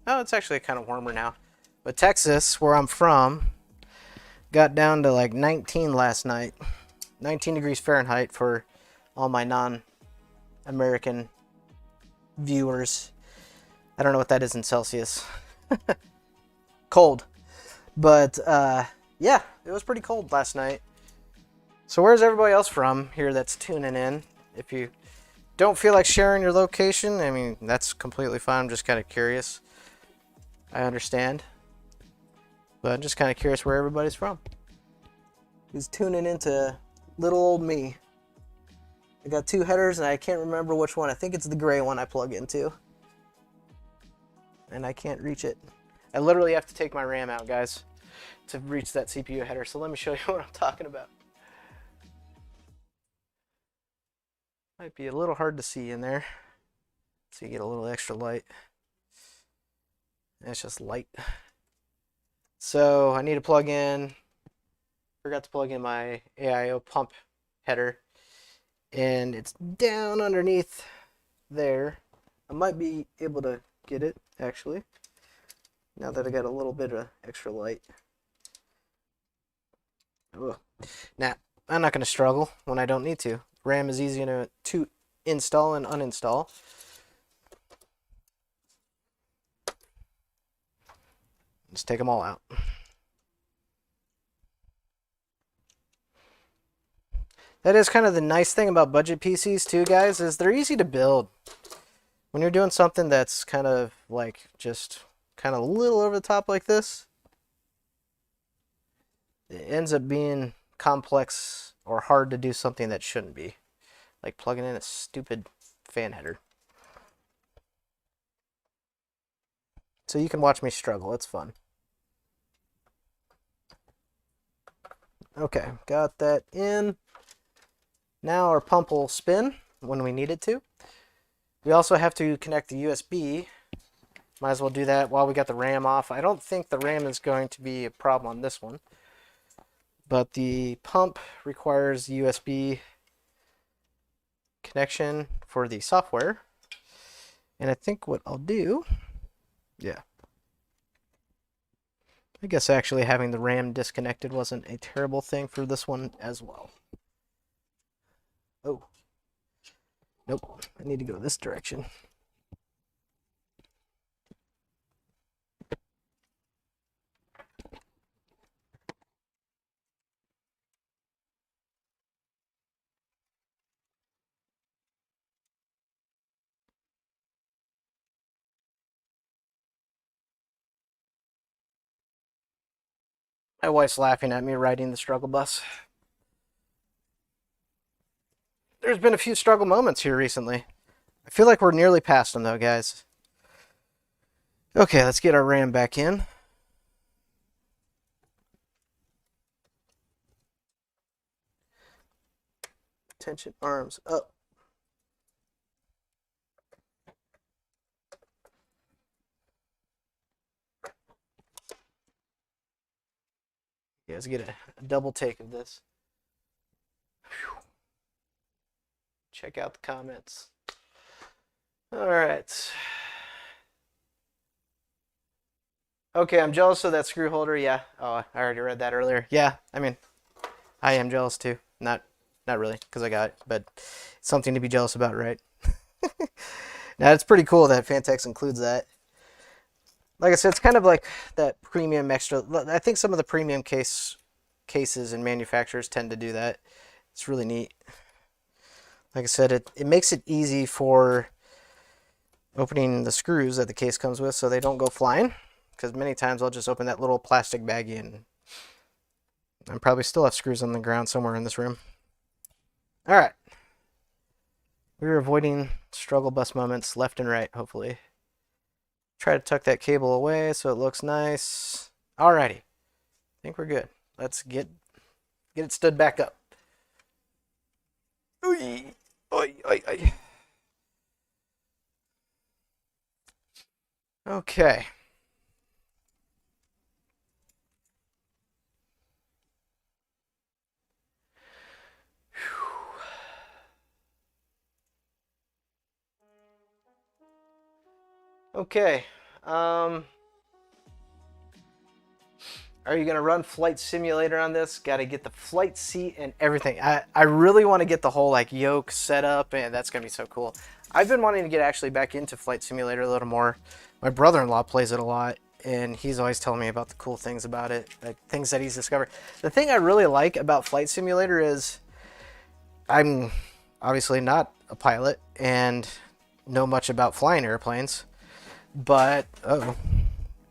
oh, it's actually kind of warmer now. But Texas, where I'm from, got down to like 19 last night. 19 degrees Fahrenheit for all my non-American viewers. I don't know what that is in Celsius. Cold. But yeah, it was pretty cold last night. So where's everybody else from here that's tuning in? If you don't feel like sharing your location, I mean, that's completely fine. I'm just kind of curious. I understand. But I'm just kind of curious where everybody's from. Who's tuning into little old me. I got two headers and I can't remember which one. I think it's the gray one I plug into. And I can't reach it. I literally have to take my RAM out, guys, to reach that CPU header. So let me show you what I'm talking about. Might be a little hard to see in there. So you get a little extra light. And it's just light. So I need to plug in. Forgot to plug in my AIO pump header. And it's down underneath there. I might be able to get it, actually. Now that I got a little bit of extra light. Ugh. Nah, I'm not going to struggle when I don't need to. RAM is easy to install and uninstall. Just take them all out. That is kind of the nice thing about budget PCs too, guys, is they're easy to build. When you're doing something that's kind of like just kind of a little over the top like this, it ends up being complex or hard to do something that shouldn't be, like plugging in a stupid fan header. So you can watch me struggle. It's fun. Okay, got that in. Now our pump will spin when we need it to. We also have to connect the USB. Might as well do that while we got the RAM off. I don't think the RAM is going to be a problem on this one, but the pump requires USB connection for the software. And I think what I'll do, yeah, I guess actually having the RAM disconnected wasn't a terrible thing for this one as well. Oh, nope, I need to go this direction. My wife's laughing at me riding the struggle bus. There's been a few struggle moments here recently. I feel like we're nearly past them though, guys. Okay, let's get our RAM back in. Tension arms up. Yeah, let's get a double take of this. Whew. Check out the comments. All right. Okay, I'm jealous of that screw holder. Yeah. Oh, I already read that earlier. Yeah, I mean, I am jealous too. Not really, because I got it, but it's something to be jealous about, right? Now, it's pretty cool that Fantex includes that. Like I said, it's kind of like that premium extra. I think some of the premium cases and manufacturers tend to do that. It's really neat. Like I said, it makes it easy for opening the screws that the case comes with so they don't go flying. Because many times I'll just open that little plastic baggie and I probably still have screws on the ground somewhere in this room. All right. We're avoiding struggle bus moments left and right, hopefully. Try to tuck that cable away so it looks nice. Alrighty. I think we're good. Let's get it stood back up. Oy, oy, oy, oy. Okay. Okay. Are you going to run Flight Simulator on this? Got to get the flight seat and everything. I really want to get the whole like yoke set up, and that's going to be so cool. I've been wanting to get actually back into Flight Simulator a little more. My brother-in-law plays it a lot, and he's always telling me about the cool things about it, like things that he's discovered. The thing I really like about Flight Simulator is I'm obviously not a pilot and know much about flying airplanes, but I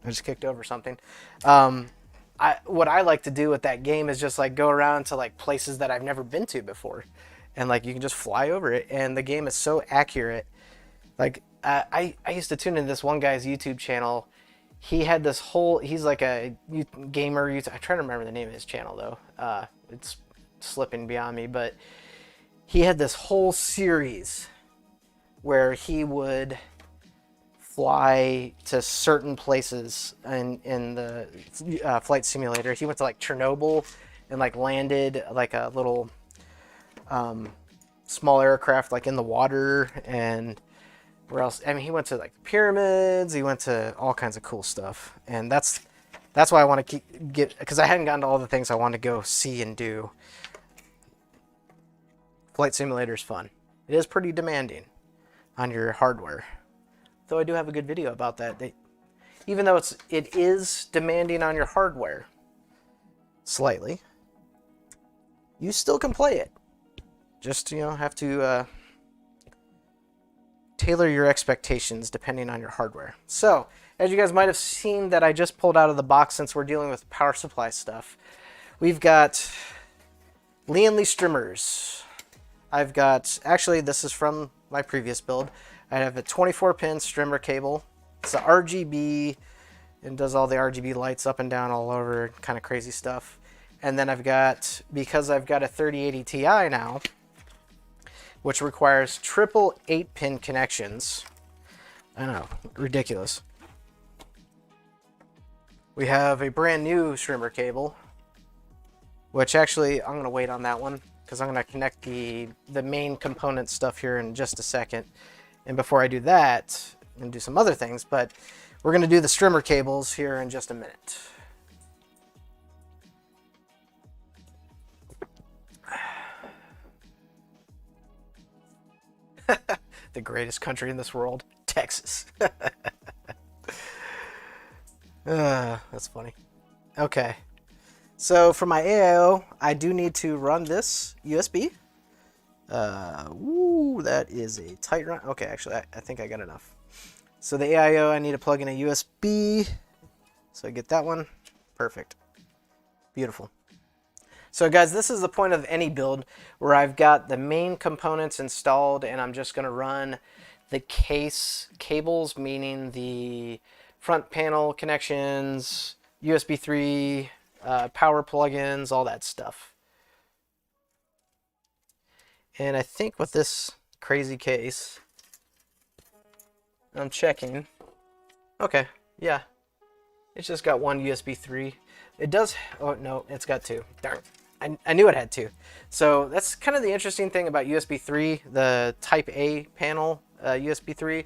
just kicked over something. What I like to do with that game is just like go around to like places that I've never been to before, and like you can just fly over it, and the game is so accurate. Like I used to tune into this one guy's YouTube channel. He had this whole, he's like a gamer. I try to remember the name of his channel though. It's slipping beyond me, but he had this whole series where he would fly to certain places in the flight simulator. He went to like Chernobyl and like landed like a little small aircraft like in the water, and where else? I mean, he went to like the pyramids. He went to all kinds of cool stuff, and that's why I want to get, because I hadn't gotten to all the things I want to go see and do. Flight Simulator is fun. It is pretty demanding on your hardware. Though I do have a good video about that. Even though it is demanding on your hardware, slightly, you still can play it. Just, have to tailor your expectations depending on your hardware. So, as you guys might have seen that I just pulled out of the box, since we're dealing with power supply stuff, We've got Leonly Strimmers. I've got, actually this is from my previous build. I have a 24-pin strimmer cable. It's a RGB and does all the RGB lights up and down all over, kind of crazy stuff. And then I've got, because I've got a 3080 Ti now, which requires triple 8-pin connections. I know, ridiculous. We have a brand new strimmer cable, which actually I'm gonna wait on that one because I'm gonna connect the main component stuff here in just a second. And before I do that, I'm gonna do some other things, but we're gonna do the strimmer cables here in just a minute. The greatest country in this world, Texas. That's funny. Okay. So for my AIO, I do need to run this USB. Ooh, that is a tight run. Okay, actually, I think I got enough. So the AIO, I need to plug in a USB. So I get that one. Perfect. Beautiful. So guys, this is the point of any build where I've got the main components installed and I'm just going to run the case cables, meaning the front panel connections, USB 3, power plugins, all that stuff. And I think with this crazy case, I'm checking. Okay, yeah. It's just got one USB 3. It does, oh no, it's got two. Darn. I knew it had two. So that's kind of the interesting thing about USB 3, the Type A panel USB 3,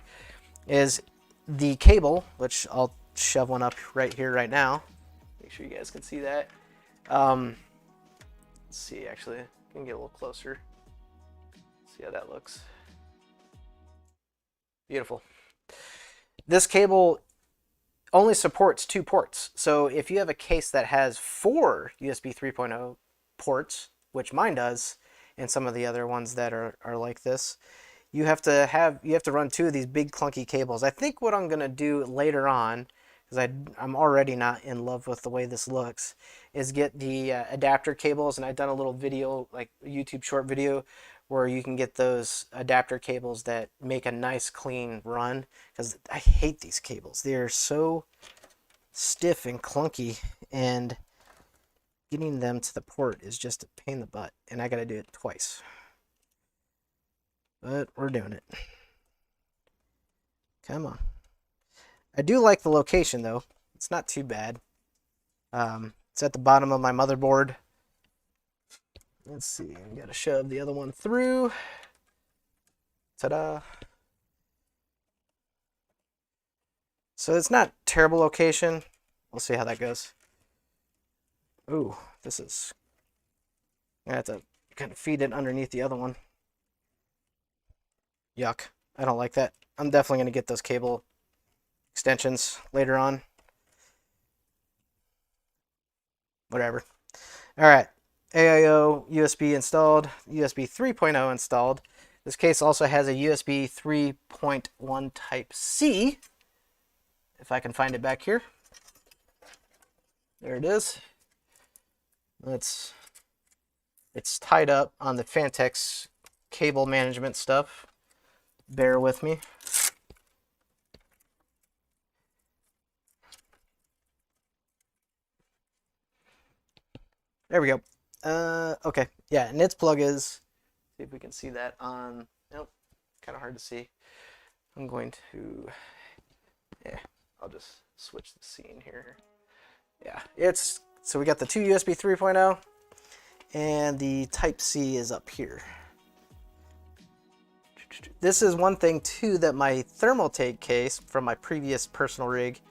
is the cable, which I'll shove one up right here right now. Make sure you guys can see that. Let's see, actually, I can get a little closer. See how that looks. Beautiful. This cable only supports 2 ports. So if you have a case that has 4 USB 3.0 ports, which mine does, and some of the other ones that are like this, you have to run 2 of these big clunky cables. I think what I'm gonna do later on, because I'm already not in love with the way this looks, is get the adapter cables, and I've done a little video, like a YouTube short video, where you can get those adapter cables that make a nice clean run, because I hate these cables. They're so stiff and clunky, and getting them to the port is just a pain in the butt, and I gotta do it twice. But we're doing it. Come on. I do like the location though. It's not too bad. It's at the bottom of my motherboard. Let's see, I gotta shove the other one through. Ta-da. So it's not terrible location. We'll see how that goes. Ooh, this is... I have to kind of feed it underneath the other one. Yuck. I don't like that. I'm definitely going to get those cable extensions later on. Whatever. Alright. AIO USB installed. USB 3.0 installed. This case also has a USB 3.1 Type-C. If I can find it back here. There it is. It's tied up on the Fantex cable management stuff. Bear with me. There we go. Okay, yeah, and its plug is, see if we can see that on, nope, kind of hard to see. I'm going to, yeah, I'll just switch the scene here. Yeah, so we got the 2 USB 3.0 and the Type-C is up here. This is one thing too that my Thermaltake case from my previous personal rig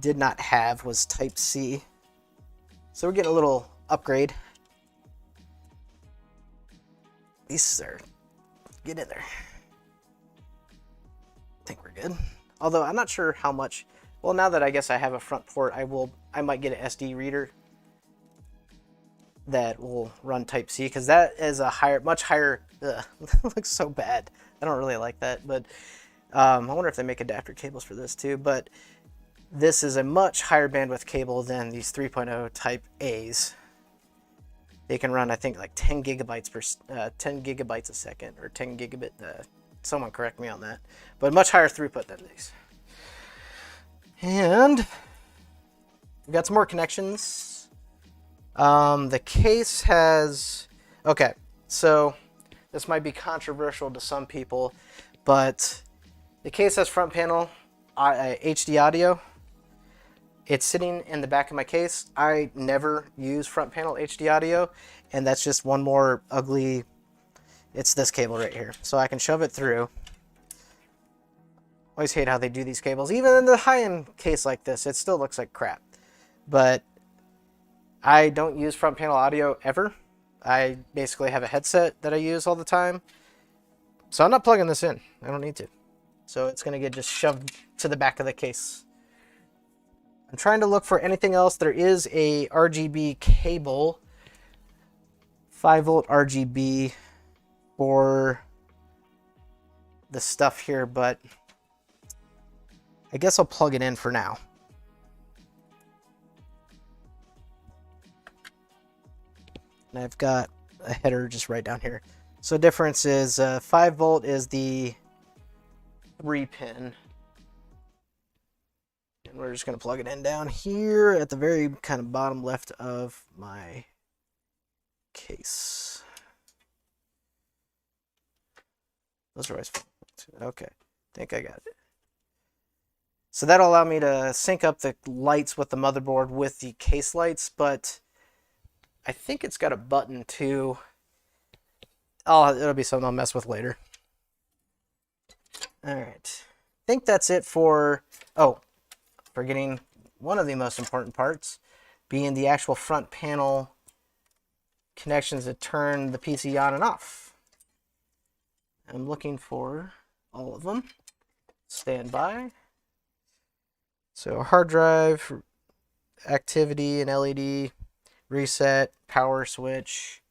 did not have, was Type-C. So we're getting a little upgrade. These are, get in there. I think we're good. Although I'm not sure how much. Well, now that I guess I have a front port, I might get an SD reader that will run Type-C, because that is a much higher. It looks so bad. I don't really like that, but I wonder if they make adapter cables for this too. But this is a much higher bandwidth cable than these 3.0 Type A's. They can run, I think, like 10 gigabytes per 10 gigabytes a second, or 10 gigabit. Someone correct me on that, but much higher throughput than these. And we got some more connections. The case has, okay, so this might be controversial to some people, but the case has front panel HD audio. It's sitting in the back of my case. I never use front panel HD audio, and that's just one more ugly, it's this cable right here. So I can shove it through. Always hate how they do these cables. Even in the high-end case like this, it still looks like crap. But I don't use front panel audio ever. I basically have a headset that I use all the time. So I'm not plugging this in. I don't need to. So it's going to get just shoved to the back of the case. I'm trying to look for anything else. There is a RGB cable, 5-volt RGB for the stuff here, but I guess I'll plug it in for now. And I've got a header just right down here. So difference is 5-volt is the 3-pin. And we're just going to plug it in down here at the very kind of bottom left of my case. Those are always fun. Okay, I think I got it. So that'll allow me to sync up the lights with the motherboard with the case lights, but I think it's got a button too. It'll be something I'll mess with later. All right, I think that's it for, forgetting one of the most important parts, being the actual front panel connections that turn the PC on and off. I'm looking for all of them. Stand by. So hard drive, activity and LED, reset, power switch.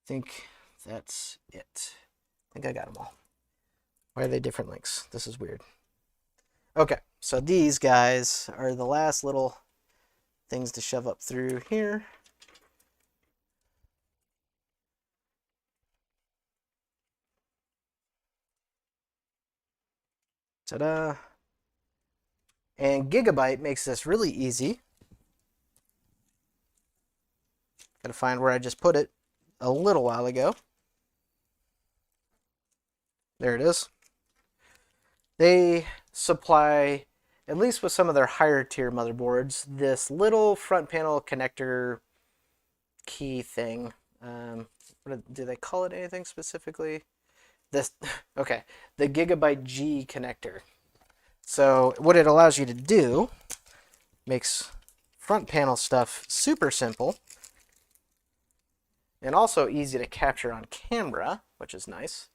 I think that's it. I think I got them all. Why are they different links? This is weird. Okay, so these guys are the last little things to shove up through here. Ta-da. And Gigabyte makes this really easy. Gotta find where I just put it a little while ago. There it is. They supply, at least with some of their higher tier motherboards, this little front panel connector key thing. Do they call it anything specifically? This, okay, the Gigabyte G connector. So what it allows you to do makes front panel stuff super simple and also easy to capture on camera, which is nice.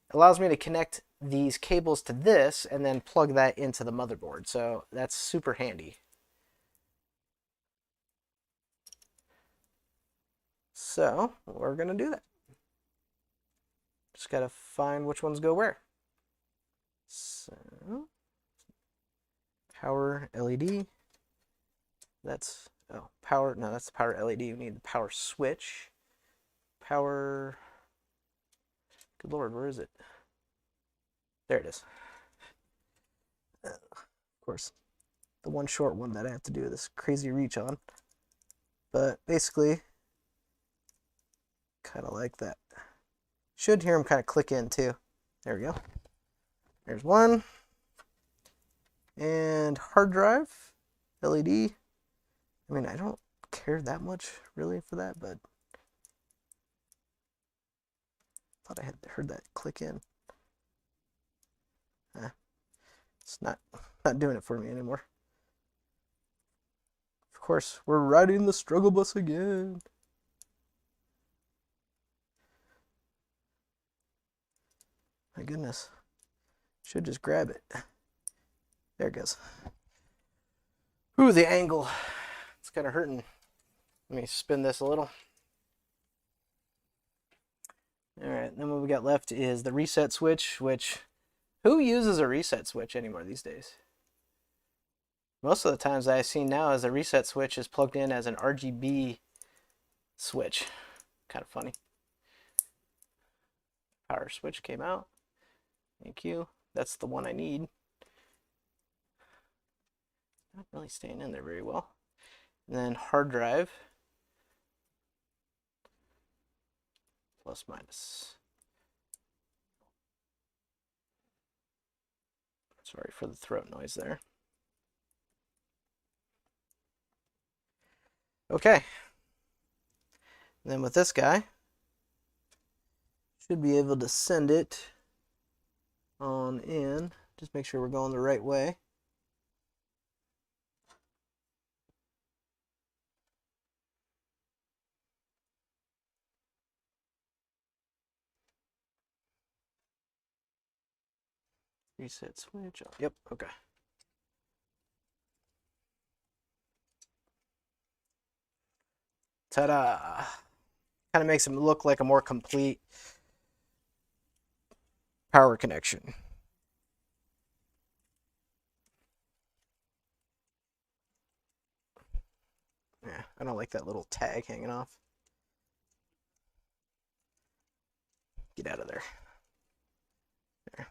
It allows me to connect these cables to this and then plug that into the motherboard. So that's super handy. So we're going to do that. Just got to find which ones go where. So power LED. That's power. No, that's the power LED. We need the power switch. Power. Good Lord, where is it? There it is. Of course, the one short one that I have to do this crazy reach on. But basically, kind of like that. Should hear them kind of click in too. There we go. There's one. And hard drive, LED. I mean, I don't care that much really for that, but I thought I had heard that click in. It's not doing it for me anymore. Of course, we're riding the struggle bus again. My goodness. Should just grab it. There it goes. Ooh, the angle. It's kind of hurting. Let me spin this a little. All right, then what we got left is the reset switch, which who uses a reset switch anymore these days? Most of the times that I've seen now is a reset switch is plugged in as an RGB switch. Kind of funny. Power switch came out. Thank you. That's the one I need. Not really staying in there very well. And then hard drive. Plus minus. Sorry for the throat noise there. Okay. And then with this guy, should be able to send it on in. Just make sure we're going the right way. Reset switch. Oh, yep, okay. Ta-da! Kind of makes it look like a more complete power connection. Yeah, I don't like that little tag hanging off. Get out of there. There.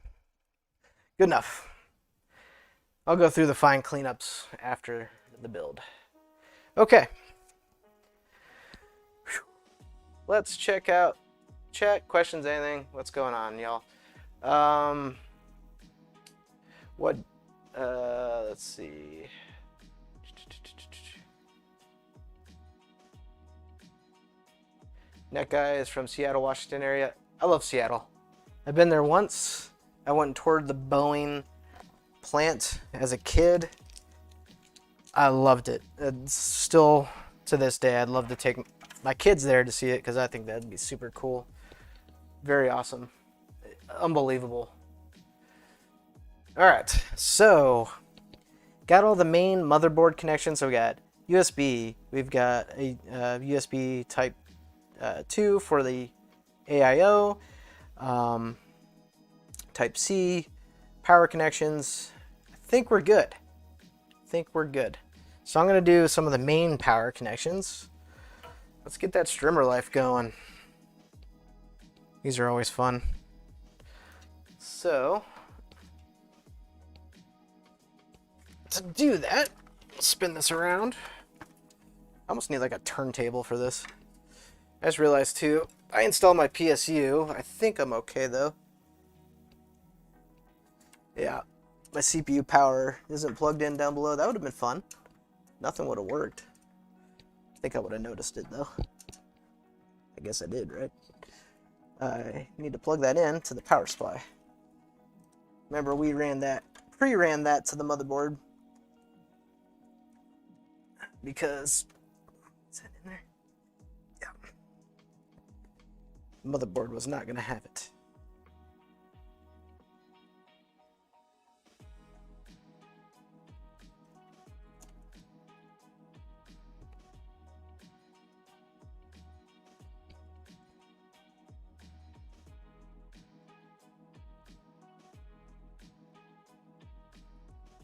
Good enough. I'll go through the fine cleanups after the build. Okay. Let's check out chat, questions, anything. What's going on, y'all? Let's see. That guy is from Seattle, Washington area. I love Seattle. I've been there once. I went and toured the Boeing plant as a kid. I loved it. It's still to this day, I'd love to take my kids there to see it because I think that'd be super cool. Very awesome. Unbelievable. All right, so got all the main motherboard connections. So we got USB. We've got a USB type 2 for the AIO. Type C, power connections. I think we're good. So I'm going to do some of the main power connections. Let's get that streamer life going. These are always fun. So, to do that, spin this around. I almost need like a turntable for this. I just realized too, I installed my PSU. I think I'm okay though. Yeah, my CPU power isn't plugged in down below. That would have been fun. Nothing would have worked. I think I would have noticed it though. I guess I did, right? I need to plug that in to the power supply. Remember, we pre-ran that to the motherboard because is that in there? Yeah. The motherboard was not going to have it.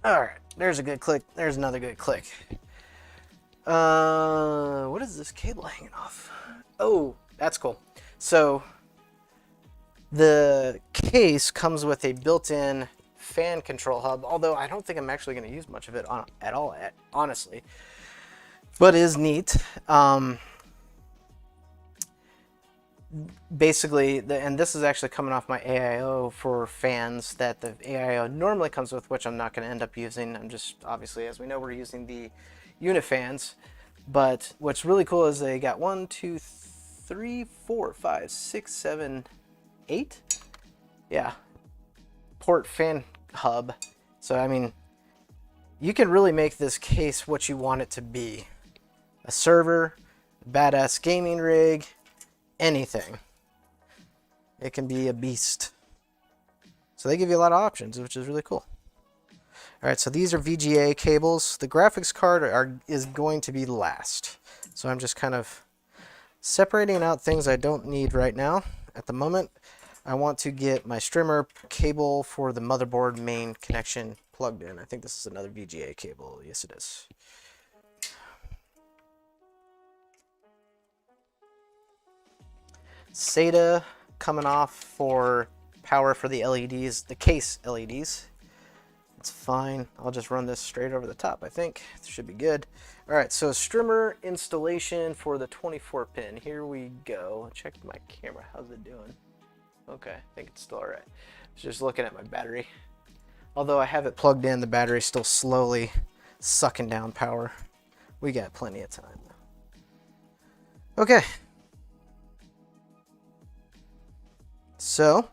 All right, there's a good click. There's another good click. What is this cable hanging off? Oh, that's cool. So the case comes with a built-in fan control hub, although I don't think I'm actually going to use much of it at all, honestly. But it is neat. Basically, and this is actually coming off my AIO for fans that the AIO normally comes with, which I'm not going to end up using. I'm just, obviously, as we know, we're using the unit fans. But what's really cool is they got 1, 2, 3, 4, 5, 6, 7, 8. Yeah, port fan hub. So, I mean, you can really make this case what you want it to be. A server, a badass gaming rig, anything. It can be a beast. So they give you a lot of options, which is really cool. All right, so these are VGA cables. The graphics card is going to be last. So I'm just kind of separating out things I don't need right now at the moment. I want to get my streamer cable for the motherboard main connection plugged in. I think this is another VGA cable. Yes, it is. SATA coming off for power for the LEDs, the case LEDs. It's fine. I'll just run this straight over the top, I think. It should be good. All right, so streamer installation for the 24 pin. Here we go. Check my camera. How's it doing? Okay, I think it's still all right. Just looking at my battery. Although I have it plugged in, the battery's still slowly sucking down power. We got plenty of time. Okay. So,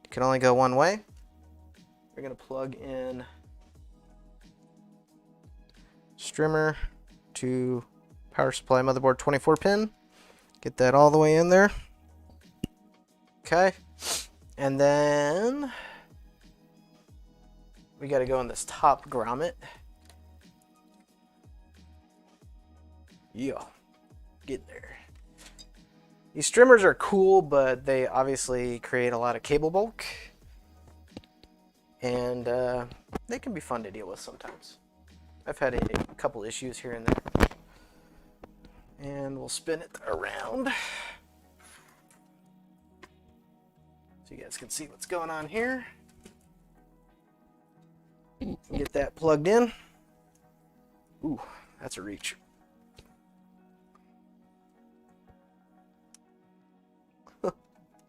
it can only go one way. We're going to plug in streamer to power supply motherboard 24 pin. Get that all the way in there. Okay. And then we got to go in this top grommet. Yeah. Get there. These streamers are cool, but they obviously create a lot of cable bulk. And they can be fun to deal with sometimes. I've had a couple issues here and there. And we'll spin it around so you guys can see what's going on here. Get that plugged in. Ooh, that's a reach.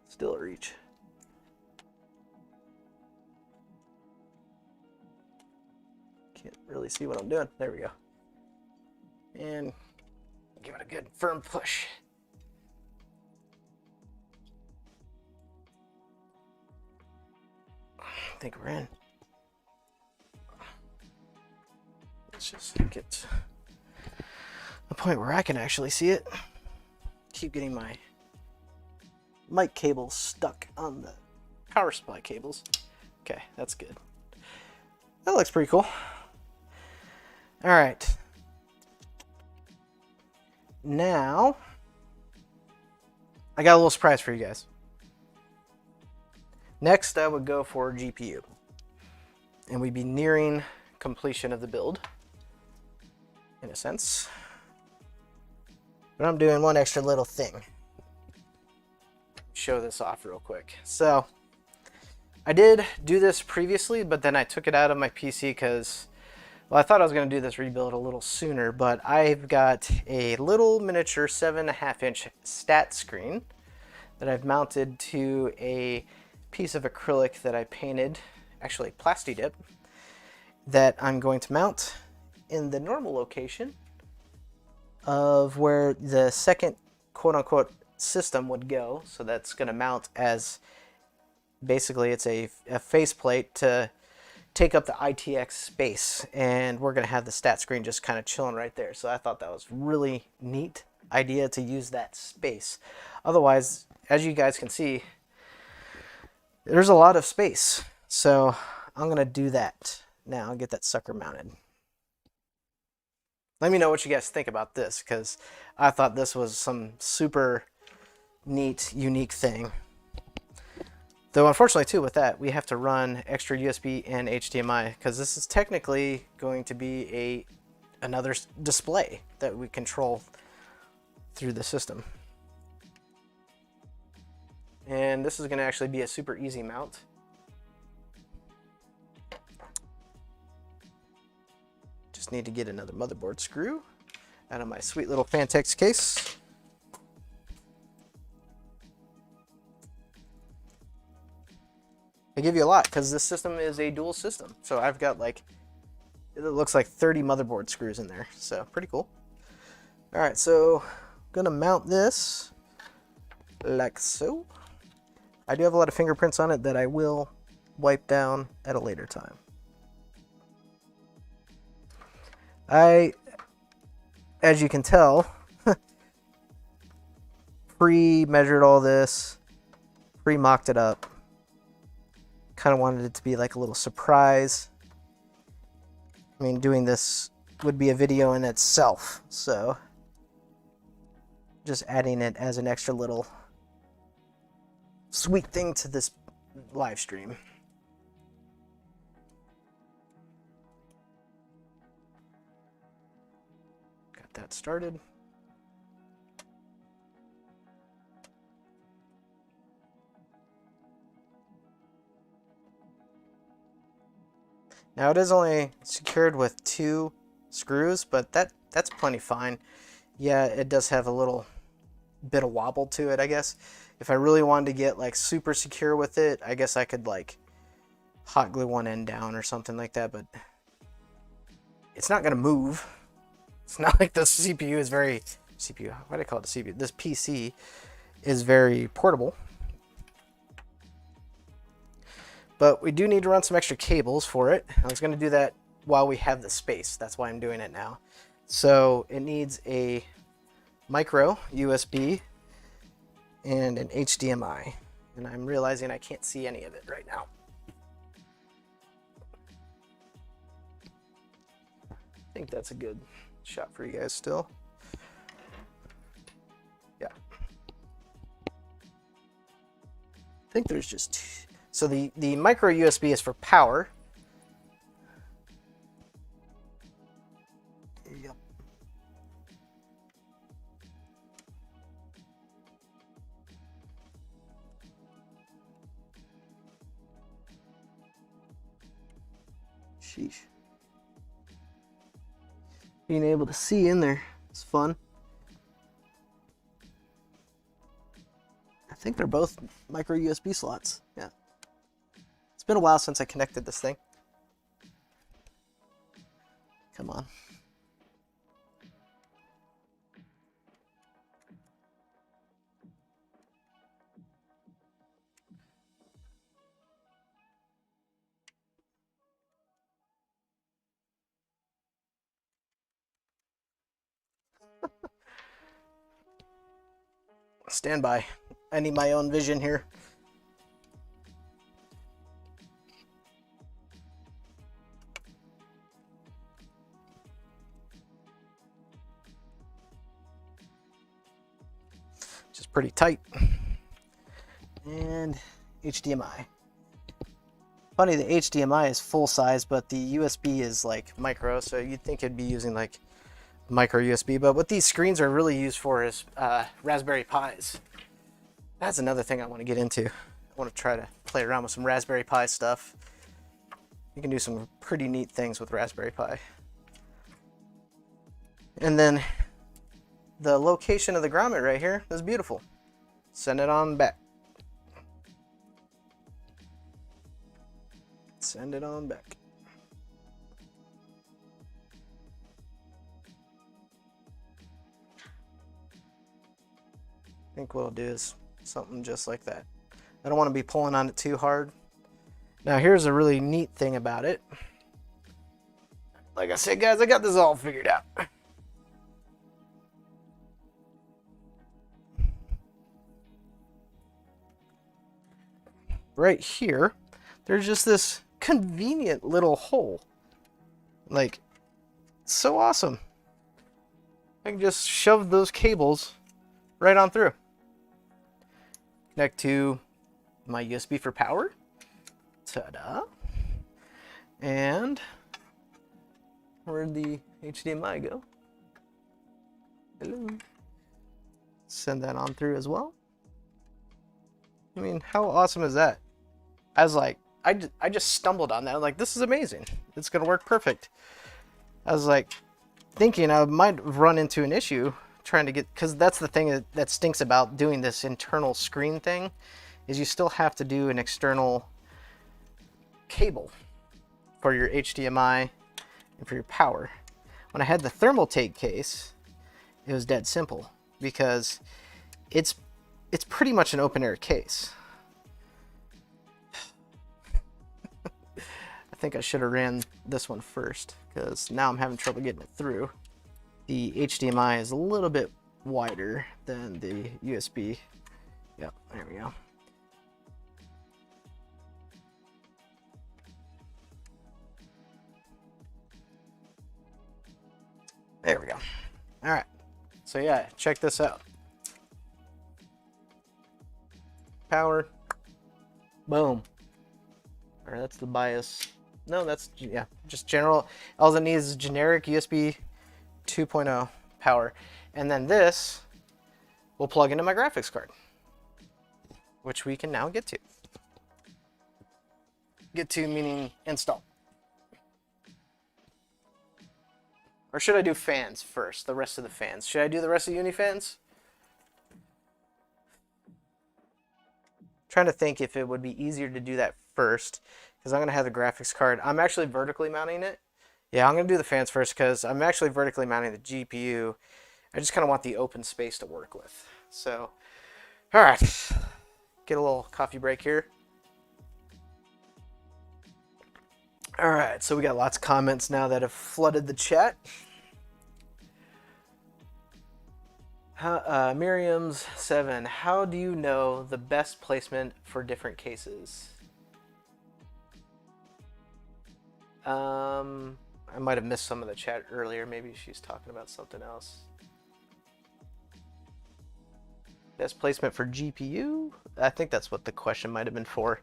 Still a reach. Can't really see what I'm doing. There we go. And give it a good firm push. I think we're in. Let's just get to a point where I can actually see it. Keep getting my mic cables stuck on the power supply cables. Okay, that's good. That looks pretty cool. All right. Now, I got a little surprise for you guys. Next, I would go for GPU. And we'd be nearing completion of the build, in a sense. But I'm doing one extra little thing. Show this off real quick. So, I did do this previously, but then I took it out of my PC because, well, I thought I was going to do this rebuild a little sooner, but I've got a little miniature 7.5-inch stat screen that I've mounted to a piece of acrylic that I painted, actually Plastidip, that I'm going to mount in the normal location of where the second quote-unquote system would go. So that's going to mount as basically it's a faceplate to take up the ITX space, and we're going to have the stat screen just kind of chilling right there. So I thought that was really neat idea to use that space. Otherwise, as you guys can see, there's a lot of space. So I'm going to do that now and get that sucker mounted. Let me know what you guys think about this, because I thought this was some super neat, unique thing. Though unfortunately too with that, we have to run extra USB and HDMI, because this is technically going to be another display that we control through the system. And this is going to actually be a super easy mount. Just need to get another motherboard screw out of my sweet little Fantex case. I give you a lot because this system is a dual system. So I've got like, it looks like 30 motherboard screws in there. So pretty cool. All right, so I'm gonna mount this like so. I do have a lot of fingerprints on it that I will wipe down at a later time. As you can tell, pre-measured all this, pre-mocked it up. Kind of wanted it to be like a little surprise. I mean, doing this would be a video in itself, so just adding it as an extra little sweet thing to this live stream. Got that started. Now it is only secured with 2 screws, but that's plenty fine. Yeah, it does have a little bit of wobble to it, I guess. If I really wanted to get like super secure with it, I guess I could like hot glue one end down or something like that, but it's not gonna move. It's not like the CPU is very, CPU, why do I call it a CPU? This PC is very portable. But we do need to run some extra cables for it. I was gonna do that while we have the space. That's why I'm doing it now. So it needs a micro USB and an HDMI. And I'm realizing I can't see any of it right now. I think that's a good shot for you guys still. Yeah. I think there's just two. So the micro USB is for power. Yep. Sheesh. Being able to see in there is fun. I think they're both micro USB slots. Yeah. It's been a while since I connected this thing. Come on. Stand by. I need my own vision here. Just pretty tight. And HDMI. Funny, the HDMI is full size, but the USB is like micro, so you'd think it'd be using like micro USB, but what these screens are really used for is Raspberry Pis. That's another thing I want to get into. I want to try to play around with some Raspberry Pi stuff. You can do some pretty neat things with Raspberry Pi. And then the location of the grommet right here is beautiful. Send it on back. Send it on back. I think what I'll do is something just like that. I don't want to be pulling on it too hard. Now here's a really neat thing about it. Like I said, guys, I got this all figured out. Right here, there's just this convenient little hole. Like, so awesome. I can just shove those cables right on through. Connect to my USB for power. Ta-da. And where'd the HDMI go? Hello. Send that on through as well. I mean, how awesome is that? I was like, I just stumbled on that. I'm like, this is amazing. It's gonna work perfect. I was like thinking I might run into an issue trying to get, because that's the thing that stinks about doing this internal screen thing, is you still have to do an external cable for your HDMI and for your power. When I had the Thermaltake case, it was dead simple because it's pretty much an open air case. I think I should have ran this one first because now I'm having trouble getting it through. The HDMI is a little bit wider than the USB. Yep, there we go. There we go. All right. So yeah, check this out. Power, Boom. All right, that's the BIOS. No, that's, yeah, just general. All it needs is generic USB 2.0 power. And then this will plug into my graphics card, which we can now get to. Get to meaning install. Or should I do fans first, the rest of the fans? Should I do the rest of Unifans? Trying to think if it would be easier to do that first, because I'm going to have the graphics card. I'm actually vertically mounting it. Yeah, I'm going to do the fans first because I'm actually vertically mounting the GPU. I just kind of want the open space to work with. So, all right, get a little coffee break here. All right, so we got lots of comments now that have flooded the chat. Miriam's 7. How do you know the best placement for different cases? I might have missed some of the chat earlier. Maybe she's talking about something else. Best placement for GPU? I think that's what the question might have been for.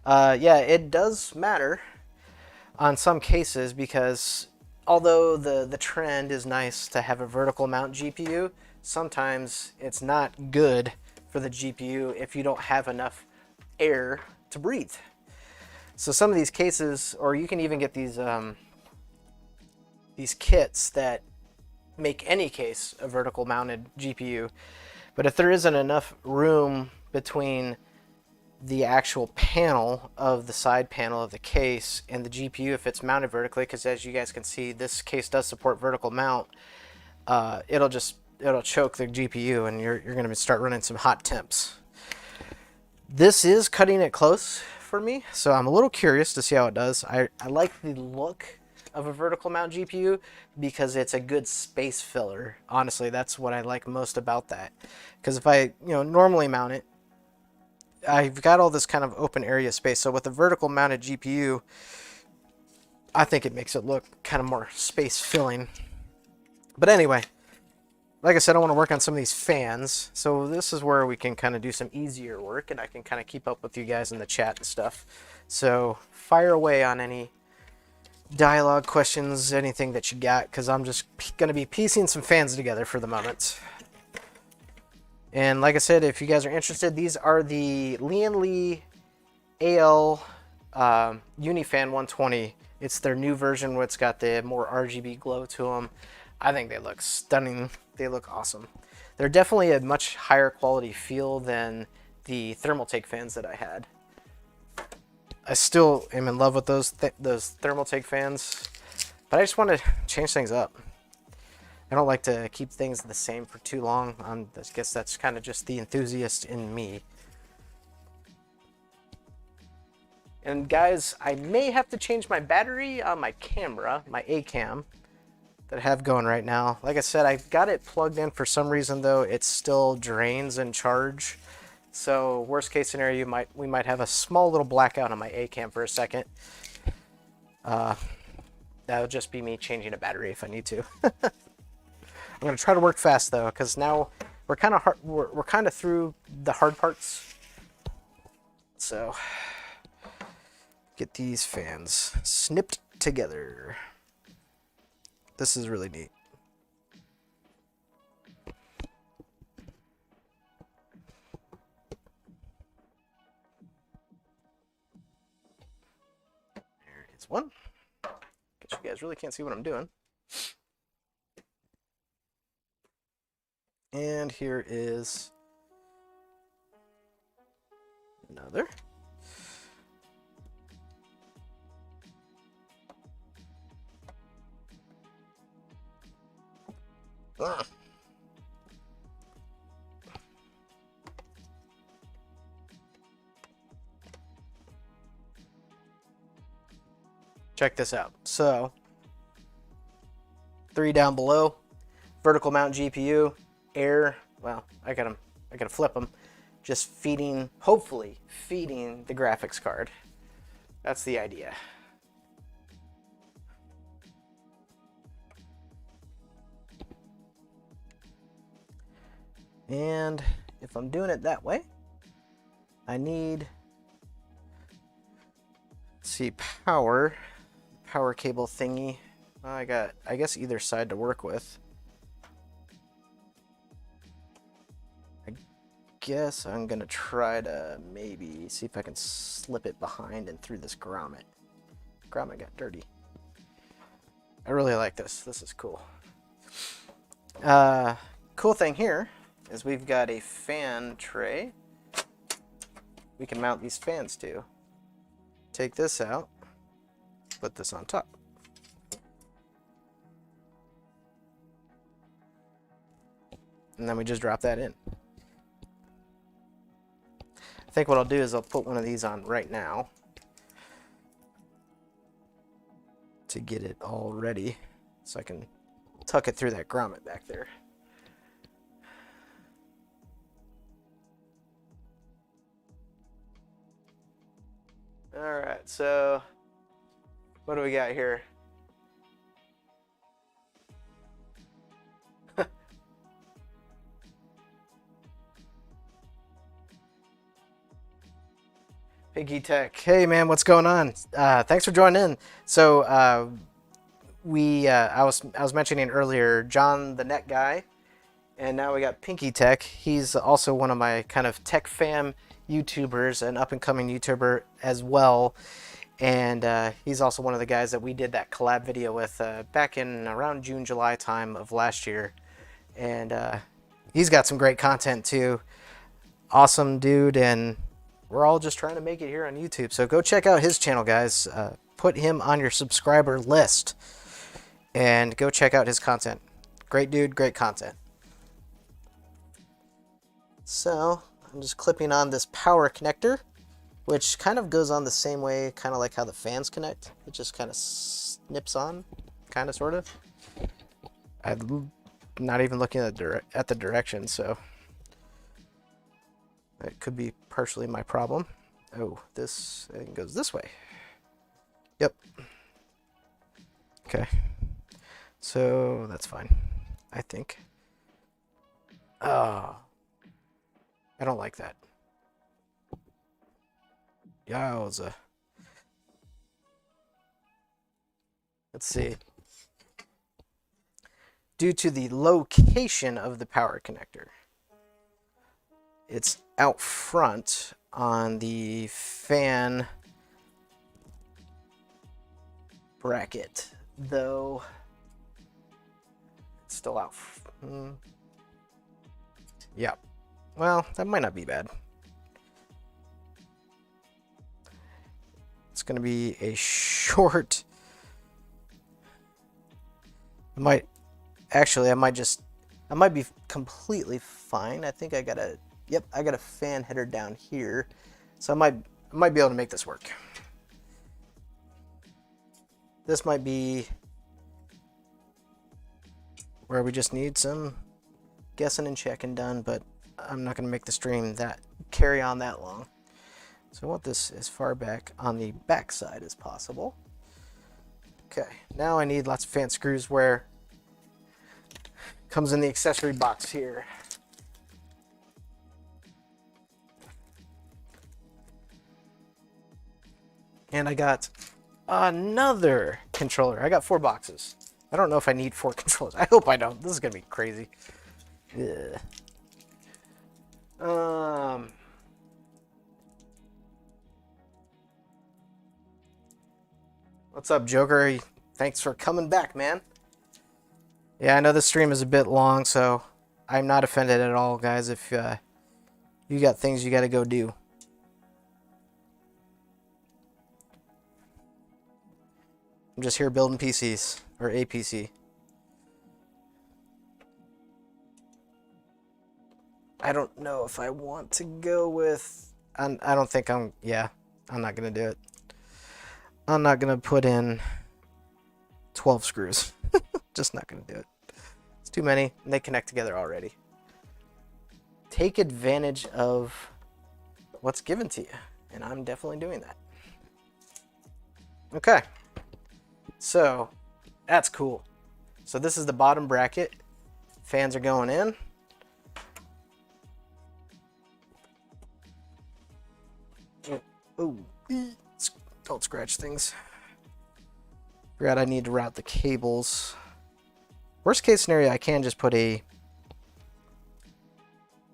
Yeah, it does matter on some cases because although the trend is nice to have a vertical mount GPU, sometimes it's not good for the GPU if you don't have enough air to breathe. So some of these cases, or you can even get these kits that make any case a vertical mounted GPU. But if there isn't enough room between the actual panel of the side panel of the case and the GPU, if it's mounted vertically, because as you guys can see, this case does support vertical mount, it'll choke the GPU and you're going to start running some hot temps. This is cutting it close for me, so I'm a little curious to see how it does. I like the look of a vertical mount GPU because it's a good space filler. Honestly, that's what I like most about that. Because if I normally mount it, I've got all this kind of open area space. So with a vertical mounted GPU, I think it makes it look kind of more space filling. But anyway, like I said, I want to work on some of these fans. So this is where we can kind of do some easier work and I can kind of keep up with you guys in the chat and stuff. So fire away on any dialogue, questions, anything that you got, because I'm just going to be piecing some fans together for the moment. And like I said, if you guys are interested, these are the Lian Li AL Unifan 120. It's their new version where it's got the more RGB glow to them. I think they look stunning. They look awesome. They're definitely a much higher quality feel than the Thermaltake fans that I had. I still am in love with those Thermaltake fans, but I just want to change things up. I don't like to keep things the same for too long. I guess that's kind of just the enthusiast in me. And guys, I may have to change my battery on my camera, my A cam that I have going right now. Like I said, I've got it plugged in. For some reason though, it still drains and charge. So worst case scenario, we might have a small little blackout on my A cam for a second. That'll just be me changing a battery if I need to. I'm gonna try to work fast though, because now we're kind of through the hard parts. So get these fans snipped together. This is really neat. There is one. Guess you guys really can't see what I'm doing. And here is another. Ugh. Check this out. So 3 down below, vertical mount GPU, air. Well, I gotta flip them. Just feeding, hopefully feeding the graphics card. That's the idea. And if I'm doing it that way, I need see, power cable thingy. I got, I guess, either side to work with. I guess I'm gonna try to maybe see if I can slip it behind and through this grommet. Grommet got dirty. I really like this. This is cool. Cool thing here is we've got a fan tray. We can mount these fans to. Take this out, put this on top. And then we just drop that in. I think what I'll do is I'll put one of these on right now to get it all ready so I can tuck it through that grommet back there. All right, so what do we got here? Piggy Tech. Hey man, what's going on? Thanks for joining in. So I was mentioning earlier John the Net Guy, and now we got Pinky Tech. He's also one of my kind of tech fam YouTubers, an up and coming YouTuber as well. And he's also one of the guys that we did that collab video with back in around June, July time of last year. And he's got some great content too. Awesome dude, and we're all just trying to make it here on YouTube. So go check out his channel, guys. Put him on your subscriber list and go check out his content. Great dude, great content. So I'm just clipping on this power connector, which kind of goes on the same way, kind of like how the fans connect. It just kind of snips on, kind of, sort of. I'm not even looking at the direction, so that could be partially my problem. Oh, this thing goes this way. Yep. Okay. So that's fine, I think. Oh, I don't like that. Yowza. Let's see. Due to the location of the power connector, it's out front on the fan bracket, though it's still out. Yeah. Well, that might not be bad. It's going to be a short. I might be completely fine. I think I got a, yep, I got a fan header down here. So I might be able to make this work. This might be where we just need some guessing and checking done, but I'm not going to make the stream carry on that long. So I want this as far back on the back side as possible. Okay, now I need lots of fan screws, where comes in the accessory box here. And I got another controller. I got 4 boxes. I don't know if I need 4 controllers. I hope I don't. This is gonna be crazy. Ugh. What's up, Joker? Thanks for coming back, man. Yeah, I know this stream is a bit long, so I'm not offended at all, guys, if you got things you gotta go do. I'm just here building PCs, or a PC. I don't know if I want to go with, I don't think I'm not gonna do it. I'm not gonna put in 12 screws. Just not gonna do it. It's too many, and they connect together already. Take advantage of what's given to you, and I'm definitely doing that. Okay, so that's cool. So this is the bottom bracket. Fans are going in. Don't scratch things. Forgot I need to route the cables. Worst case scenario, I can just put a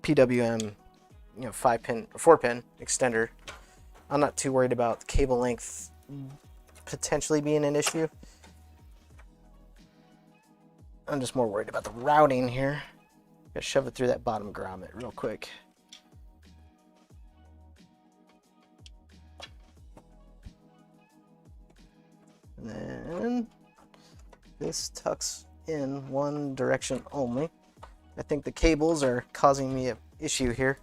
PWM, 5-pin, 4-pin extender. I'm not too worried about cable length potentially being an issue. I'm just more worried about the routing here. Gotta shove it through that bottom grommet real quick. And then this tucks in one direction only. I think the cables are causing me an issue here.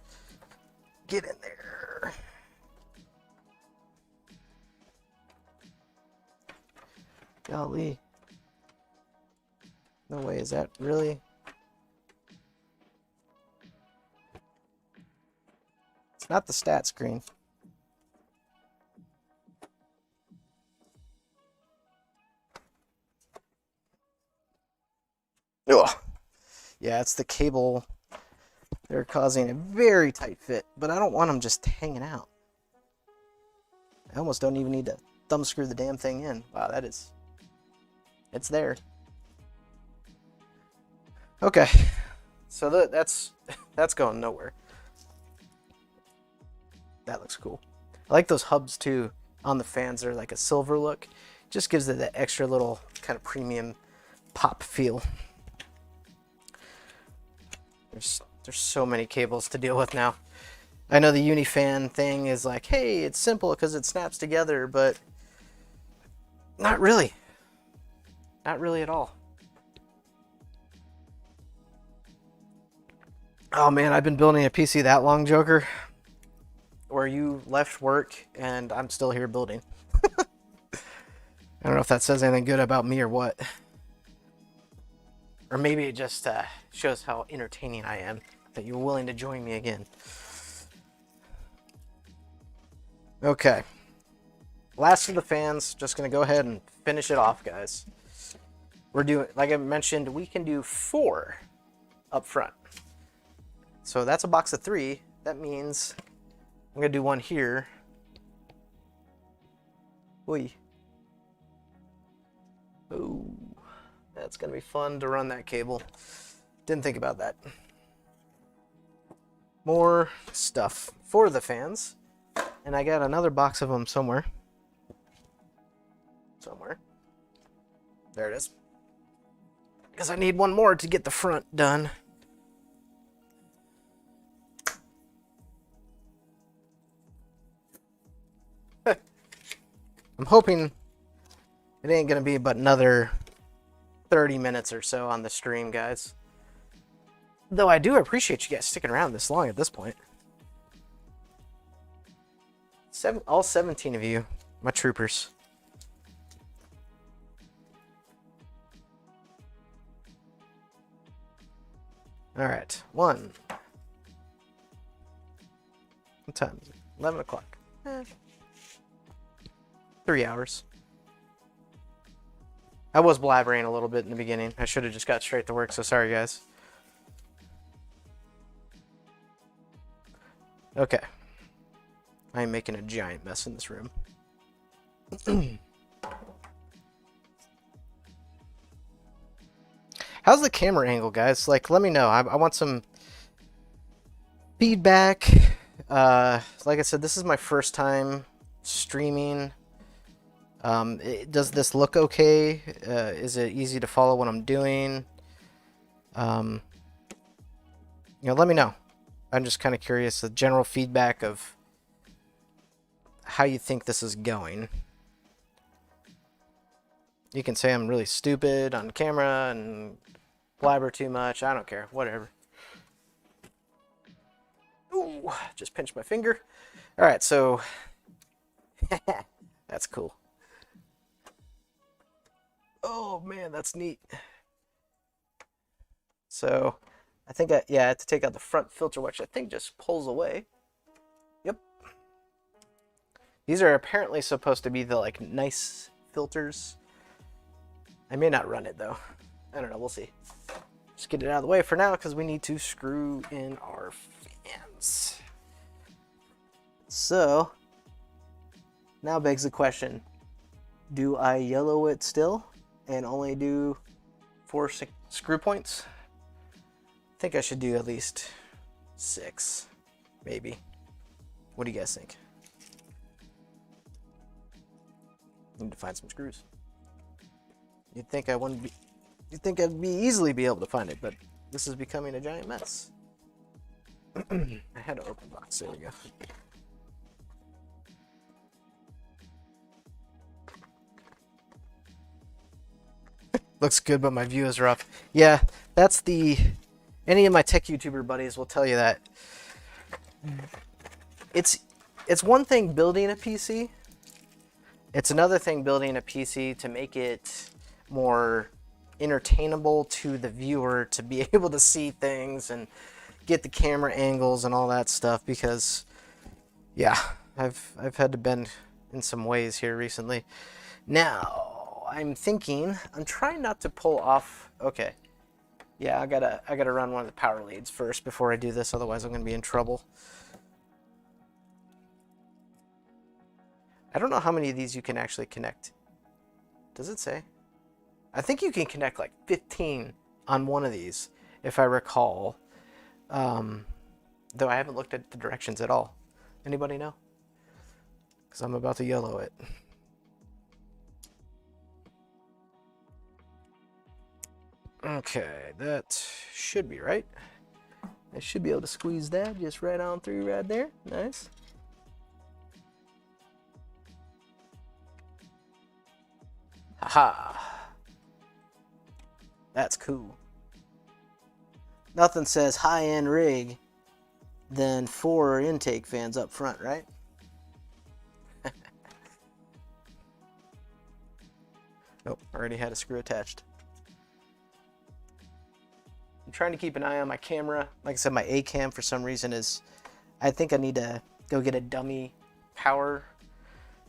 Get in there. Golly. No way, is that really? It's not the stat screen. Ugh. Yeah, it's the cable. They're causing a very tight fit, but I don't want them just hanging out. I almost don't even need to thumb screw the damn thing in. Wow, it's there. Okay, so that's going nowhere. That looks cool. I like those hubs too on the fans. They're like a silver look. Just gives it that extra little kind of premium pop feel. There's so many cables to deal with now. I know the Unifan thing is like, hey, it's simple because it snaps together, but not really. Not really at all. Oh man, I've been building a PC that long, Joker, where you left work and I'm still here building. I don't know if that says anything good about me or what. Or maybe it just shows how entertaining I am, that you're willing to join me again. Okay. Last of the fans, just going to go ahead and finish it off, guys. We're doing, like I mentioned, we can do 4 up front. So that's a box of 3. That means I'm going to do one here. Oy. Oh, that's going to be fun to run that cable. Didn't think about that. More stuff for the fans. And I got another box of them somewhere. There it is. Because I need one more to get the front done. I'm hoping it ain't going to be but another 30 minutes or so on the stream, guys. Though I do appreciate you guys sticking around this long at this point. All 17 of you, my troopers. All right, what time is it? 11 o'clock. 3 hours. I was blabbering a little bit in the beginning. I should have just got straight to work, so sorry, guys. Okay. I'm making a giant mess in this room. How's the camera angle, guys? Like, let me know. I want some feedback. Like I said, this is my first time streaming. Does this look okay? Is it easy to follow what I'm doing? Let me know. I'm just kind of curious, the general feedback of how you think this is going. You can say I'm really stupid on camera and blabber too much. I don't care. Whatever. Ooh, just pinched my finger. All right, so that's cool. Oh man, that's neat. So I think I had to take out the front filter, which I think just pulls away. Yep. These are apparently supposed to be the like nice filters. I may not run it though. I don't know, we'll see. Just get it out of the way for now because we need to screw in our fans. So now begs the question, do I yellow it still and only do 4 screw points? I think I should do at least 6, maybe. What do you guys think? Need to find some screws. You'd think I wouldn't be. You'd think I'd easily be able to find it, but this is becoming a giant mess. I had an open box. There we go. Looks good, but my view is rough. Yeah, that's the. Any of my tech YouTuber buddies will tell you that. It's one thing building a PC. It's another thing building a PC to make it more entertainable to the viewer, to be able to see things and get the camera angles and all that stuff, because yeah, I've had to bend in some ways here recently. Now I'm trying not to pull off. Okay, yeah, I gotta run one of the power leads first before I do this, otherwise I'm gonna be in trouble. I don't know how many of these you can actually connect. Does it say? I think you can connect like 15 on one of these, if I recall. Though I haven't looked at the directions at all. Anybody know? Because I'm about to yellow it. Okay, that should be right. I should be able to squeeze that just right on through right there. Nice. Haha. That's cool. Nothing says high-end rig than 4 intake fans up front, right? Nope, already had a screw attached. I'm trying to keep an eye on my camera. Like I said, my A cam for some reason is, I think I need to go get a dummy power.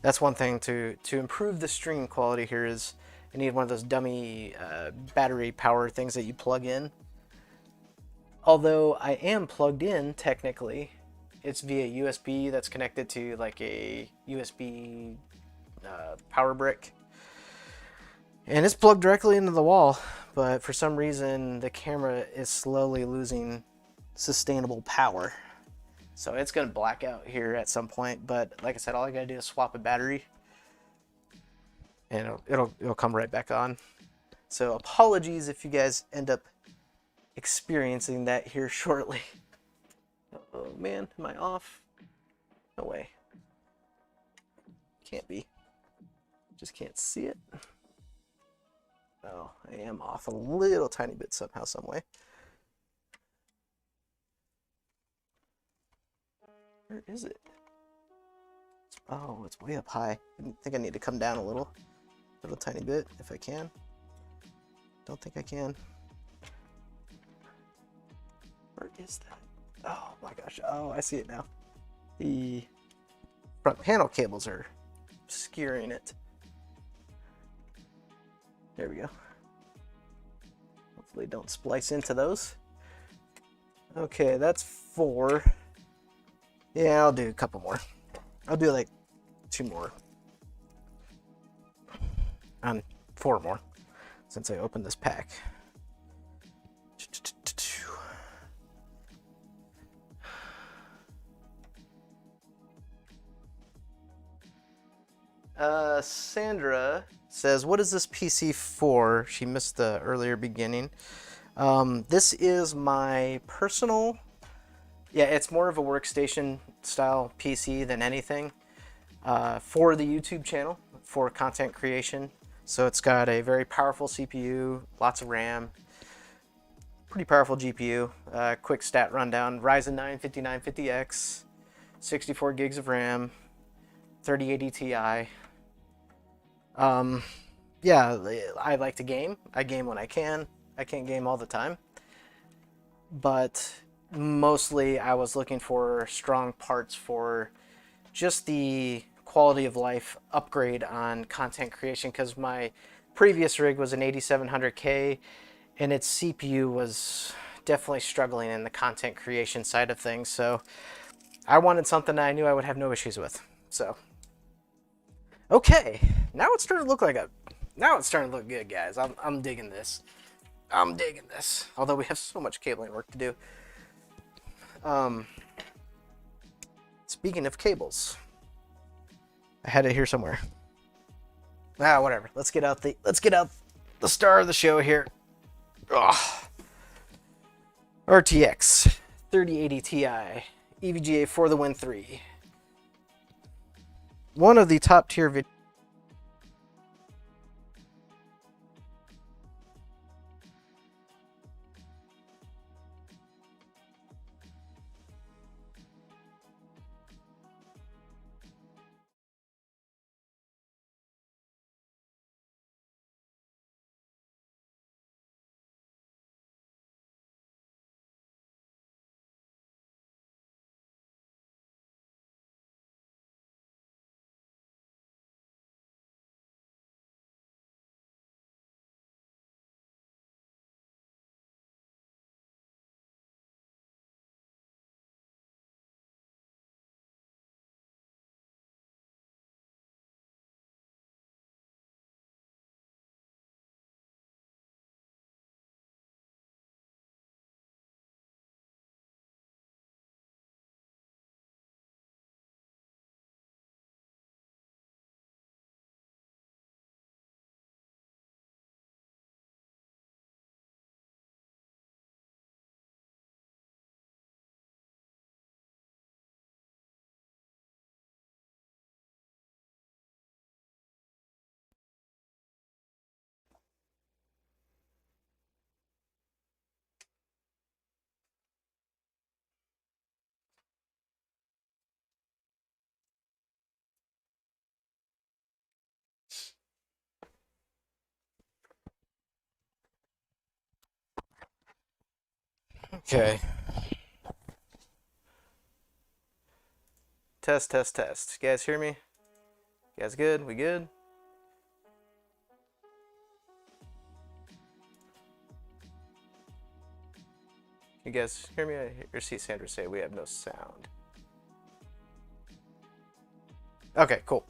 That's one thing to improve the stream quality here is I need one of those dummy battery power things that you plug in. Although I am plugged in technically, it's via USB that's connected to like a USB power brick. And it's plugged directly into the wall, but for some reason the camera is slowly losing sustainable power. So it's gonna black out here at some point, but like I said, all I gotta do is swap a battery and it'll come right back on. So apologies if you guys end up experiencing that here shortly. Oh man, am I off? No way. Can't be. Just can't see it. Oh, I am off a little tiny bit somehow, some way. Where is it? Oh, it's way up high. I think I need to come down a little tiny bit if I can. Don't think I can. Where is that? Oh my gosh. Oh, I see it now. The front panel cables are obscuring it. There we go. Hopefully don't splice into those. Okay, that's 4. Yeah, I'll do a couple more. I'll do like 2 more. 4 more since I opened this pack. Sandra says, what is this PC for? She missed the earlier beginning. This is my personal, yeah, it's more of a workstation style PC than anything, for the YouTube channel, for content creation. So it's got a very powerful CPU, lots of RAM, pretty powerful GPU. Quick stat rundown: Ryzen 9 5950X, 64 gigs of RAM, 3080 Ti. Yeah, I like to game. I game when I can. I can't game all the time. But mostly I was looking for strong parts for just the quality of life upgrade on content creation, because my previous rig was an 8700K and its CPU was definitely struggling in the content creation side of things. So I wanted something that I knew I would have no issues with. So Okay, now it's starting to look now it's starting to look good, guys. I'm digging this. I'm digging this. Although we have so much cabling work to do. Speaking of cables, I had it here somewhere. Whatever. Let's get out the star of the show here. Ugh. RTX 3080 Ti EVGA for the Win 3. One of the top tier videos. Okay. Test, test, test. You guys hear me? You guys good? We good? You guys hear me? I hear see Sandra say we have no sound. Okay, cool.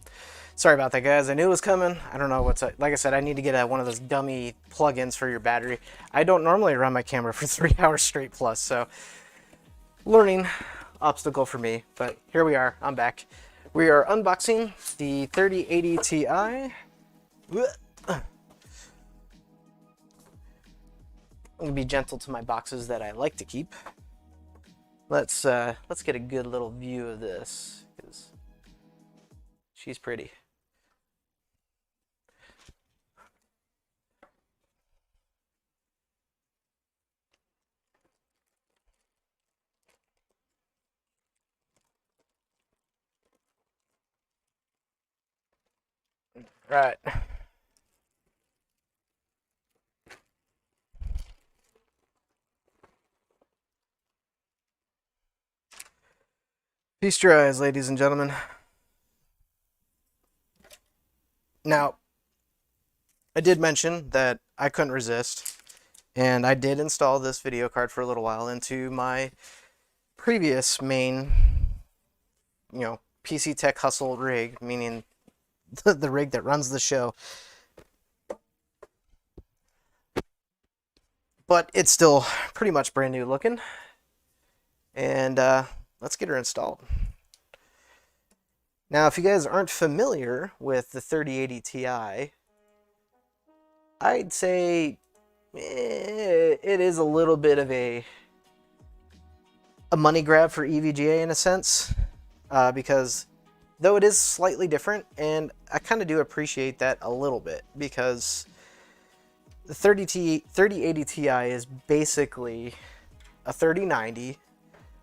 Sorry about that, guys. I knew it was coming. I don't know what's like I said, I need to get one of those dummy plugins for your battery. I don't normally run my camera for 3 hours straight plus, so learning obstacle for me. But here we are. I'm back. We are unboxing the 3080 Ti. I'm gonna be gentle to my boxes that I like to keep. Let's get a good little view of this, because she's pretty. Right. Feast your eyes, ladies and gentlemen. Now, I did mention that I couldn't resist, and I did install this video card for a little while into my previous main, PC Tech Hustle rig, meaning the rig that runs the show. But it's still pretty much brand new looking. And let's get her installed. Now, if you guys aren't familiar with the 3080 Ti, I'd say it is a little bit of a money grab for EVGA in a sense, because though it is slightly different, and I kind of do appreciate that a little bit, because the 3080 Ti is basically a 3090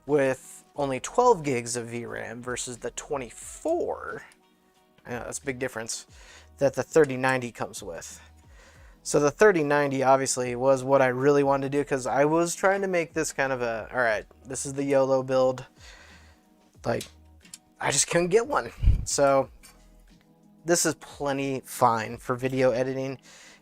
with only 12 gigs of VRAM versus the 24. I know that's a big difference that the 3090 comes with. So the 3090 obviously was what I really wanted to do, because I was trying to make this kind of a, all right, this is the YOLO build. Like, I just couldn't get one. So this is plenty fine for video editing.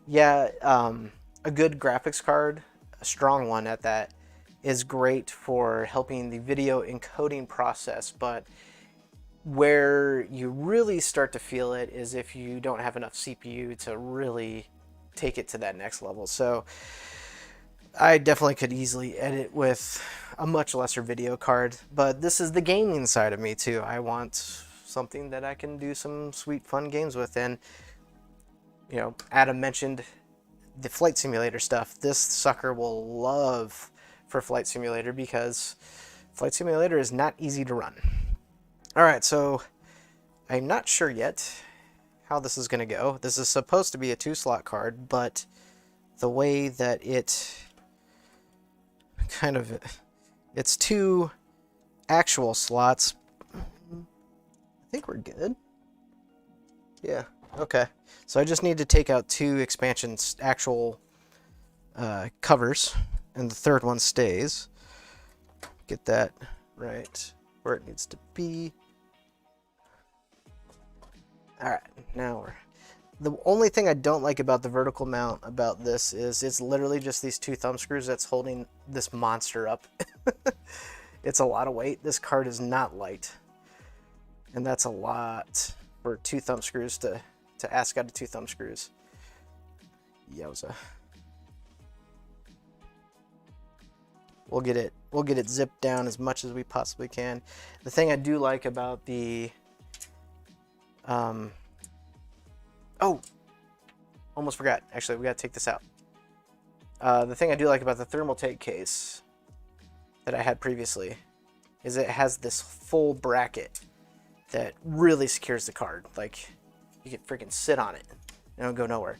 Yeah, a good graphics card, a strong one at that, is great for helping the video encoding process, but Where you really start to feel it is if you don't have enough CPU to really take it to that next level. So I definitely could easily edit with a much lesser video card, but this is the gaming side of me too. I want something that I can do some sweet fun games with. And you know, Adam mentioned the flight simulator stuff. This sucker will love for flight simulator because flight simulator is not easy to run. All right, so I'm not sure yet how this is going to go. This is supposed to be a 2-slot card, but the way that it kind of, it's 2 actual slots. I think we're good. Yeah, okay. So I just need to take out 2 expansions actual covers, and the third one stays. Get that right where it needs to be. All right, now we're... The only thing I don't like about the vertical mount about this is it's literally just these 2 thumb screws that's holding this monster up. It's a lot of weight. This card is not light. And that's a lot for 2 thumb screws to ask out of 2 thumb screws. Yowza. We'll get it zipped down as much as we possibly can. The thing I do like about the oh, almost forgot. Actually, we got to take this out. The thing I do like about the Thermaltake case that I had previously is it has this full bracket that really secures the card. Like, you can freaking sit on it and it'll go nowhere.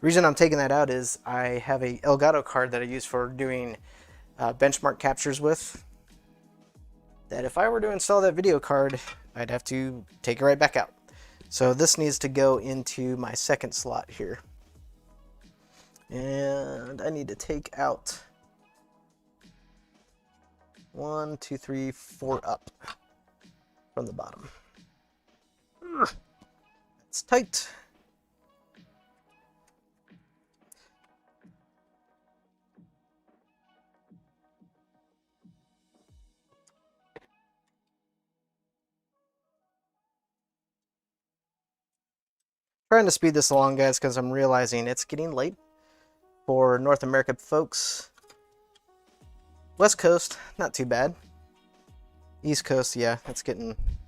The reason I'm taking that out is I have a Elgato card that I use for doing benchmark captures with, that if I were to install that video card, I'd have to take it right back out. So this needs to go into my 2nd slot here. And I need to take out 1, 2, 3, 4 up from the bottom. It's tight. Trying to speed this along, guys, because I'm realizing it's getting late for North America folks. West Coast, not too bad. East Coast, yeah,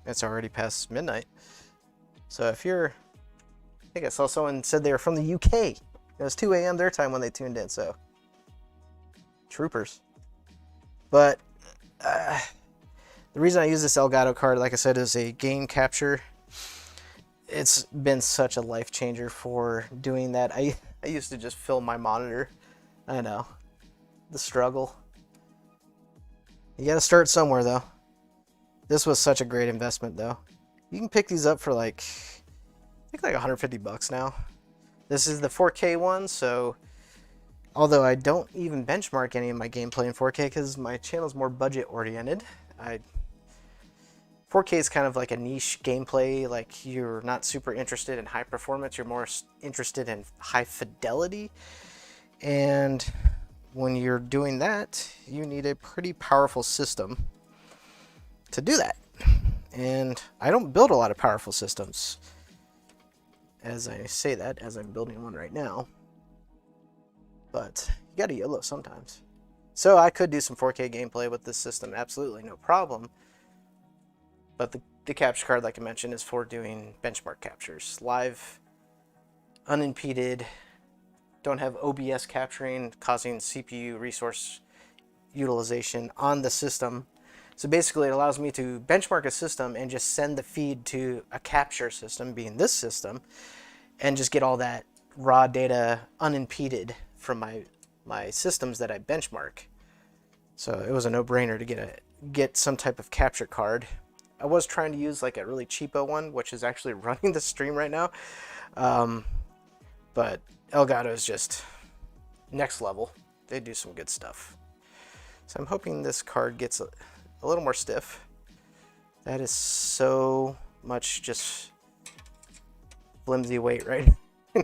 it's already past midnight. So if you're, I think I saw someone said they were from the UK. It was 2 a.m. their time when they tuned in, so troopers. But the reason I use this Elgato card, like I said, is a game capture. It's been such a life changer for doing that. I used to just film my monitor. I know, the struggle. You gotta start somewhere though. This was such a great investment though. You can pick these up for like, I think like 150 bucks now. This is the 4K one, so although I don't even benchmark any of my gameplay in 4K because my channel is more budget oriented. 4K is kind of like a niche gameplay, like you're not super interested in high performance, you're more interested in high fidelity. And when you're doing that, you need a pretty powerful system to do that. And I don't build a lot of powerful systems. As I say that, as I'm building one right now. But you gotta YOLO sometimes. So I could do some 4K gameplay with this system, absolutely no problem. But the capture card, like I mentioned, is for doing benchmark captures. Live, unimpeded, don't have OBS capturing, causing CPU resource utilization on the system. So basically it allows me to benchmark a system and just send the feed to a capture system, being this system, and just get all that raw data unimpeded from my systems that I benchmark. So it was a no-brainer to get some type of capture card. I was trying to use like a really cheapo one, which is actually running the stream right now. But Elgato is just next level. They do some good stuff. So I'm hoping this card gets a little more stiff. That is so much just flimsy weight right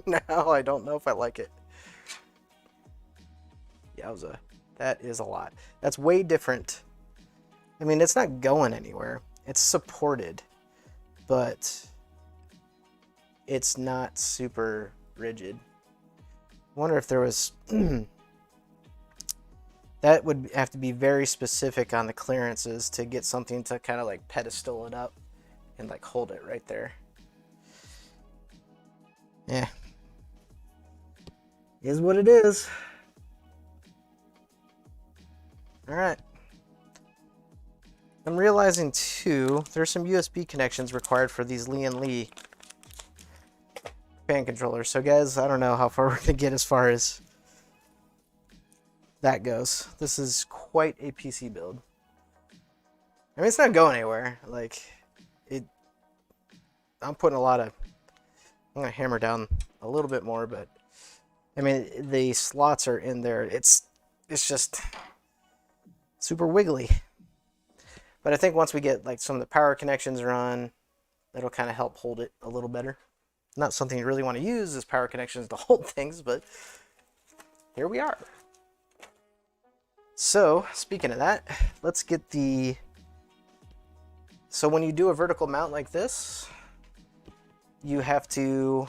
now. I don't know if I like it. Yowza. That is a lot. That's way different. I mean, it's not going anywhere. It's supported. but it's not super rigid. I wonder if there was that would have to be very specific on the clearances to get something to kind of like pedestal it up and like hold it right there. Yeah, is what it is. All right. I'm realizing too, there's some USB connections required for these Lee and Lee fan controllers. So guys, I don't know how far we're gonna get as far as that goes. This is quite a PC build. I mean, it's not going anywhere. Like, I'm putting a lot of, I'm gonna hammer down a little bit more, but I mean, the slots are in there. It's just super wiggly. But I think once we get like some of the power connections run, that'll kind of help hold it a little better. Not something you really want to use as power connections to hold things, but here we are. So speaking of that, let's get the, so when you do a vertical mount like this, you have to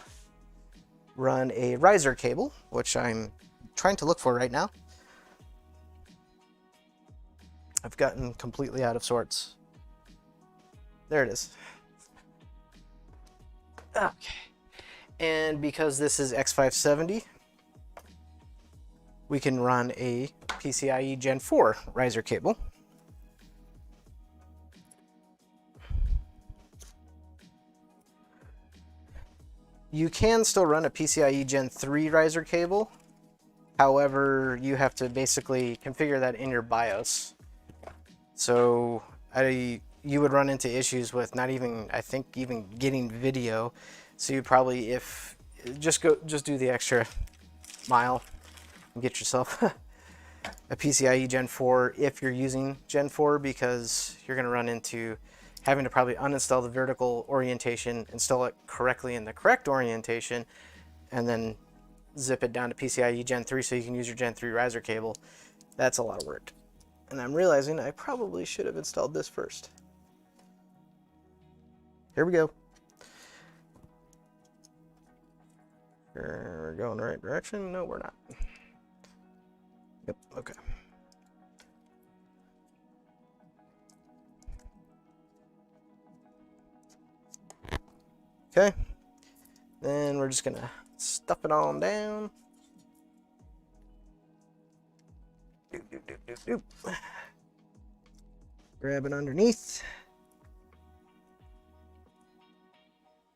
run a riser cable, which I'm trying to look for right now. I've gotten completely out of sorts. There it is. Okay. And because this is X570, we can run a PCIe Gen 4 riser cable. You can still run a PCIe Gen 3 riser cable. However, you have to basically configure that in your BIOS. So you would run into issues with not even, I think, even getting video. So you probably, if just do the extra mile and get yourself a PCIe Gen 4 if you're using Gen 4, because you're going to run into having to probably uninstall the vertical orientation, install it correctly in the correct orientation, and then zip it down to PCIe Gen 3 so you can use your Gen 3 riser cable. That's a lot of work. And I'm realizing I probably should have installed this first. Here we go. We're going the right direction. No, we're not. Yep, okay. Okay. Then we're just gonna stuff it on down. Doop, doop, doop, doop, doop. Grab it underneath.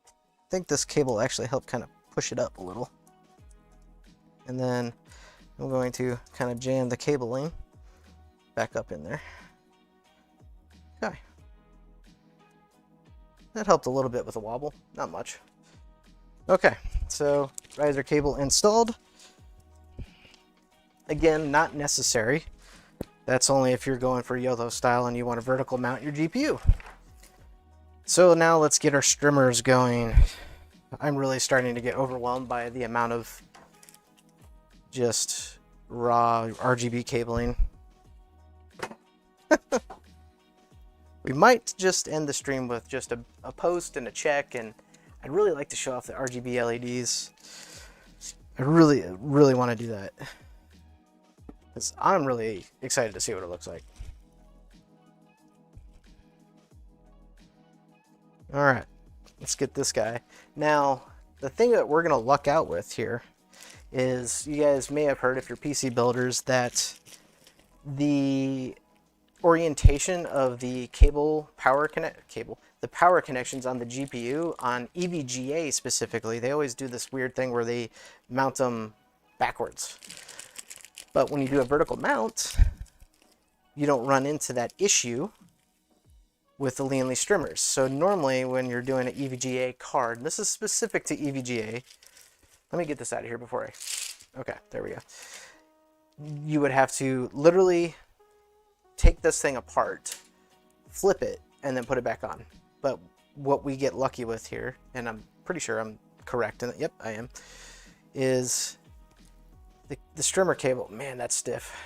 I think this cable actually helped kind of push it up a little. And then I'm going to kind of jam the cabling back up in there. Okay. That helped a little bit with the wobble, not much. Okay, so riser cable installed. Again, not necessary. That's only if you're going for YOLO style and you want to vertical mount your GPU. So now let's get our streamers going. I'm really starting to get overwhelmed by the amount of just raw RGB cabling. We might just end the stream with just a post and a check, and I'd really like to show off the RGB LEDs. I really want to do that, because I'm really excited to see what it looks like. All right, let's get this guy. Now, the thing that we're gonna luck out with here is, you guys may have heard, if you're PC builders, that the orientation of the the power connections on the GPU on EVGA specifically, they always do this weird thing where they mount them backwards. But when you do a vertical mount, you don't run into that issue with the Lee and Lee streamers. So normally when you're doing an EVGA card, and this is specific to EVGA, let me get this out of here before okay, there we go. You would have to literally take this thing apart, flip it, and then put it back on. But what we get lucky with here, and I'm pretty sure I'm correct, and yep, I am, is the streamer cable. Man, that's stiff.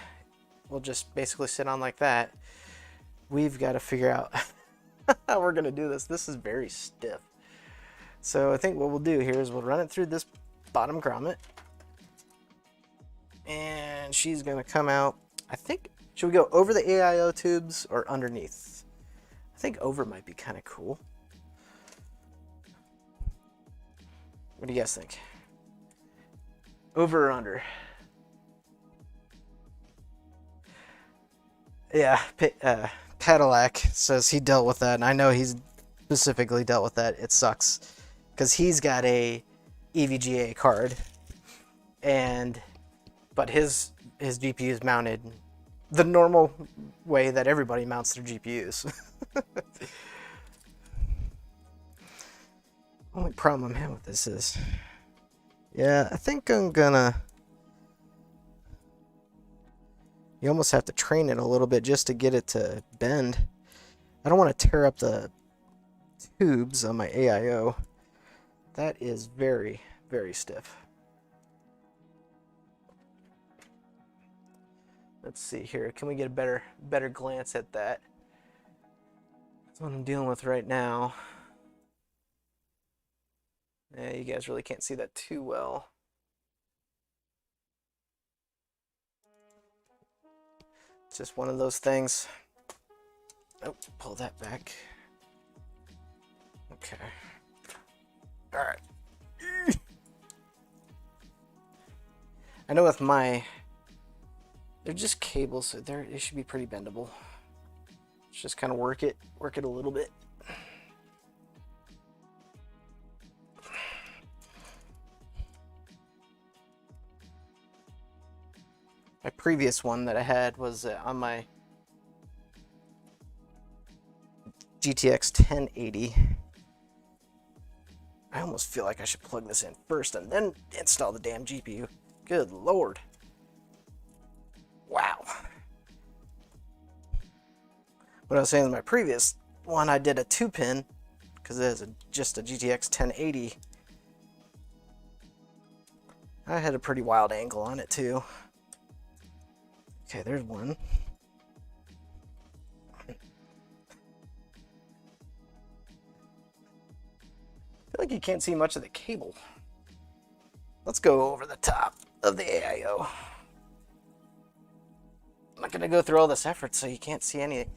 We'll just basically sit on like that. We've got to figure out We're gonna do this. This is very stiff. So I think what we'll do here is we'll run it through this bottom grommet. And she's gonna come out, I think, should we go over the AIO tubes or underneath? I think over might be kind of cool. What do you guys think? Over or under? Yeah, Padillac says he dealt with that, and I know he's specifically dealt with that. It sucks because he's got a EVGA card, but his GPU is mounted the normal way that everybody mounts their GPUs. Only problem I'm having with this is, yeah, I think I'm gonna. You almost have to train it a little bit just to get it to bend. I don't want to tear up the tubes on my AIO. That is very, very stiff. Let's see here. Can we get a better glance at that? That's what I'm dealing with right now. Yeah, you guys really can't see that too well. It's just one of those things. Oh, pull that back. Okay. All right. I know with my, they're just cables, so they should be pretty bendable. Let's just kind of work it a little bit. My previous one that I had was on my GTX 1080. I almost feel like I should plug this in first and then install the damn GPU. Good Lord. Wow. What I was saying in my previous one, I did a 2-pin because it is just a GTX 1080. I had a pretty wild angle on it too. Okay, there's one. I feel like you can't see much of the cable. Let's go over the top of the AIO. I'm not going to go through all this effort so you can't see any of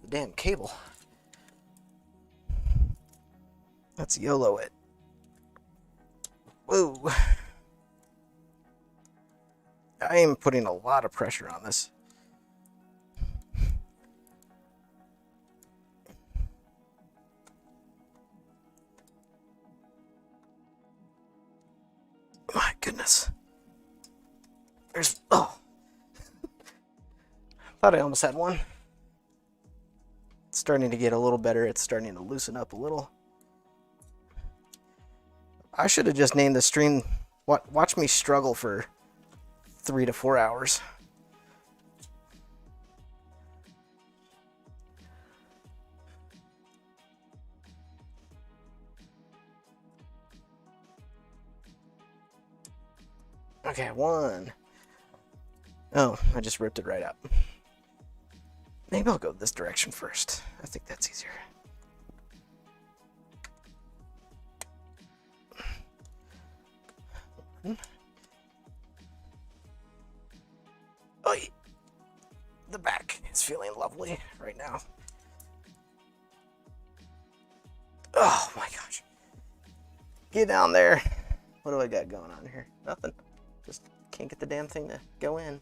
the damn cable. Let's YOLO it. Whoa. I am putting a lot of pressure on this. My goodness. Oh. Thought I almost had one. It's starting to get a little better. It's starting to loosen up a little. I should have just named the stream, watch me struggle for 3 to 4 hours. Okay, one. Oh, I just ripped it right out. Maybe I'll go this direction first. I think that's easier. Oh, the back is feeling lovely right now. Oh my gosh. Get down there. What do I got going on here? Nothing. Just can't get the damn thing to go in.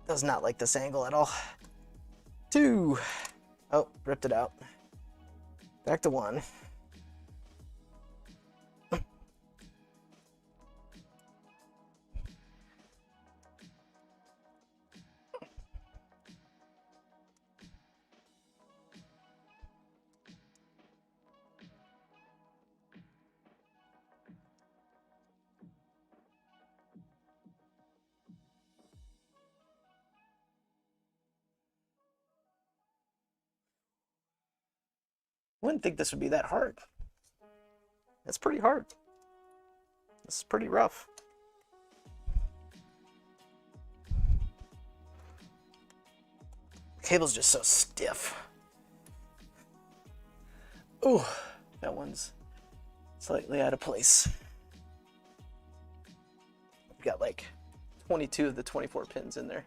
Does not like this angle at all. 2. Oh, ripped it out. Back to 1. Wouldn't think this would be that hard. It's pretty hard. This is pretty rough. The cable's just so stiff. Oh, that one's slightly out of place. We've got like 22 of the 24 pins in there.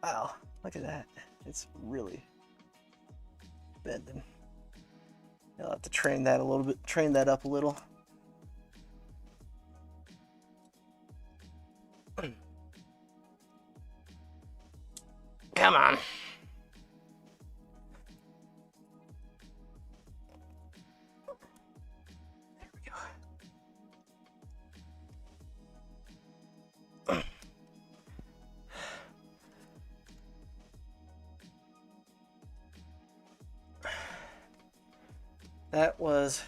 Wow, look at that. It's really bending. I'll have to train that a little bit, train that up a little. Come on. There we go. That was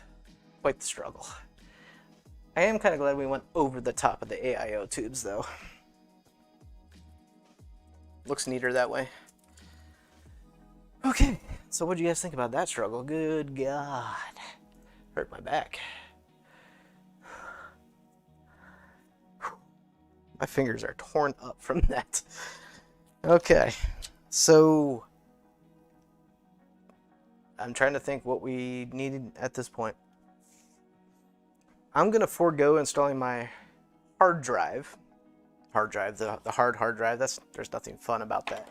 quite the struggle. I am kind of glad we went over the top of the AIO tubes, though. Looks neater that way. Okay, so what do you guys think about that struggle? Good God. Hurt my back. My fingers are torn up from that. Okay, so I'm trying to think what we needed at this point. I'm going to forego installing my hard drive. The hard drive. There's nothing fun about that.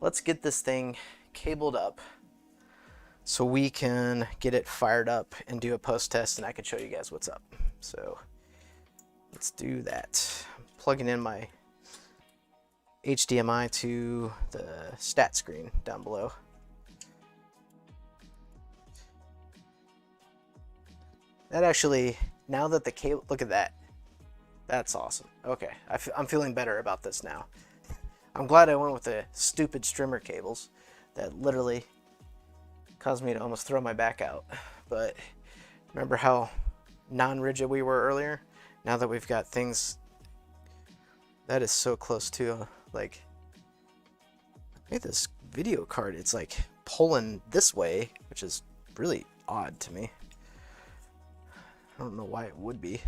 Let's get this thing cabled up so we can get it fired up and do a post test, and I can show you guys what's up. So let's do that. I'm plugging in my HDMI to the stat screen down below. That actually, now that the cable, look at that. That's awesome. Okay, I'm feeling better about this now. I'm glad I went with the stupid strimmer cables that literally caused me to almost throw my back out. But remember how non-rigid we were earlier? Now that we've got things, that is so close to, like, I made this video card, it's like pulling this way, which is really odd to me. I don't know why it would be.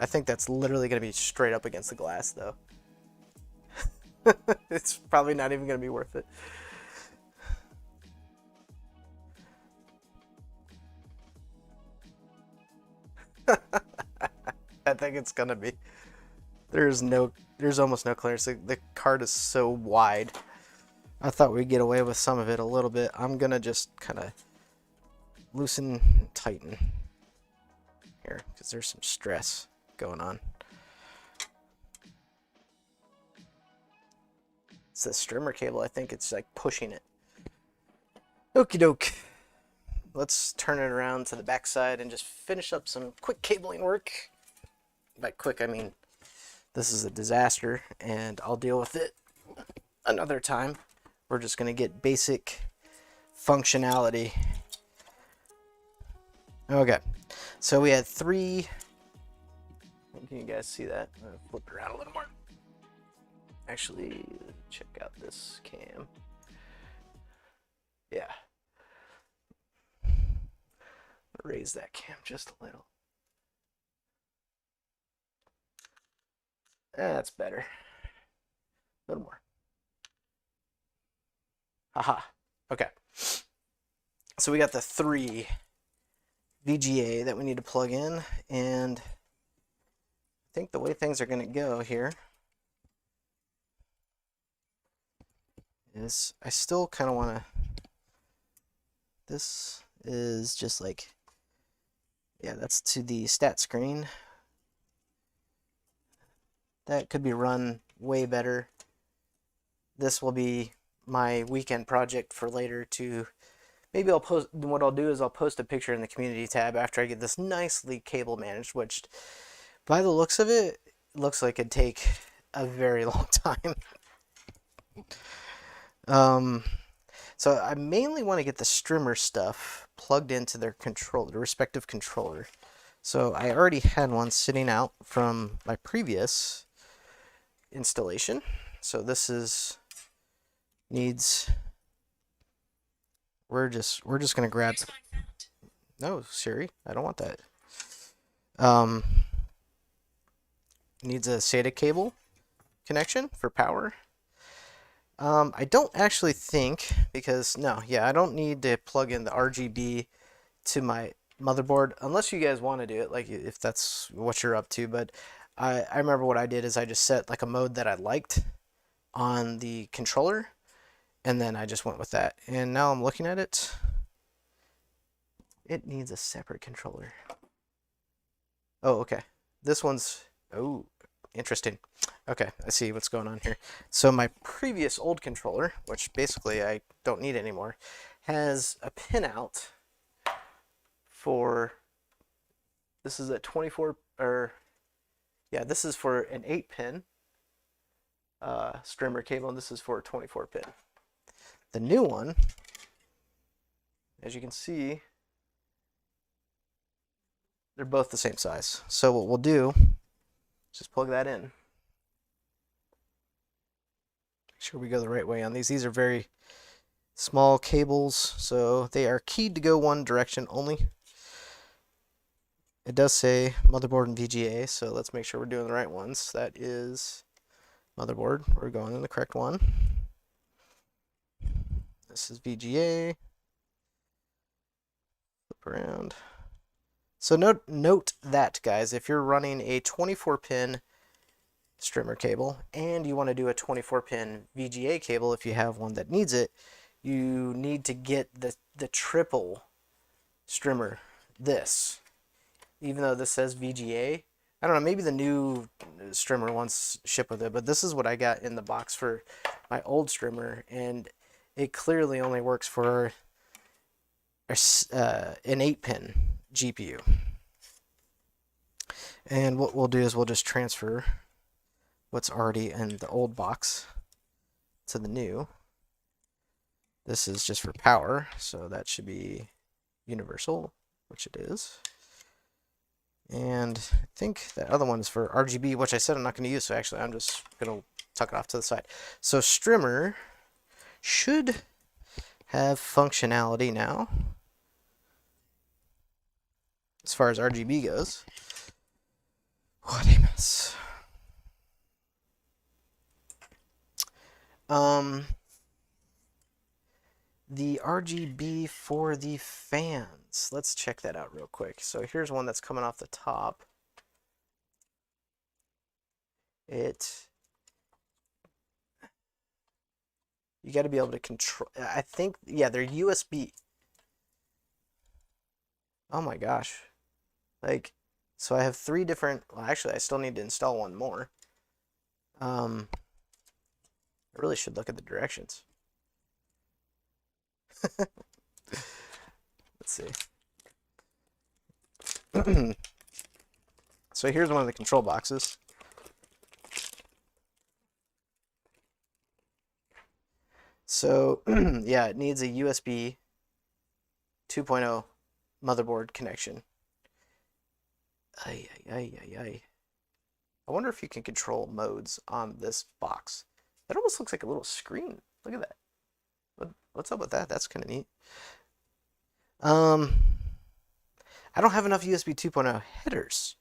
I think that's literally going to be straight up against the glass, though. It's probably not even going to be worth it. I think it's going to be. There's almost no clearance. The card is so wide. I thought we'd get away with some of it a little bit. I'm going to just kind of loosen, tighten here, because there's some stress going on. It's the strimmer cable. I think it's like pushing it. Okie doke. Let's turn it around to the back side and just finish up some quick cabling work. By quick, I mean this is a disaster, and I'll deal with it another time. We're just going to get basic functionality. Okay, so we had 3. Can you guys see that? I'm gonna flip it around a little more. Actually, check out this cam. Yeah. Raise that cam just a little. That's better. A little more. Haha. Okay. So we got the 3 VGA that we need to plug in, and I think the way things are going to go here is I still kind of want to, this is just like, yeah, that's to the stat screen. That could be run way better. This will be my weekend project for later to, maybe I'll post, what I'll do is I'll post a picture in the community tab after I get this nicely cable managed, which by the looks of it, looks like it'd take a very long time. So I mainly want to get the strimmer stuff plugged into their controller, the respective controller. So I already had one sitting out from my previous installation. So this is needs. We're just gonna grab. No, Siri, I don't want that. needs a SATA cable connection for power. I don't actually think, because no, yeah, I don't need to plug in the RGB to my motherboard unless you guys want to do it, like if that's what you're up to. But I remember what I did is I just set like a mode that I liked on the controller, and then I just went with that. And now I'm looking at it. It needs a separate controller. Oh, okay. This one's, oh, interesting. Okay, I see what's going on here. So my previous old controller, which basically I don't need anymore, has a pinout for, this is a 24, or yeah, this is for an 8-pin streamer cable, and this is for a 24-pin. The new one, as you can see, they're both the same size. So what we'll do is just plug that in. Make sure we go the right way on these. These are very small cables, so they are keyed to go one direction only. It does say motherboard and VGA, so let's make sure we're doing the right ones. That is motherboard. We're going in the correct one. This is VGA. Flip around. So note that, guys, if you're running a 24-pin streamer cable and you want to do a 24-pin VGA cable, if you have one that needs it, you need to get the triple streamer. This, even though this says VGA, I don't know, maybe the new streamer ones ship with it, but this is what I got in the box for my old streamer, and it clearly only works for an 8-pin GPU. And what we'll do is we'll just transfer what's already in the old box to the new. This is just for power, so that should be universal, which it is. And I think that other one is for RGB, which I said I'm not going to use, so actually I'm just going to tuck it off to the side. So streamer should have functionality now as far as RGB goes. What a mess. The RGB for the fans. Let's check that out real quick. So here's one that's coming off the top. You got to be able to control. I think, yeah, they're USB. Oh my gosh. Like, so I have 3 different, well, actually, I still need to install one more. I really should look at the directions. Let's see. So here's one of the control boxes. So, yeah, it needs a USB 2.0 motherboard connection. I wonder if you can control modes on this box. That almost looks like a little screen. Look at that. What's up with that? That's kind of neat. I don't have enough USB 2.0 headers.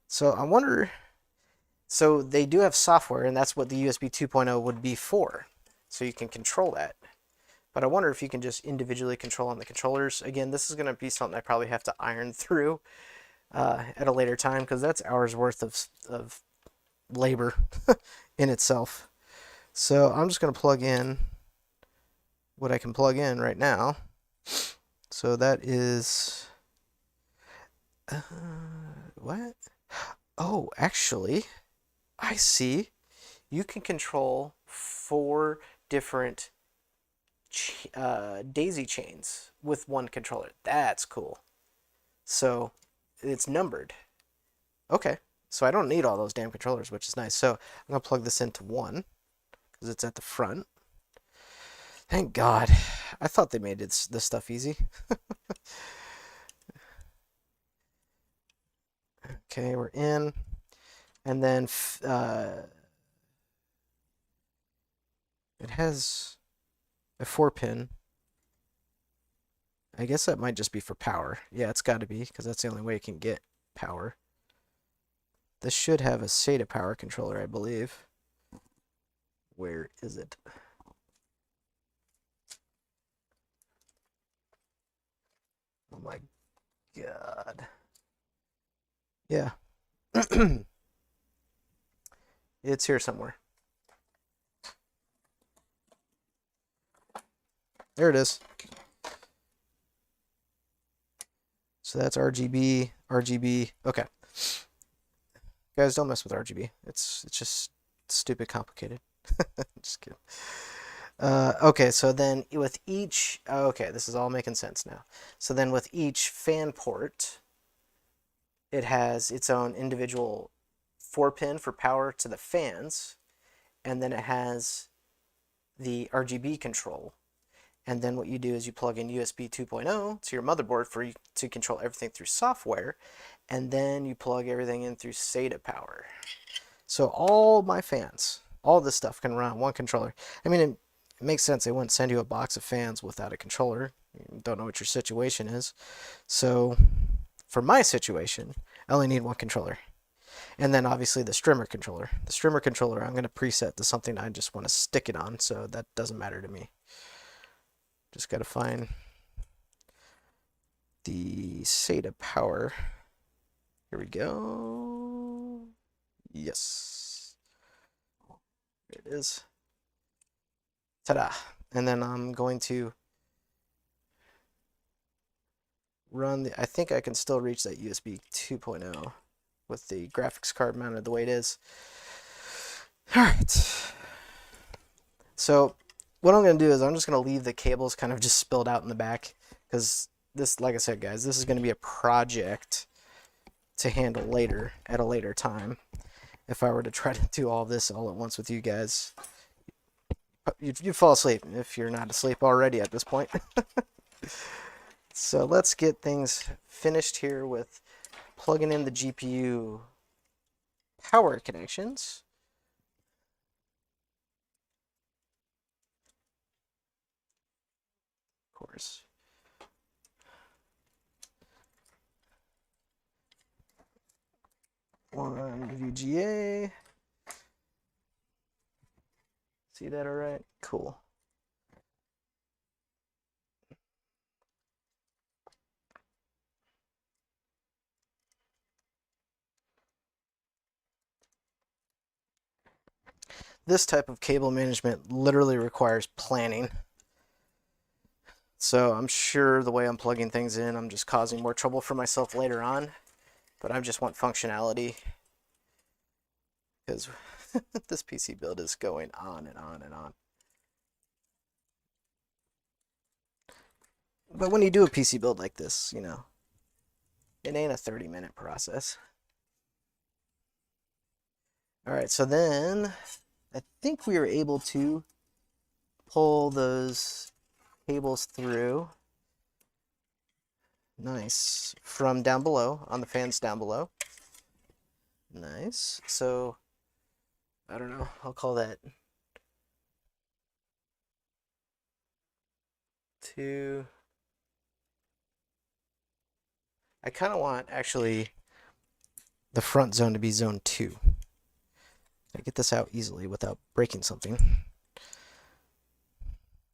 So I wonder, so they do have software, and that's what the USB 2.0 would be for. So you can control that. But I wonder if you can just individually control on the controllers. Again, this is going to be something I probably have to iron through at a later time, because that's hours worth of labor in itself. So I'm just going to plug in what I can plug in right now. So that is what? Oh, actually, I see. You can control 4 different daisy chains with one controller. That's cool. So it's numbered. Okay, so I don't need all those damn controllers, which is nice. So I'm gonna plug this into one because it's at the front. Thank God. I thought they made this stuff easy. Okay, we're in. And then it has a 4-pin. I guess that might just be for power. Yeah, it's got to be, because that's the only way it can get power. this should have a SATA power controller, I believe. Where is it? Oh my God. Yeah. It's here somewhere. There it is. So that's RGB, RGB. Okay. Guys, don't mess with RGB. It's just stupid complicated. Just kidding. Okay, so then with each, okay, this is all making sense now. So then with each fan port, it has its own individual 4-pin for power to the fans, and then it has the RGB control. And then what you do is you plug in USB 2.0 to your motherboard to control everything through software, and then you plug everything in through SATA power. So all my fans, all this stuff can run on one controller. I mean, it makes sense. They wouldn't send you a box of fans without a controller. You don't know what your situation is. So for my situation, I only need one controller. And then obviously the streamer controller. The streamer controller, I'm going to preset to something I just want to stick it on, so that doesn't matter to me. Just got to find the SATA power. Here we go. Yes. There it is. Ta-da. And then I'm going to run the, I think I can still reach that USB 2.0 with the graphics card mounted the way it is. All right. So what I'm going to do is I'm just going to leave the cables kind of just spilled out in the back, because this, like I said, guys, this is going to be a project to handle later at a later time. If I were to try to do all this all at once with you guys, you'd fall asleep if you're not asleep already at this point. So let's get things finished here with plugging in the GPU power connections. Of course. One VGA. See that all right? Cool. This type of cable management literally requires planning. So I'm sure the way I'm plugging things in, I'm just causing more trouble for myself later on. But I just want functionality, because this PC build is going on and on and on. But when you do a PC build like this, you know, it ain't a 30-minute process. All right, so then I think we were able to pull those cables through. Nice. From down below, on the fans down below. Nice. So, I don't know, I'll call that 2. I kind of want, actually, the front zone to be zone 2. I get this out easily without breaking something.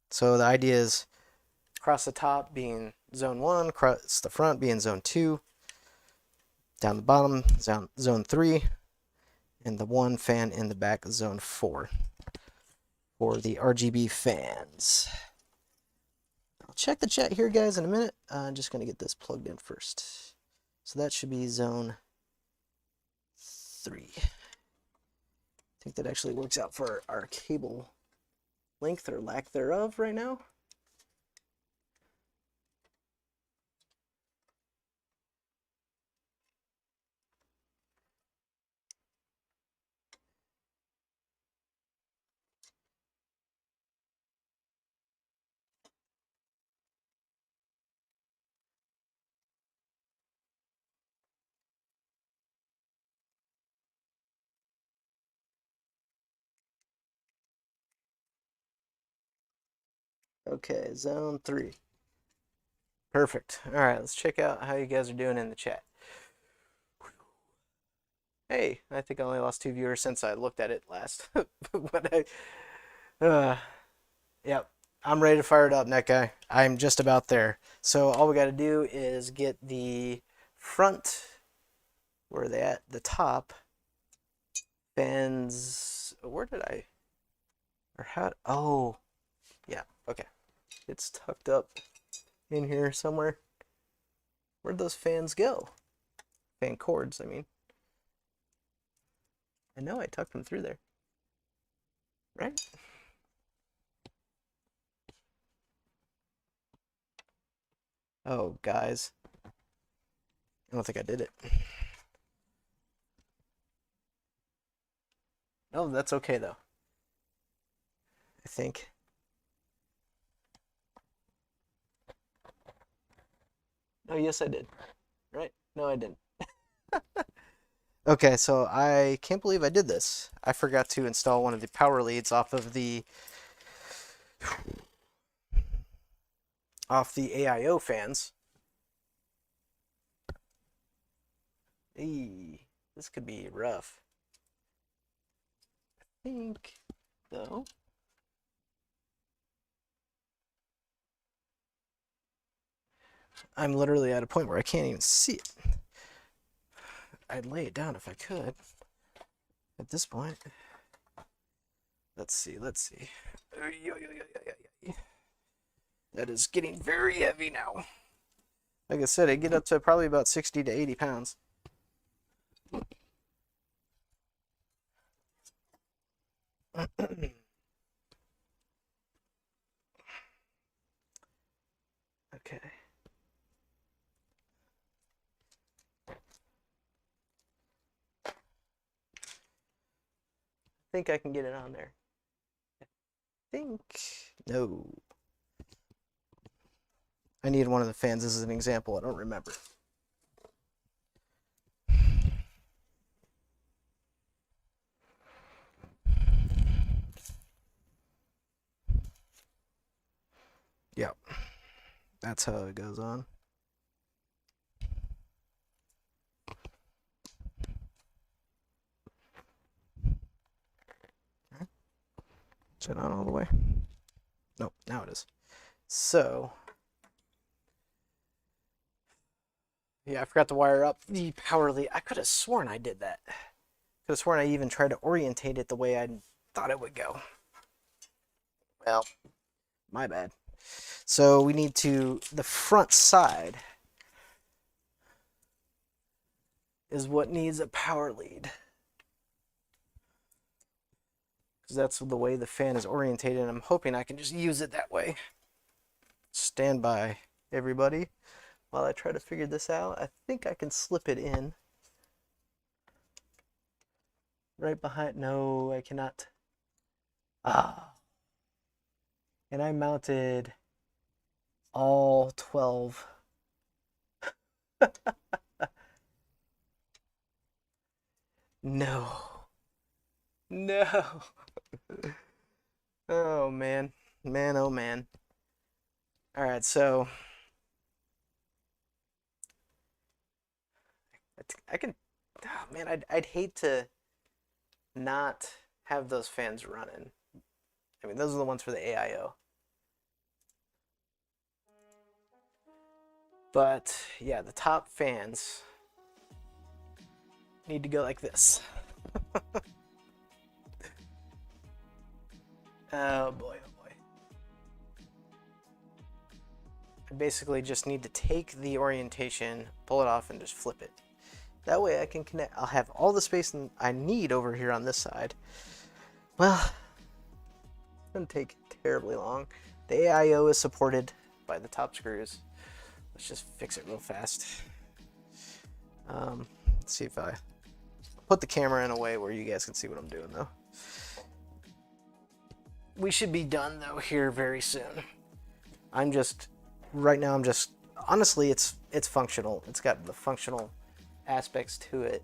So the idea is across the top being zone 1, across the front being zone 2, down the bottom zone 3, and the one fan in the back zone 4 for the RGB fans. I'll check the chat here, guys, in a minute. I'm just going to get this plugged in first. So that should be zone 3. I think that actually works out for our cable length or lack thereof right now. Okay, zone 3. Perfect. All right, let's check out how you guys are doing in the chat. Hey, I think I only lost 2 viewers since I looked at it last. But uh, yep, I'm ready to fire it up, Net Guy. I'm just about there. So all we got to do is get the front, where are they at? The top fans. Where did I? Or how? Oh, yeah. Okay, it's tucked up in here somewhere. Where'd those fans go? Fan cords, I mean. I know I tucked them through there, right? Oh, guys. I don't think I did it. Oh, that's okay, though. I think. Oh, yes, I did. Right? No, I didn't. Okay, so I can't believe I did this. I forgot to install one of the power leads off the AIO fans. Eee, this could be rough. I think, though. I'm literally at a point where I can't even see it. I'd lay it down if I could. At this point. Let's see, let's see. That is getting very heavy now. Like I said, I get up to probably about 60 to 80 pounds. Okay. I think I can get it on there. I think. No. I need one of the fans as an example. I don't remember. Yep. That's how it goes on. Is it on all the way? Nope, now it is. So, yeah, I forgot to wire up the power lead. I could have sworn I did that. Could have sworn I even tried to orientate it the way I thought it would go. Well, my bad. So we need the front side is what needs a power lead. Because that's the way the fan is orientated, and I'm hoping I can just use it that way. Stand by, everybody, while I try to figure this out. I think I can slip it in. Right behind, no, I cannot. Ah. And I mounted all 12. No. No. Oh, man. Man, oh, man. All right, so I can. Oh, man, I'd hate to not have those fans running. I mean, those are the ones for the AIO. But yeah, the top fans need to go like this. Oh boy, oh boy. I basically just need to take the orientation, pull it off, and just flip it. That way I can connect. I'll have all the space I need over here on this side. Well, it's going to take terribly long. The AIO is supported by the top screws. Let's just fix it real fast. Let's see if I put the camera in a way where you guys can see what I'm doing, though. We should be done, though, here very soon. Right now, honestly, it's functional. It's got the functional aspects to it.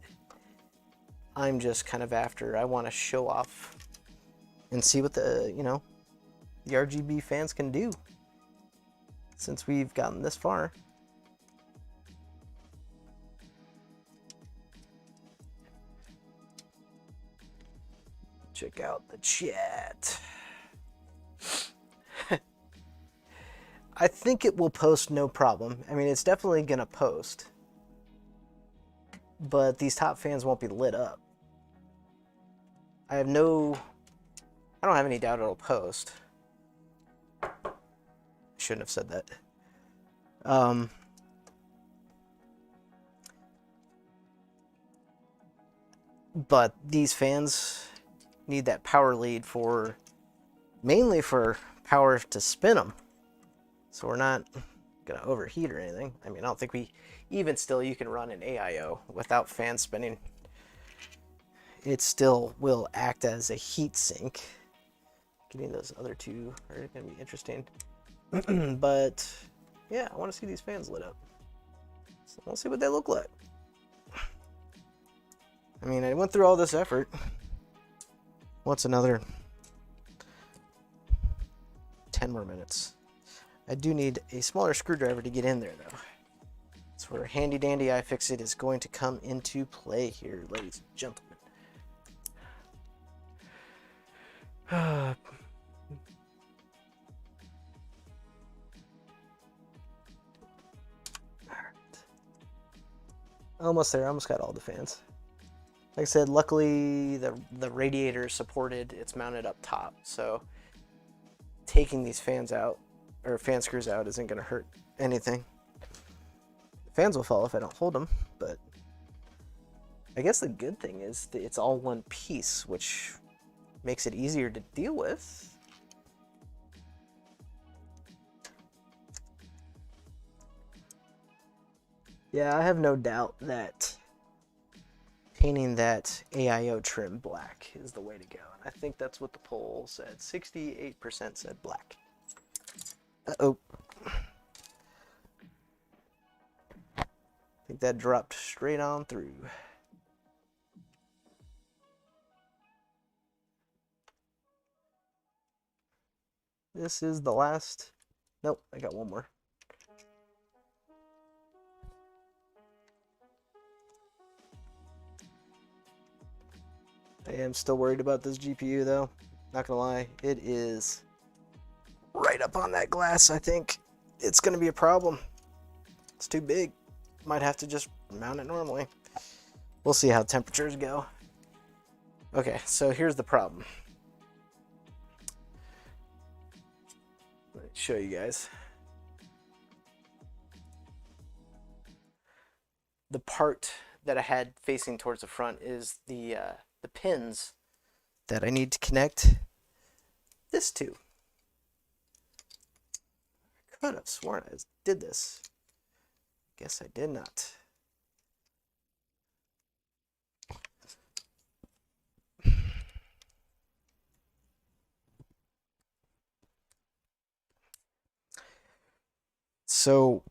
I'm just kind of I want to show off and see what the RGB fans can do since we've gotten this far. Check out the chat. I think it will post no problem. I mean, it's definitely gonna post, but these top fans won't be lit up. I don't have any doubt it'll post. Shouldn't have said that. But these fans need that power lead mainly for power to spin them. So we're not gonna overheat or anything. I mean, I don't think even still you can run an AIO without fan spinning. It still will act as a heat sink. Getting those other two are gonna be interesting. But yeah, I want to see these fans lit up. So we'll see what they look like. I mean, I went through all this effort. What's another 10 more minutes? I do need a smaller screwdriver to get in there, though. That's where handy dandy iFixit is going to come into play here, ladies and gentlemen. Almost there. Almost got all the fans. Like I said, luckily the radiator is supported. It's mounted up top, so taking these fans out or fan screws out isn't going to hurt anything. The fans will fall if I don't hold them, but I guess the good thing is that it's all one piece, which makes it easier to deal with. Yeah, I have no doubt that painting that AIO trim black is the way to go. And I think that's what the poll said. 68% said black. Uh-oh. I think that dropped straight on through. This is the last. Nope, I got one more. I am still worried about this GPU though. Not gonna lie, it is right up on that glass. I think it's gonna be a problem. It's too big. Might have to just mount it normally. We'll see how temperatures go. Okay, so here's the problem. Let me show you guys. The part that I had facing towards the front is the pins that I need to connect this to. I could have sworn I did this. Guess I did not. So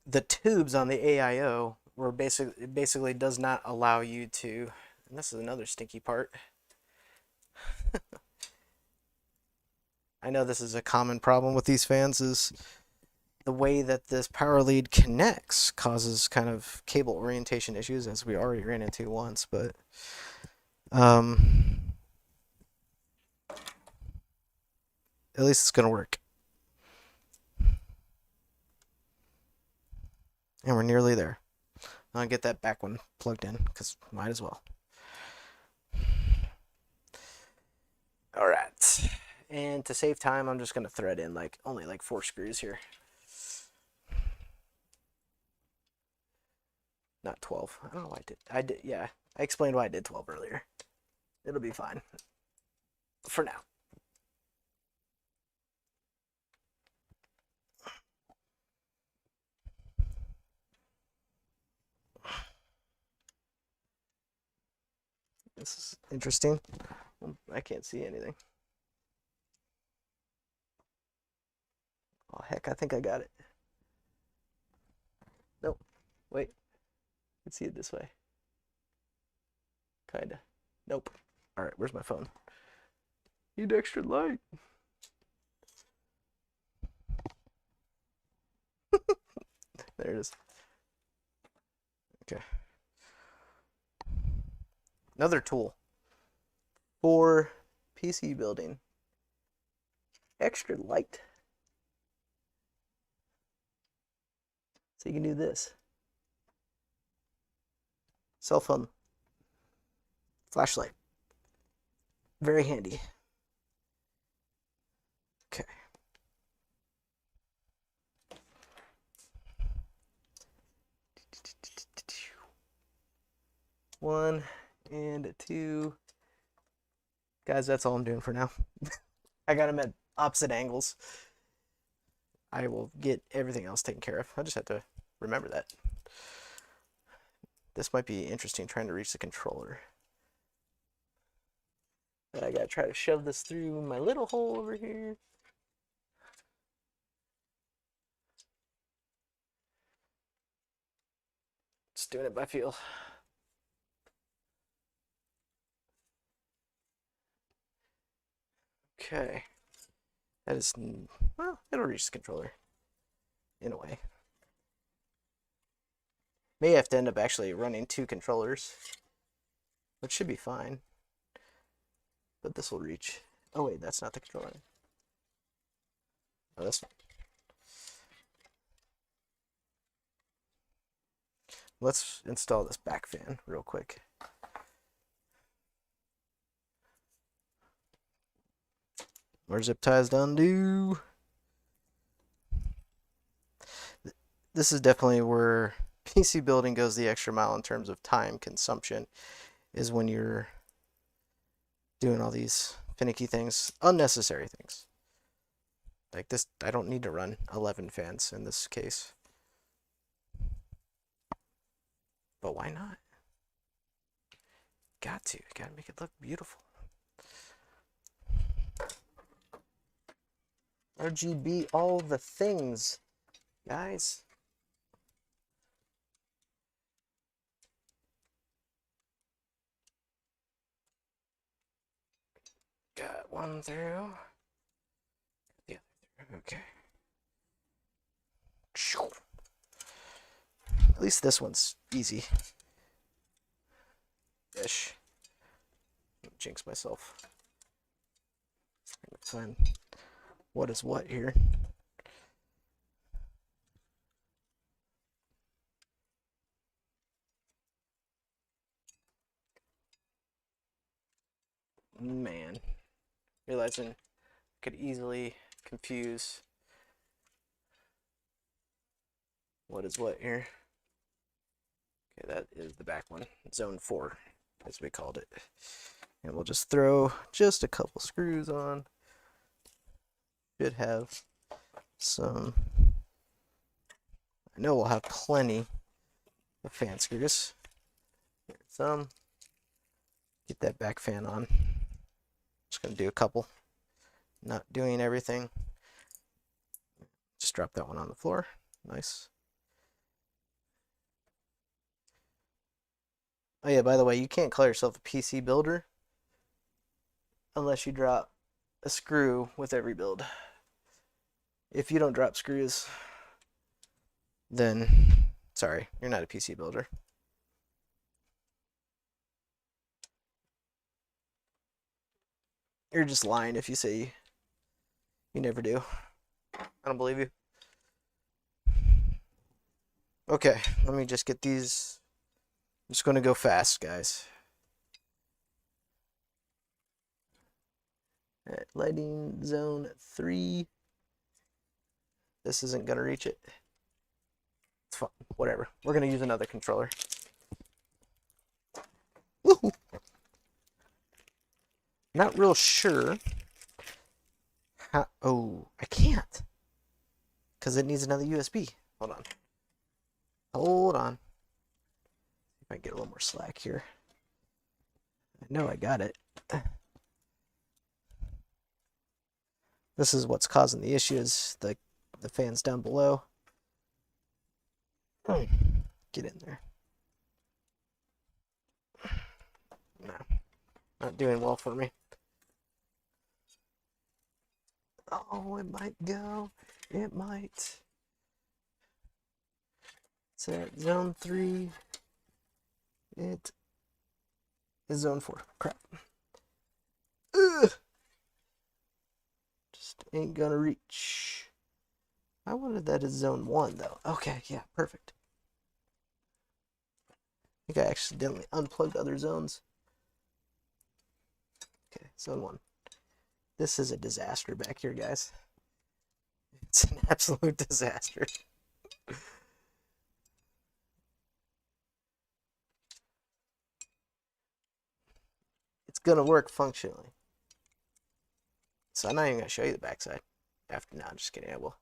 the tubes on the AIO were basically does not allow you to, and this is another stinky part. I know this is a common problem with these fans, is the way that this power lead connects causes kind of cable orientation issues, as we already ran into once, but at least it's gonna work. And we're nearly there. I'll get that back one plugged in, because might as well. All right. And to save time, I'm just going to thread in only 4 screws here. Not 12. I don't know why I did. Yeah, I explained why I did 12 earlier. It'll be fine. For now. This is interesting. I can't see anything. Oh, heck, I think I got it. Nope. Wait. Let's see it this way. Kinda. Nope. All right, where's my phone? Need extra light. There it is. Okay. Another tool for PC building. Extra light. So you can do this. Cell phone. Flashlight. Very handy. Okay. One and two. Guys, that's all I'm doing for now. I got them at opposite angles. I will get everything else taken care of. I just have to remember that. This might be interesting, trying to reach the controller. But I gotta try to shove this through my little hole over here. Just doing it by feel. Okay. That is, well, it'll reach the controller. In a way. May have to end up actually running 2 controllers. Which should be fine. But this will reach. Oh wait, that's not the controller. Oh, this one. Let's install this back fan real quick. More zip ties to undo. This is definitely where PC building goes the extra mile in terms of time consumption, is when you're doing all these finicky things, unnecessary things. Like this, I don't need to run 11 fans in this case. But why not? Got to. Gotta make it look beautiful. RGB, all the things, guys. Got one through. The other through. Okay. At least this one's easy. Ish. Jinx myself. Find what is what here. Man. Realizing I could easily confuse what is what here. Okay, that is the back one. Zone 4, as we called it. And we'll just throw just a couple screws on. Should have some. I know we'll have plenty of fan screws. Here's some. Get that back fan on. Just gonna do a couple. Not doing everything. Just drop that one on the floor. Nice. Oh yeah, by the way, you can't call yourself a PC builder unless you drop a screw with every build. If you don't drop screws, then sorry, you're not a PC builder. You're just lying if you say you never do. I don't believe you. Okay, let me just get these. I'm just going to go fast, guys. All right, lighting zone 3. This isn't going to reach it. It's fine. Whatever. We're going to use another controller. Woohoo! Not real sure how. Oh, I can't. Because it needs another USB. Hold on. Hold on. If I get a little more slack here. I know I got it. This is what's causing the issues. The fans down below. Get in there. No. Not doing well for me. Oh, it might go. It might. It's at zone 3. It is zone 4. Crap. Just ain't gonna reach. I wanted that as zone 1 though. Okay, yeah, perfect. I think I accidentally unplugged other zones. Okay, zone 1. This is a disaster back here, guys. It's an absolute disaster. It's gonna work functionally. So I'm not even gonna show you the backside. After now, I'm just kidding. I will.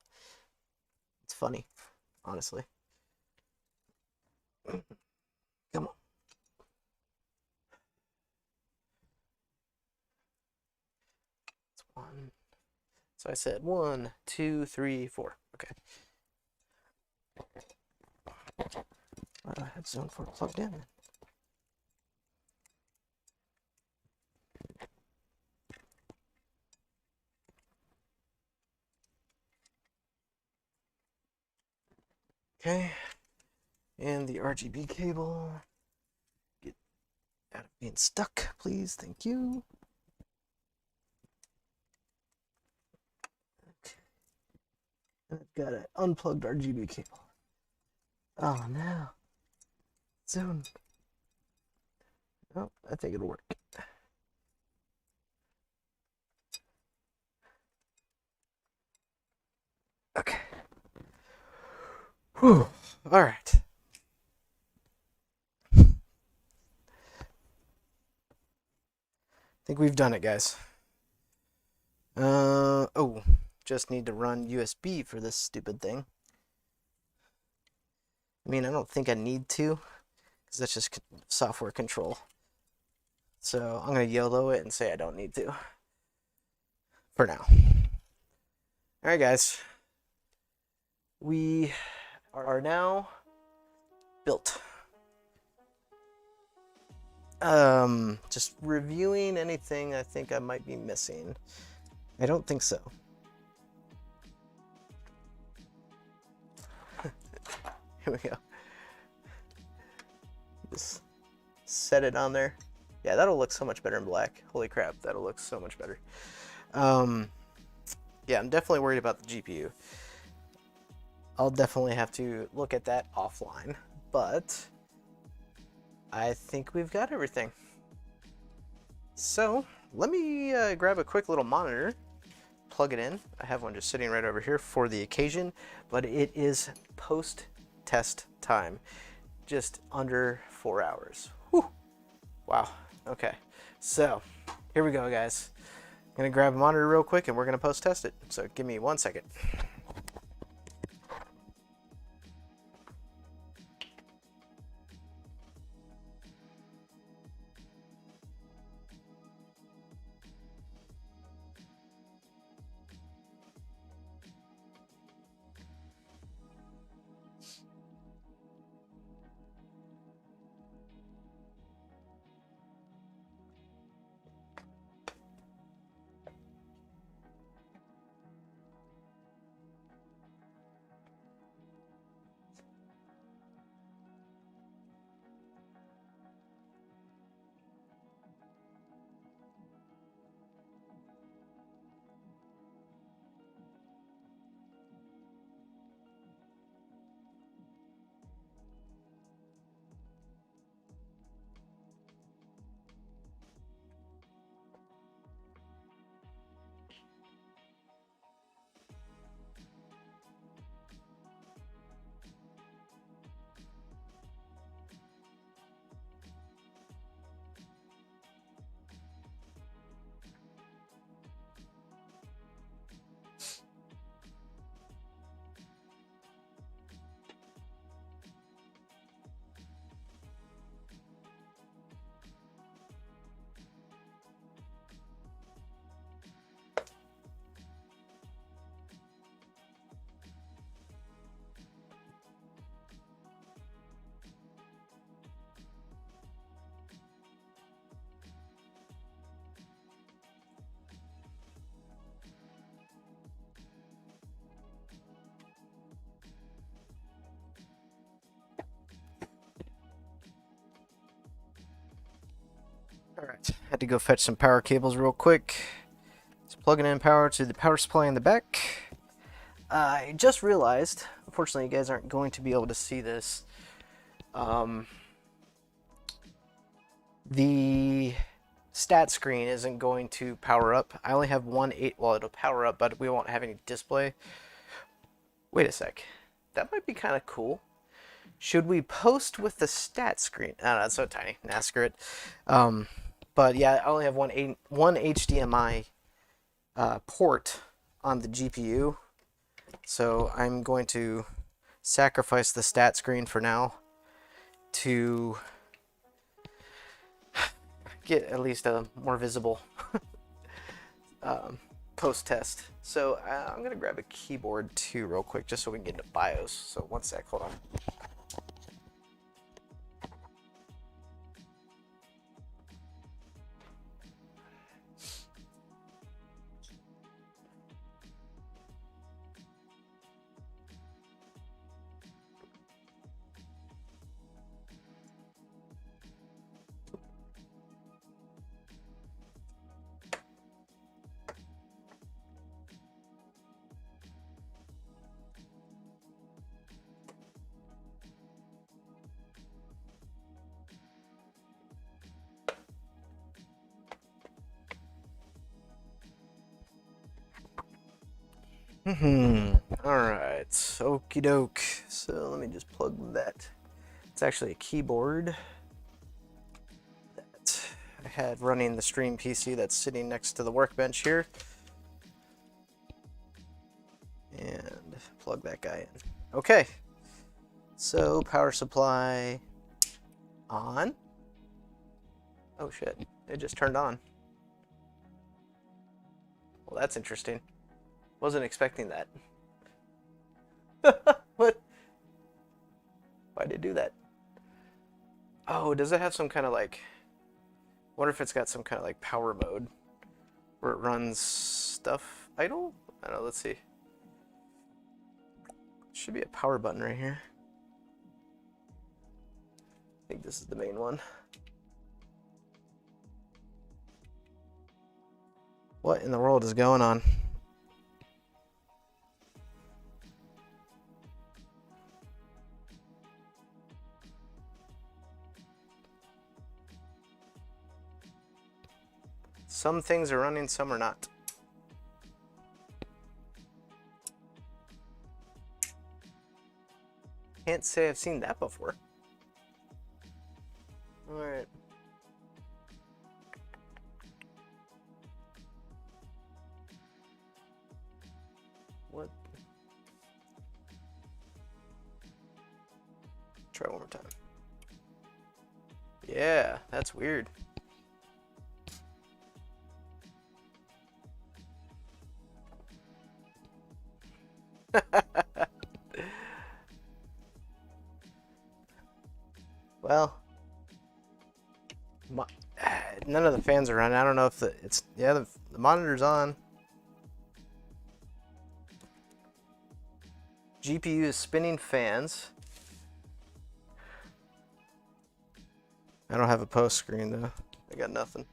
It's funny, honestly. Come on. It's 1. So I said 1, 2, 3, 4. Okay. Why do I have zone 4 plugged in? Okay. And the RGB cable. Get out of being stuck, please. Thank you. Okay. And I've got an unplugged RGB cable. Oh no. Zone. Oh, I think it'll work. Okay. Whew. All right. I think we've done it, guys. Oh, just need to run USB for this stupid thing. I mean, I don't think I need to, because that's just software control. So I'm going to YOLO it and say I don't need to. For now. Alright, guys. We are now built. Just reviewing anything I think I might be missing. I don't think so. Here we go. Just set it on there. Yeah, that'll look so much better in black. Holy crap, that'll look so much better. Yeah, I'm definitely worried about the GPU. I'll definitely have to look at that offline, but I think we've got everything. So let me grab a quick little monitor, plug it in. I have one just sitting right over here for the occasion, but it is post-test time, just under 4 hours. Whew. Wow. Okay, so here we go, guys. I'm gonna grab a monitor real quick and we're gonna post-test it. So give me 1 second. All right, had to go fetch some power cables real quick. Plugging in power to the power supply in the back. I just realized, unfortunately you guys aren't going to be able to see this, the stat screen isn't going to power up. I only have well, it'll power up, but we won't have any display. Wait a sec. That might be kind of cool. Should we post with the stat screen? I don't know, it's so tiny. Nah, screw it. But yeah, I only have one HDMI port on the GPU. So I'm going to sacrifice the stat screen for now to get at least a more visible post test. So I'm going to grab a keyboard too real quick just so we can get into BIOS. So one sec, hold on. Alright, okie doke. So let me just plug that. It's actually a keyboard that I had running the stream PC that's sitting next to the workbench here. And plug that guy in. Okay. So power supply on. Oh shit, it just turned on. Well, that's interesting. Wasn't expecting that. What? Why did it do that? Oh, does it have some kind of like... I wonder if it's got some kind of like power mode where it runs stuff idle? I don't know, let's see. Should be a power button right here. I think this is the main one. What in the world is going on? Some things are running, some are not. Can't say I've seen that before. Alright. What? Try one more time. Yeah, that's weird. Well, none of the fans are running. I don't know if it's yeah, the monitor's on. GPU is spinning fans. I don't have a post screen though. I got nothing.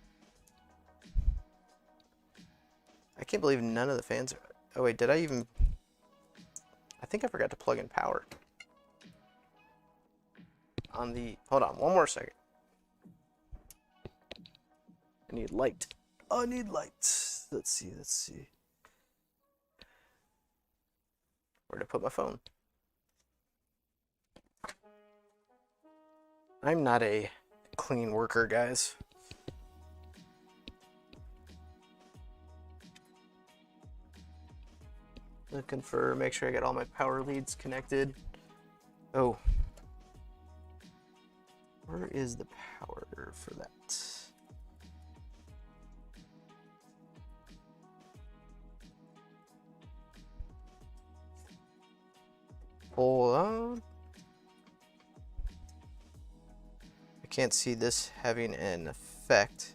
I can't believe none of the fans are... Oh wait, did I even... I think I forgot to plug in power. On the... Hold on, one more second. I need light. I need light. Let's see, let's see. Where'd I put my phone? I'm not a clean worker, guys. Looking for, make sure I got all my power leads connected. Oh. Where is the power for that? Hold on. I can't see this having an effect.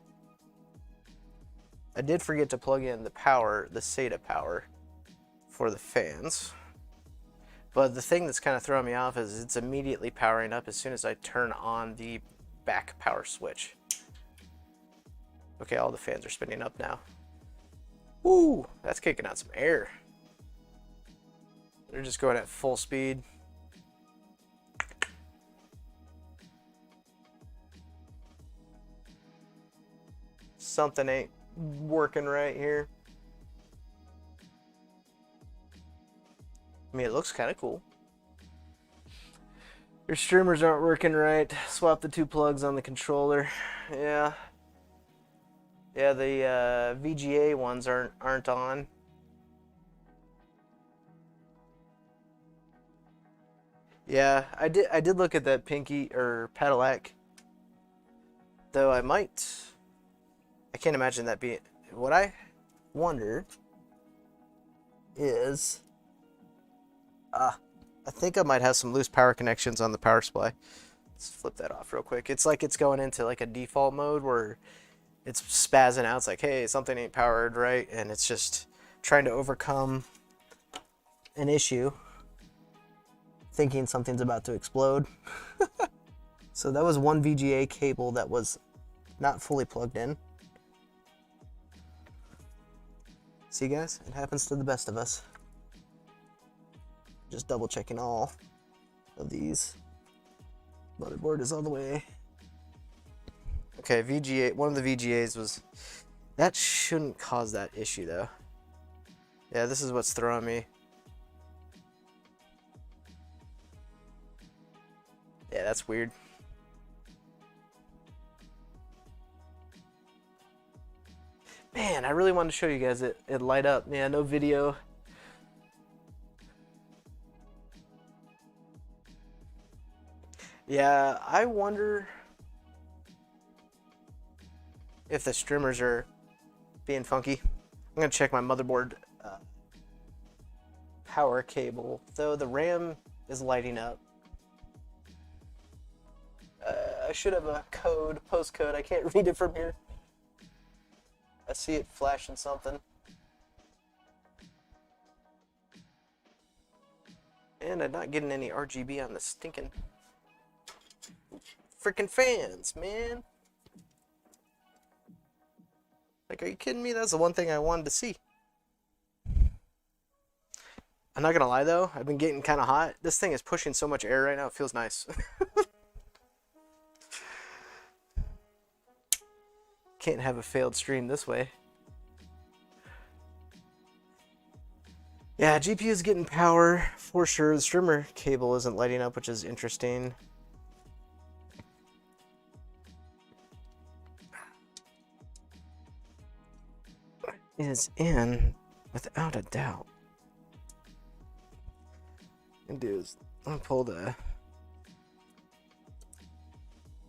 I did forget to plug in the power, the SATA power for the fans. But the thing that's kind of throwing me off is it's immediately powering up as soon as I turn on the back power switch. Okay, all the fans are spinning up now. Ooh, that's kicking out some air. They're just going at full speed. Something ain't working right here. I mean, it looks kind of cool. Your streamers aren't working right. Swap the 2 plugs on the controller. Yeah. Yeah, the VGA ones aren't on. Yeah, I did look at that Pinky or Pedelec. Though I can't imagine that being. What I wonder is, I think I might have some loose power connections on the power supply. Let's flip that off real quick. It's like it's going into like a default mode where it's spazzing out. It's like, hey, something ain't powered right, and it's just trying to overcome an issue, thinking something's about to explode. So that was one VGA cable that was not fully plugged in. See, guys, it happens to the best of us. Just double checking all of these. Motherboard is all the way. Okay, VGA, one of the VGAs was, that shouldn't cause that issue though. Yeah, this is what's throwing me. Yeah, that's weird. Man, I really wanted to show you guys it light up. Yeah, no video. Yeah, I wonder if the streamers are being funky. I'm gonna check my motherboard power cable, though the RAM is lighting up. I should have a code, postcode. I can't read it from here. I see it flashing something. And I'm not getting any RGB on the stinking freaking fans, man. Like, are you kidding me? That's the one thing I wanted to see. I'm not gonna lie though, I've been getting kind of hot. This thing is pushing so much air right now, it feels nice. Can't have a failed stream this way. Yeah, GPU is getting power for sure. The streamer cable isn't lighting up, which is interesting. It is in without a doubt. I'm gonna pull the.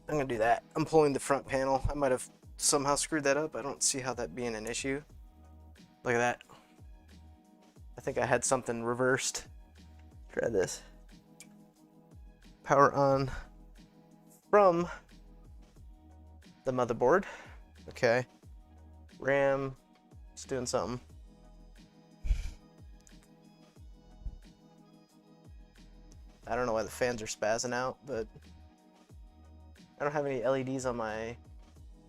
I'm gonna do that. I'm pulling the front panel. I might have somehow screwed that up. I don't see how that being an issue. Look at that. I think I had something reversed. Try this. Power on from the motherboard. Okay. RAM. It's doing something. I don't know why the fans are spazzing out, but I don't have any LEDs on my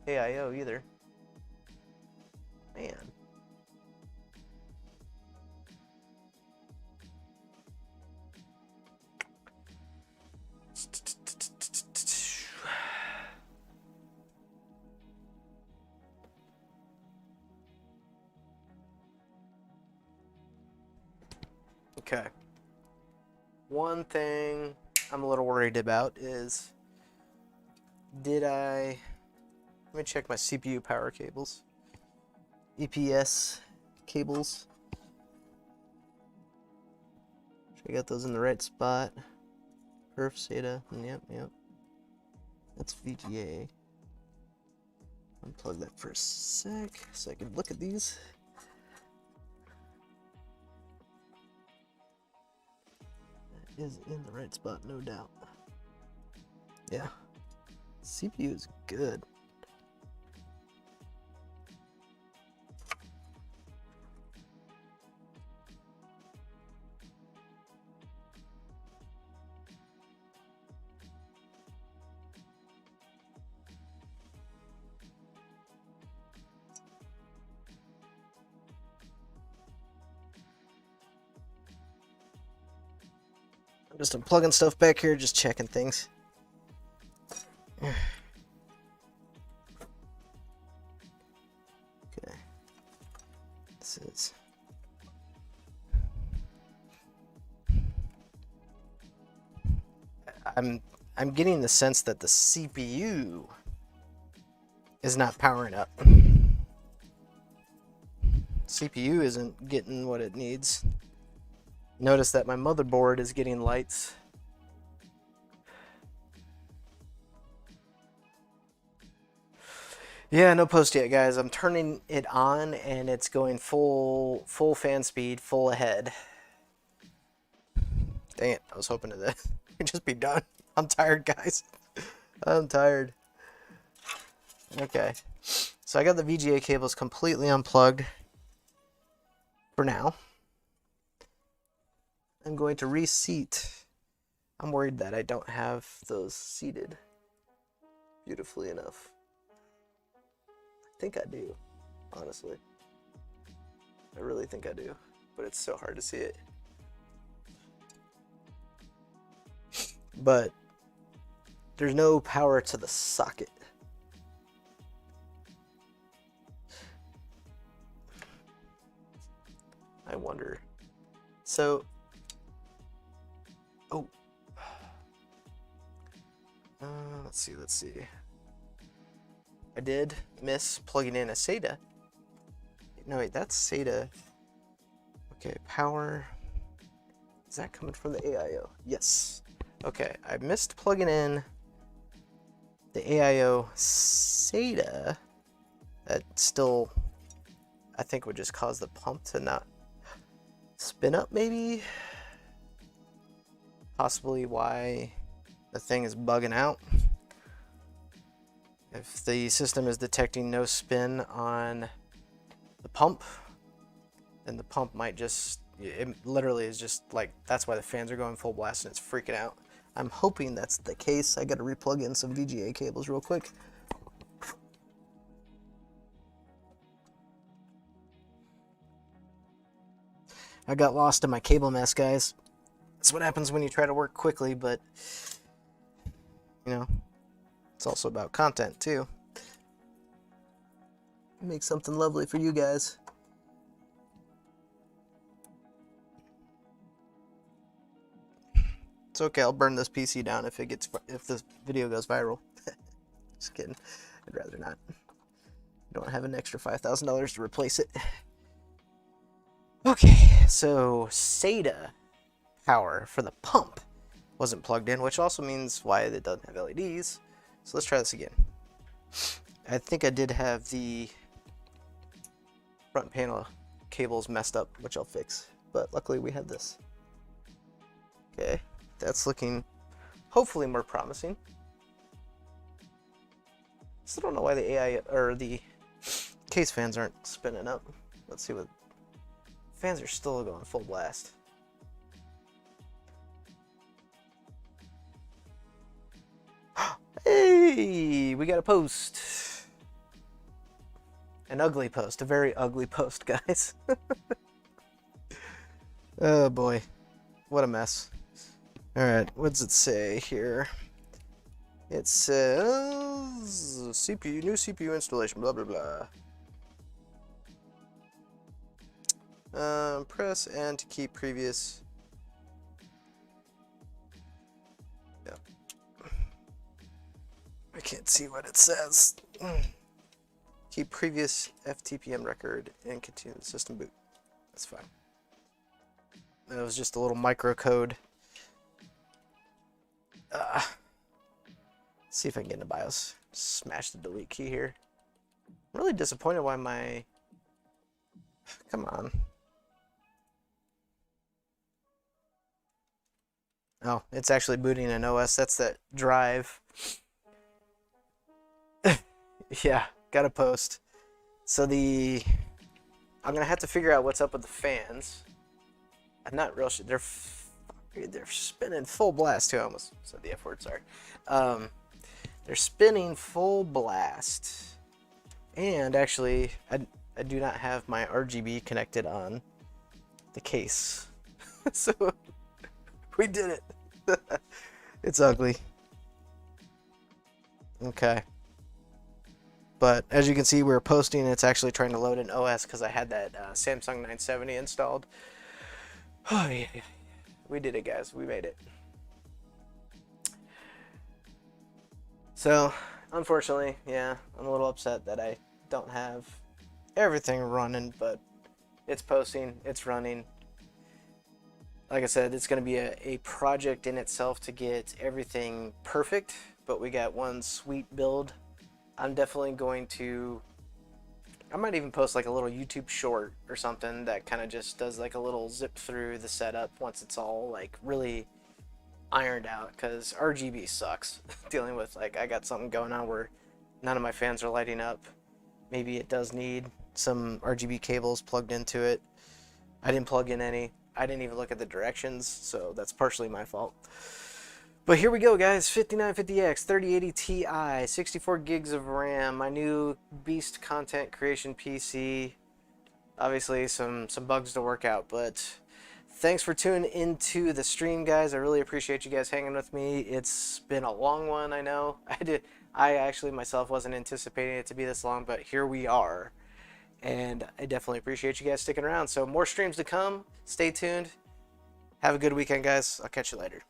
AIO either. Man. Okay. One thing I'm a little worried about is, let me check my CPU power cables. EPS cables. I got those in the right spot. Perf, SATA, yep. That's VGA. Unplug that for a sec so I can look at these. That is in the right spot, no doubt. Yeah. CPU is good. Just unplugging stuff back here, just checking things. Okay. This is... I'm getting the sense that the CPU is not powering up. CPU isn't getting what it needs. Notice that my motherboard is getting lights. Yeah, no post yet, guys. I'm turning it on and it's going full fan speed, full ahead. Dang it, I was hoping to just be done. I'm tired, guys. I'm tired. Okay, so I got the VGA cables completely unplugged for now. I'm going to reseat. I'm worried that I don't have those seated beautifully enough. I think I do, honestly. I really think I do, but it's so hard to see it. But there's no power to the socket. I wonder. So, oh, let's see. I did miss plugging in a SATA. No, wait, that's SATA. Okay, power. Is that coming from the AIO? Yes. Okay, I missed plugging in the AIO SATA. That still, I think, would just cause the pump to not spin up, maybe? Possibly why the thing is bugging out. If the system is detecting no spin on the pump, then the pump might just, it literally is just like, that's why the fans are going full blast and it's freaking out. I'm hoping that's the case. I gotta replug in some VGA cables real quick. I got lost in my cable mess, guys. That's what happens when you try to work quickly, but, you know, it's also about content, too. Make something lovely for you guys. It's okay, I'll burn this PC down if this video goes viral. Just kidding. I'd rather not. Don't have an extra $5,000 to replace it. Okay, so SATA power for the pump wasn't plugged in, which also means why it doesn't have LEDs. So let's try this again. I think I did have the front panel cables messed up, which I'll fix, but luckily we had this. Okay, that's looking hopefully more promising. Still don't know why the AI or the case fans aren't spinning up. Let's see what fans are still going full blast. Hey, we got a post. An ugly post, a very ugly post, guys. Oh boy, what a mess. All right, what does it say here? It says CPU, new CPU installation, blah blah blah. Press N to keep previous. Yeah. I can't see what it says. Keep previous FTPM record and continue the system boot. That's fine. That was just a little microcode. See if I can get into BIOS. Smash the delete key here. I'm really disappointed why my... Come on. Oh, it's actually booting an OS. That's that drive. Yeah, gotta post. So I'm gonna have to figure out what's up with the fans. I'm not real sure. They're spinning full blast too. I almost said the F word. Sorry. They're spinning full blast. And actually, I do not have my RGB connected on the case. So we did it. It's ugly. Okay. But as you can see, we're posting. It's actually trying to load an OS because I had that Samsung 970 installed. Oh, yeah. We did it, guys. We made it. So, unfortunately, yeah, I'm a little upset that I don't have everything running, but it's posting, it's running. Like I said, it's going to be a project in itself to get everything perfect, but we got one sweet build. I'm definitely going to, I might even post like a little YouTube short or something that kind of just does like a little zip through the setup once it's all like really ironed out, because RGB sucks. Dealing with, like, I got something going on where none of my fans are lighting up. Maybe it does need some RGB cables plugged into it. I didn't plug in any. I didn't even look at the directions, so that's partially my fault. But here we go, guys. 5950X, 3080 Ti, 64 gigs of RAM, my new beast content creation PC. Obviously some bugs to work out, but thanks for tuning into the stream, guys. I really appreciate you guys hanging with me. It's been a long one, I know. I actually myself wasn't anticipating it to be this long, but here we are. And I definitely appreciate you guys sticking around. So more streams to come. Stay tuned. Have a good weekend, guys. I'll catch you later.